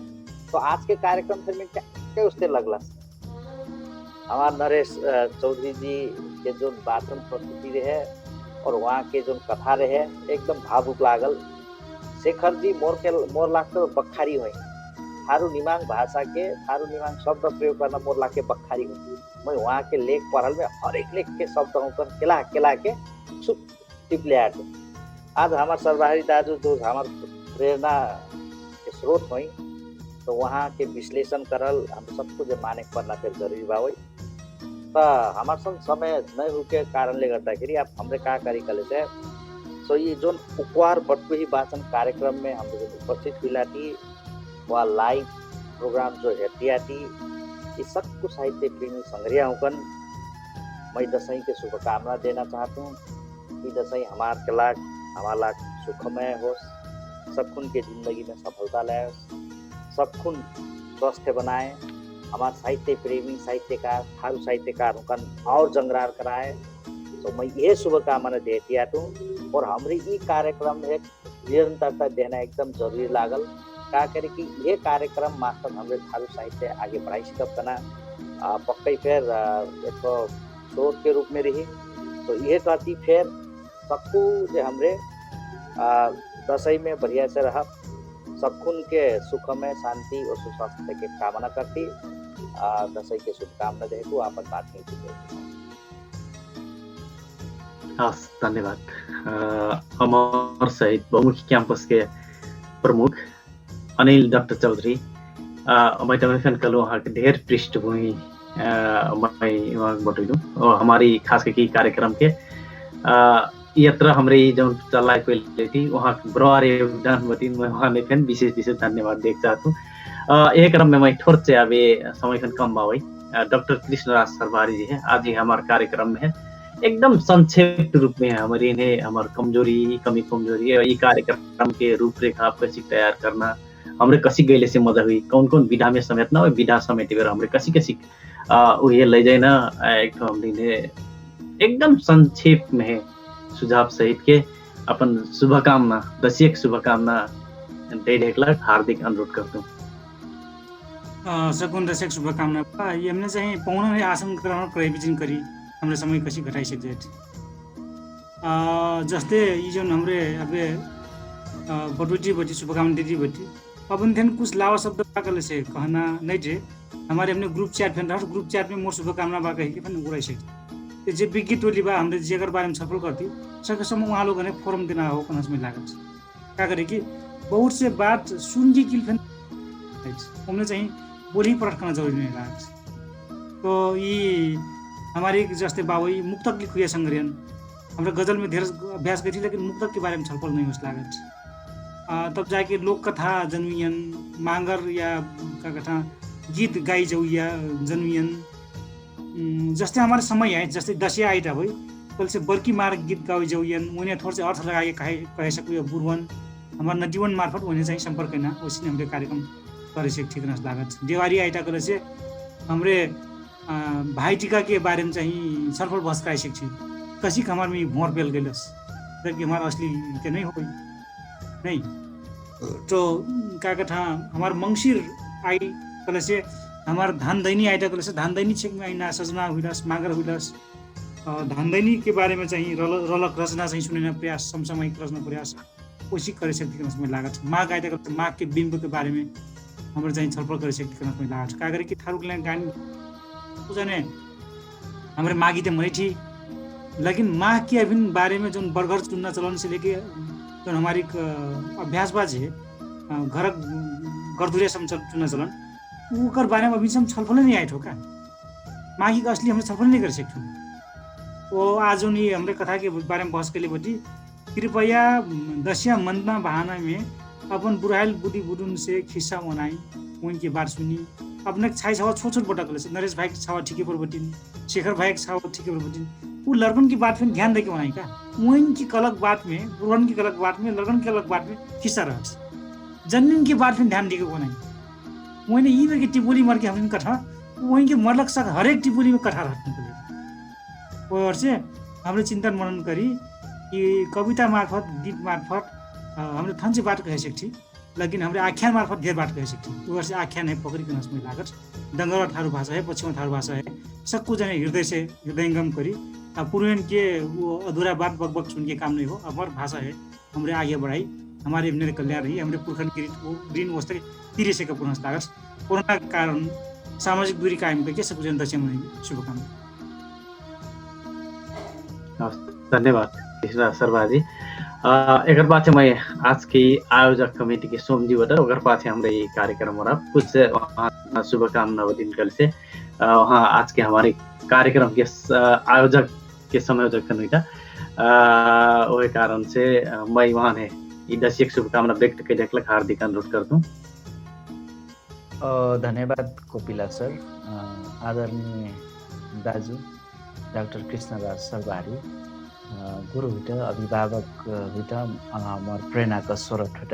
तो आज के कार्यक्रम फिर में क्या उससे लगला हमारे नरेश चौधरी जी के जो वाचन प्रस्तुति रहे और वहाँ के जो कथा रहे एकदम भावुक लागल। शेखर जी मोर लागते बखारी हुई थारू निमांग भाषा के थारू निमांग शब्द प्रयोग करना मोर लाग के बखारी हुई। मैं वहाँ के लेख पढ़ल में हर एक लेख के शब्द होकर केला केला के सुप टिपले आते। आज हमारे सर्वहारी दाजू जो हमारे प्रेरणा के स्रोत हुई तो वहाँ के विश्लेषण करल हम सबको जो माने पड़ना फिर जरूरी बा हुई। तो हमारे संग समय नहीं रुके कारण ले करता कि आप हमरे का करी कले से सो ये जो उपवार बटकुही वाचन कार्यक्रम में हम लोग उपस्थित हुई थी वह लाइव प्रोग्राम जो हेतिया थी इस सबको साहित्य प्रेमी संग्रिया होकर मैं दसईं के शुभकामना देना चाहता हूँ कि दसईं हमारा सुखमय हो, सबकुन के जिंदगी में सफलता लाए, सबकुन स्वस्थ बनाए, हमारे साहित्य प्रेमी साहित्यकार थारू साहित्यकार होकर और जंगरार कराए। तो मैं ये शुभकामना देती हूँ और हमारी ये कार्यक्रम में निरंतरता देना एकदम जरूरी लागल। का करे कि ये कार्यक्रम मार्फत हमारे थारू साहित्य आगे बढ़ाई सकब करना पक्का फिर एक स्रोत के रूप में रही। तो ये कहती फिर सबको जो हमरे दसई में बढ़िया से रहा, सबकुन के सुख में शांति और सुस्वास्थ्य के कामना करती दसई के शुभकामना दे तो आपन बात नहीं। हस् धन्यवाद। अमर शहीद बहुमुखी कैंपस के प्रमुख अनिल डॉक्टर चौधरी मैं तमें कल वहाँ के ढेर पृष्ठभूमि मैं वहाँ बटूँ और हमारी खास करके कार्यक्रम के यात्रा हमारे जो चल रहा है थी वहाँ बड़ा योगदान बती मैं वहाँ में फिर विशेष धन्यवाद देख चाहता हूँ। एक क्रम में मैं थोड़ा से अभी समय खन कम बाई डॉक्टर कृष्णराज सरवारी जी है आज ही हमारे कार्यक्रम में है एकदम संक्षिप्त रूप में हमारी इन्हें हमारे कमजोरी कमी कमजोरी ये कार्यक्रम के रूपरेखा आप कैसी तैयार करना हमरे कसी गैले से मजा हुई कौन कौन विधा में समेटना और विधा समेटे बेर हमरे कसी ये ले जाए ना एक हमने एकदम संक्षेप में सुझाव सहित के अपन शुभकामना दसिए शुभकामना ढेर हार्दिक अनुरोध करता हूँ। सकुन दशक शुभकामना ये हमने चाहिए पौन आसन ग्रहण प्रयोजन करी हमरे समय कसी घटाई सकते जस्ते ये जो हमरे अबे बटुटी बटी शुभकामना दीदी बटी अपन थे कुछ लावा शब्द पाकल से कहना नहीं थे हमारे हमने ग्रुप चैट फैन रहा ग्रुप चैट में मोर शुभकामना बा कही फैन उड़ाई सकते जो विज्ञ टोली बा हमने जेकर बारे में सफल करती सकेसम्म वहाँ लोगों ने फोरम देना हो कनस में लागत क्या करे कि बहुत से बात सुन के किल फैन हमने चाहिए बोली पलट करना जरूरी नहीं लागत। तो ये हमारे जस्ते बाबई मुक्तक लिखुए संग्रहण हमारे गजल में ढेर अभ्यास करी लेकिन मुक्तक के बारे में छलफल नहीं हो लागत। तब जाके लोक कथा जन्मियन मांगर या का कथा गीत गाई जाऊया जन्मियन जस्ते हमारे समय आए जस्ते दसिया आइटा भाई कल से बर्की मार्ग गीत गाई जाऊयन उन्हें थोड़ा से अर्थ लगाए कह सकूँ बुरवन हमारे नजीवन मार्फत उन्हें चाहिए संपर्क करना उसी हमारे कार्यक्रम करे से ठीक लागत। देवारी आइटा करे से हमारे भाई टीका के बारे में चाहिए छलफल बहस कराई सकती कसी हमारे में भोर पेल गलस जबकि हमारा असली के नहीं हो नहीं। तो क्या कथा हमारे मंगसिर आई कल से हमारे धान दैनी आइटा कल से धान दैनी छेक में आइना सजना हुइलस मागर हुइलस धान दैनी के बारे में चाहिए रलक रचना चाहिए सुनने प्रयास समसामयिक रचना प्रयास उसी करे सकती में लागत। माघ आइटा कल माघ के बिंब के बारे में हमारे चाहिए छलफल करे सकती में लागत। क्या करे कि थारू के गानी जाने हमारे माघी तो मई थी लेकिन माघ के अभी बारे में जो बर्गर चुनना चलन से लेके जो हमारी अभ्यासबाज है घर गर्दुरे चुनना चलन वो बारे में अभी से हम छलफल नहीं आए ठोका माघी का असली हम छलफल नहीं कर सकते। वो आज नहीं हमारे कथा के बारे में बहस के लिए बटी कृपया दसिया मंदना बहाना में अपन बुढ़ाइल बुढ़ी बुढ़ुन से खिस्सा बनाई उनकी बात सुनी अपने छाई छावा छोट छोट बटा कर नरेश भाई के छावा ठीके पर बटिन शेखर भाई के छावा ठीके पर बटिन वो लड़कन की बात में ध्यान दे के बनाई का मोइन की अलग बात में पुरन की अलग बात में लड़कन की अलग बात में हिस्सा रह जन्मिन की बात में ध्यान दे के बनाई मोइने यी में की टिपुली मर के हमने कथा वहीं के मरलक साथ हरेक टिपुली में कथा रखने के लिए वो और से हमने चिंतन मनन करी कि कविता मार्फत गीत मार्फत हमने थन से बात कह सकती लेकिन हमरे आख्यान मार्फत धेर बात कह सकती वो से आख्यान है पकड़ी के नसमें लागत डंगर थारू भाषा है पश्चिम थारू भाषा है सबको जाने हृदय से हृदयंगम करी पूर्वेन के वो अधूरा बात बकबक सुन के काम नहीं हो अमर भाषा है हमरे आगे बढ़ाई हमारे अपने कल्याण रही हमरे पुरखन की ग्रीन वस्त्र 30 का पुनः लागत कोरोना के कारण सामाजिक दूरी कायम करके सबको जनता से मनाएंगे शुभकामना। धन्यवाद कृष्ण शर्मा जी। एक पाछे मैं आज की आयोजक कमेटी के सोमजीबाट ओकर पाछे हमारे ये कार्यक्रम हो कुछ शुभकामना दिन कल से वहाँ आज के हमारे कार्यक्रम के आयोजक के संयोजक कनुटा वही कारण से मैं वहाँ ने दर्शक शुभकामना व्यक्त करने हार्दिक अनुरोध कर दूं। धन्यवाद कोपिला सर। आदरणीय दाजु डाक्टर कृष्णराज सरबारी गुरु हुट अभिभावक हुट मोर प्रेरणाका स्रोत हुट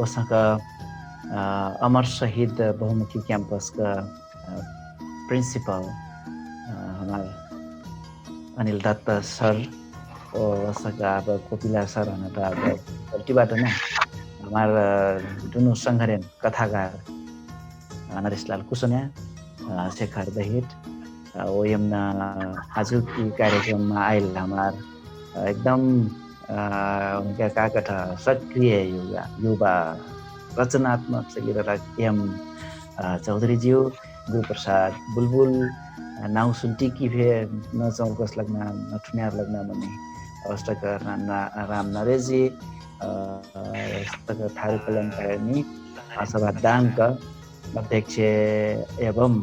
उसँग अमर शहीद बहुमुखी कैंपस का प्रिंसिपल हमारे अनिल दत्त सर और उसँग अब कोपिला सर हुन त अब गल्तीबाट नै हमारा दुनू संघरेन कथाकार नरेशलाल कुसुनिया शेखर दहित वो यमुना आज की कार्यक्रम में आयल हमार एकदम उनका का कथा सक्रिय युवा रचनात्मक से एम चौधरी ज्यू गुरु प्रसाद बुलबुल नाउ सुनती की भी न चौकस लगना न ठुनियार लगना मनी अवस्थक राम नरेश जी थारू कल्याणकारिणी सभा दाङका अध्यक्ष एवं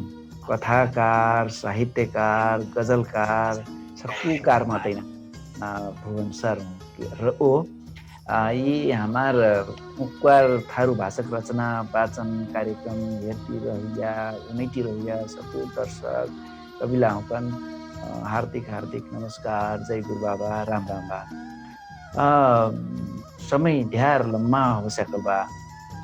कथाकार साहित्यकार गजलकार सकुकार मात्रै भुवन सर र ओ यी हमार मुक्वार थारू भाषक रचना वाचन कार्यक्रम हेर्ती रहिया उनैटी रहिया सकु दर्शक कविला हुकन हार्दिक हार्दिक नमस्कार जय गुरु बाबा राम राम बा। समय ढ्यार लम्मा हो सकल बा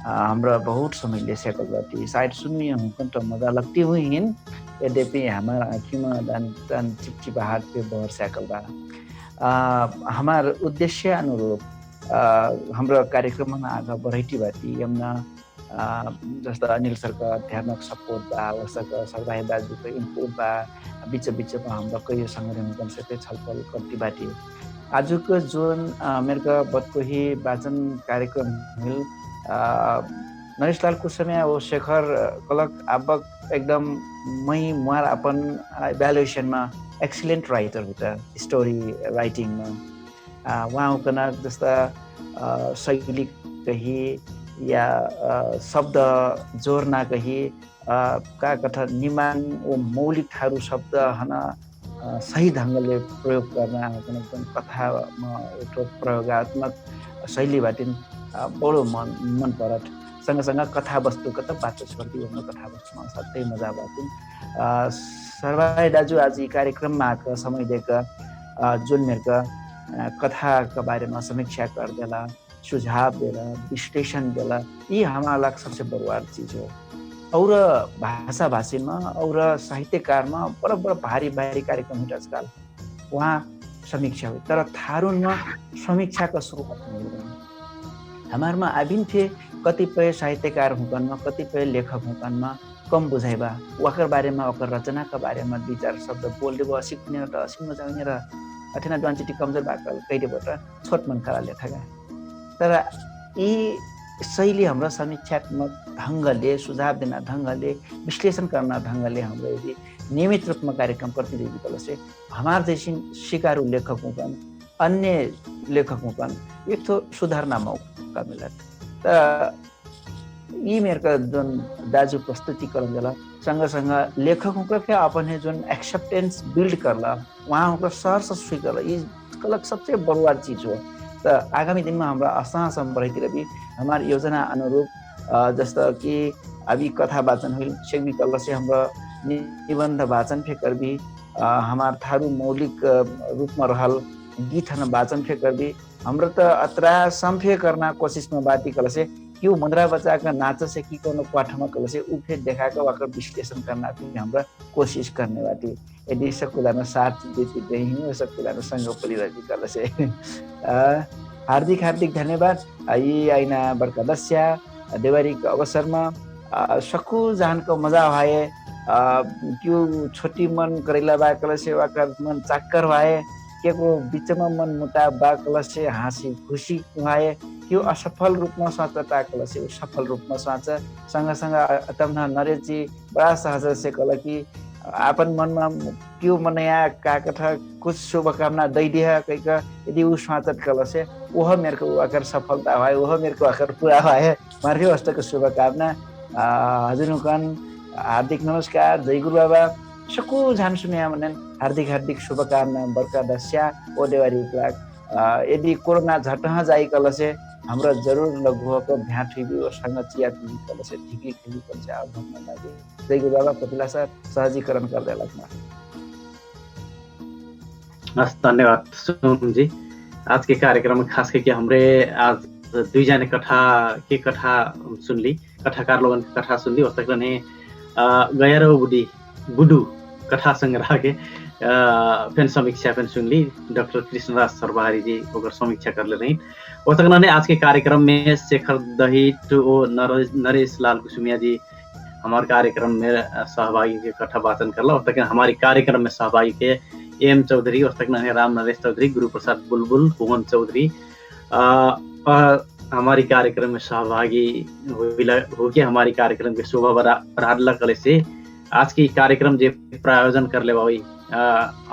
हमरा बहुत समय ले सकल बाटी शायद सुनिए हुकन तो मजा लगती हुई हिन यद्यपि हमार आँखी में दान चिपचिपाहट पे बहर सकल बा। हमार उद्देश्य अनुरूप हाम्रो कार्यक्रममा आगा बढ़ैटी बाटी यमुना जस्ता अनिल सरका अध्यात्मक सपोर्ट बा वसका सरदार दाजुको इनपुट बा बीच बीचमा हाम्रो कई संगठन कन्सेप्ट छलफल करती बाटी आजको जोन मेरका बतकोही वाचन कार्यक्रम मिल नरेशलाल कुसुमिया वो शेखर कलक आबक एकदम मई मुहार अपन इभ्यालुएसन में एक्सिलेंट राइटर होता स्टोरी राइटिंग में वहाँ कना जस्ता शैली कही या शब्द जोड़ना कही का कथा निमान वो मौलिक थारू शब्द हना सही ढंगले प्रयोग करना एकदम कथा में प्रयोगात्मक शैलीबाट बडो मन परत सँगसँग कथा वस्तु कता बात छोड्दी हुन कथा वस्तुमा सधैँ मजा बाटुन सर्वाय दाजु आज यी कार्यक्रममा आएका समय दिएका जुन मेरका कथाका बारेमा समीक्षा गर्देला सुझाव देला विश्लेषण देला यी हमारा लागि सबसे बरुवार चीज हो। और भाषा भाषीमा और साहित्यकारमा बडो भारी कार्यक्रम हुन्छ आजकल वहाँ समीक्षा हो तर थारूनमा समीक्षाका सुरुवात मिल्दैन। हमारमा आबिन थे कतिपय साहित्यकार हुकनमा कतिपय लेखक हुकनमा कम बुझाइबा वकर बारेमा वकर रचनाका बारेमा दुई चार शब्द बोल्दै भयो सिक्ने र सिक्न जाउने र अथेना डन्सिटी कमजोर भएको कहिलेबाट छोट मन खरा लेखा तर यी शैली हाम्रो समीक्षात्मक ढङ्गले सुझाव दिन ढङ्गले विश्लेषण गर्न ढङ्गले हाम्रो यदि नियमित रूपमा कार्यक्रम करती रहेको से हमार जैसी शिकारु लेखक हुकन अन्य लेखक हुकन एक तो सुधारना मौका मिलत त यी मेरका जुन दाजु प्रस्तुतिकरण जला सँग लेखकों का अपने जुन एक्सेप्टेंस बिल्ड करला वहाँ उनका सहर्ष स्वीकार ये कलक सबसे बरुवार चीज हो। तो आगामी दिन में हमारा असासम बढ़ती भी हमारी योजना अनुरूप जस्ता कि अभी कथा वाचन हुई शेखवी कल से हमारा निबन्ध वाचन फे करबी हमार थारू मौलिक रूप में रहल गीत हन वाचन फे करबी हाम्रो त अतरा संफे करना कोशिश में बाती कल से क्यों मुद्रा बचा का नाच से की कोनो पाठमा कल से उठे देखा का वाकर विश्लेषण करना भी हमरा कोशिश करने बाती यदि सकुलाना साथ देती नहीं हो सकुलाना संग परिरजी कल से हार्दिक हार्दिक धन्यवाद यी आइना बर्का दस्या देवारी के अवसर में सकू जान को मजा भाए क्यों छोटी मन करेला बा कल से वाकर मन चाक्कर भाए के को बीच में मन मुटा बा कल से हाँसी खुशी भाए क्यों असफल रूप में सोचता कल से सफल रूप में सोच संग संग तमना नरेश जी बड़ा सहज से कल की अपन मन में क्यों मन यहाँ का कथा कुछ शुभकामना दै दिया कहीं यदि उ सोचत कल से वह मेरे को अगर सफलता भाई वह मेरे को अगर पूरा भाई मार्फी वास्तव को शुभकामना हजुरकन हार्दिक नमस्कार जय गुरु बाबा सकू जान सुनिया मनन हार्दिक हार्दिक शुभकामना बर्का दस्या ओ देवारी लाग यदि कोरोना झटहा जाई कल से हमरा जरूर लघु को भ्याट हुई और संग चिया पी कल से ठिकी खेली कल से आप भन्न लागे जय गुरु बाबा कपिला सर सहजीकरण कर दे लगना धन्यवाद सोम जी आज के कार्यक्रम में खास करके हमरे आज दुई जाने कथा सुनली कथाकार लोगन की कथा सुनली उस तक ने गयारो बुडू कथा संग्रह के फेन समीक्षा फेन सुनली डॉक्टर कृष्णराज सरबारी जी ओकर समीक्षा कर ले रही उस तक ने आज के कार्यक्रम में शेखर दहिट और नरेश लाल कुसुमिया जी हमारे कार्यक्रम में सहभागी के कथा वाचन करला उस तक हमारे कार्यक्रम में सहभागी के एम चौधरी उस तक ने राम नरेश चौधरी गुरु प्रसाद बुलबुल भुवन चौधरी हमारी कार्यक्रम में सहभागी हो के हमारी कार्यक्रम के शोभा बढ़ाला कले से आज की कार्यक्रम जे प्रायोजन कर ले भाई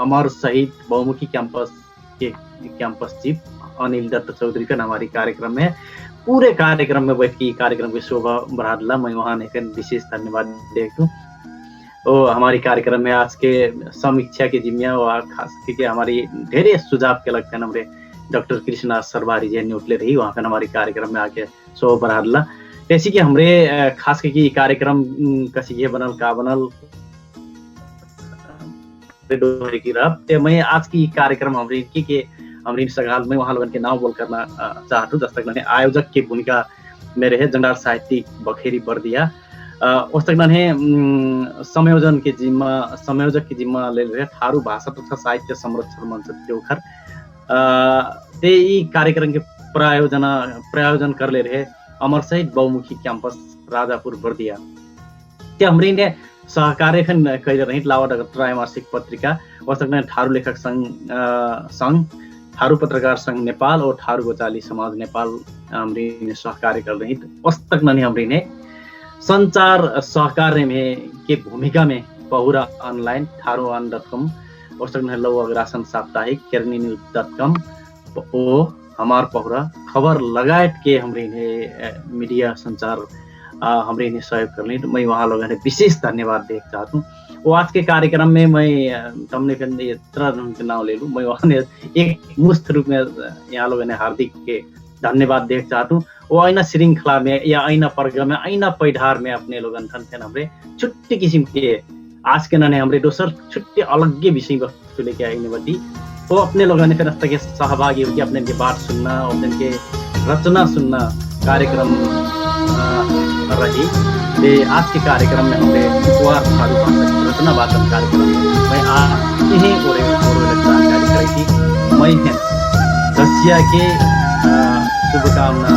अमर शहीद बहुमुखी कैंपस चीफ अनिल दत्त चौधरी का हमारी कार्यक्रम में पूरे कार्यक्रम में बैठ के कार्यक्रम की शोभा बढ़ाला मैं वहाँ ने विशेष धन्यवाद देता हूँ। और हमारी कार्यक्रम में आज के समीक्षा के जिम्मेदार और खास करके हमारी ढेरे सुझाव के लगते हैं हमारे डॉक्टर कृष्णा सरबारी जी ने उठले रही वहाँ पे हमारे कार्यक्रम में आके शो बढ़ाला ऐसी कि हमरे खास करके कार्यक्रम कसी ये बनल का बनल की रब मैं आज की कार्यक्रम हमरी सगाल में वहाँ लोगन के नाम बोल करना चाहता हूँ। दस्तक मैंने आयोजक की भूमिका में रहे जंडार साहित्यिक बखेरी बर्दिया उस तक मैंने संयोजक की जिम्मा ले रहे थारू भाषा तथा साहित्य संरक्षण मंच देवघर ते कार्यक्रम के प्रायोजन कर ले रहे अमर शहीद बहुमुखी कैंपस राजापुर बर्दिया ते हमरी ने सहकार्य कह रही लावा त्रैमासिक पत्रिका उस तक थारू लेखक संघ थारू पत्रकार संघ नेपाल और थारू गोचाली समाज नेपाल हमरी ने सहकार्य कर रही उस तक हमरी ने संचार सहकार्य में के भूमिका में पहुरा ऑनलाइन थारूआन.com उस तक लौ अग्रासन साप्ताहिक केरनीन्यूज.com ओ हमार पहुरा खबर लगायत के हमरी ने मीडिया संचार हमरी ने सहयोग करनी तो मैं वहाँ लोगों ने विशेष धन्यवाद देना चाहता हूँ। वो आज के कार्यक्रम में मैं तुमने के नाम ले लूँ मैं वहाँ ने एक मुक्त रूप में यहाँ लोगों ने हार्दिक के धन्यवाद देना चाहता हूँ। वो ऐना श्रृंखला में या ऐना पर्ग में ऐना पैधार में अपने लोगन थन हमरे छुट्टी किस्म के आज के नने हमरे दोसर छुट्टी अलग विषय वस्तु लेके आईने बटी वो अपने लोगों ने फिर के सहभागी होकर अपने के बात सुनना अपने के रचना सुनना कार्यक्रम रही। ते आज के कार्यक्रम में हमने उपवार थारू भाषा रचना वाचन कार्यक्रम में आज यही जानकारी करी थी मैं दसिया के शुभकामना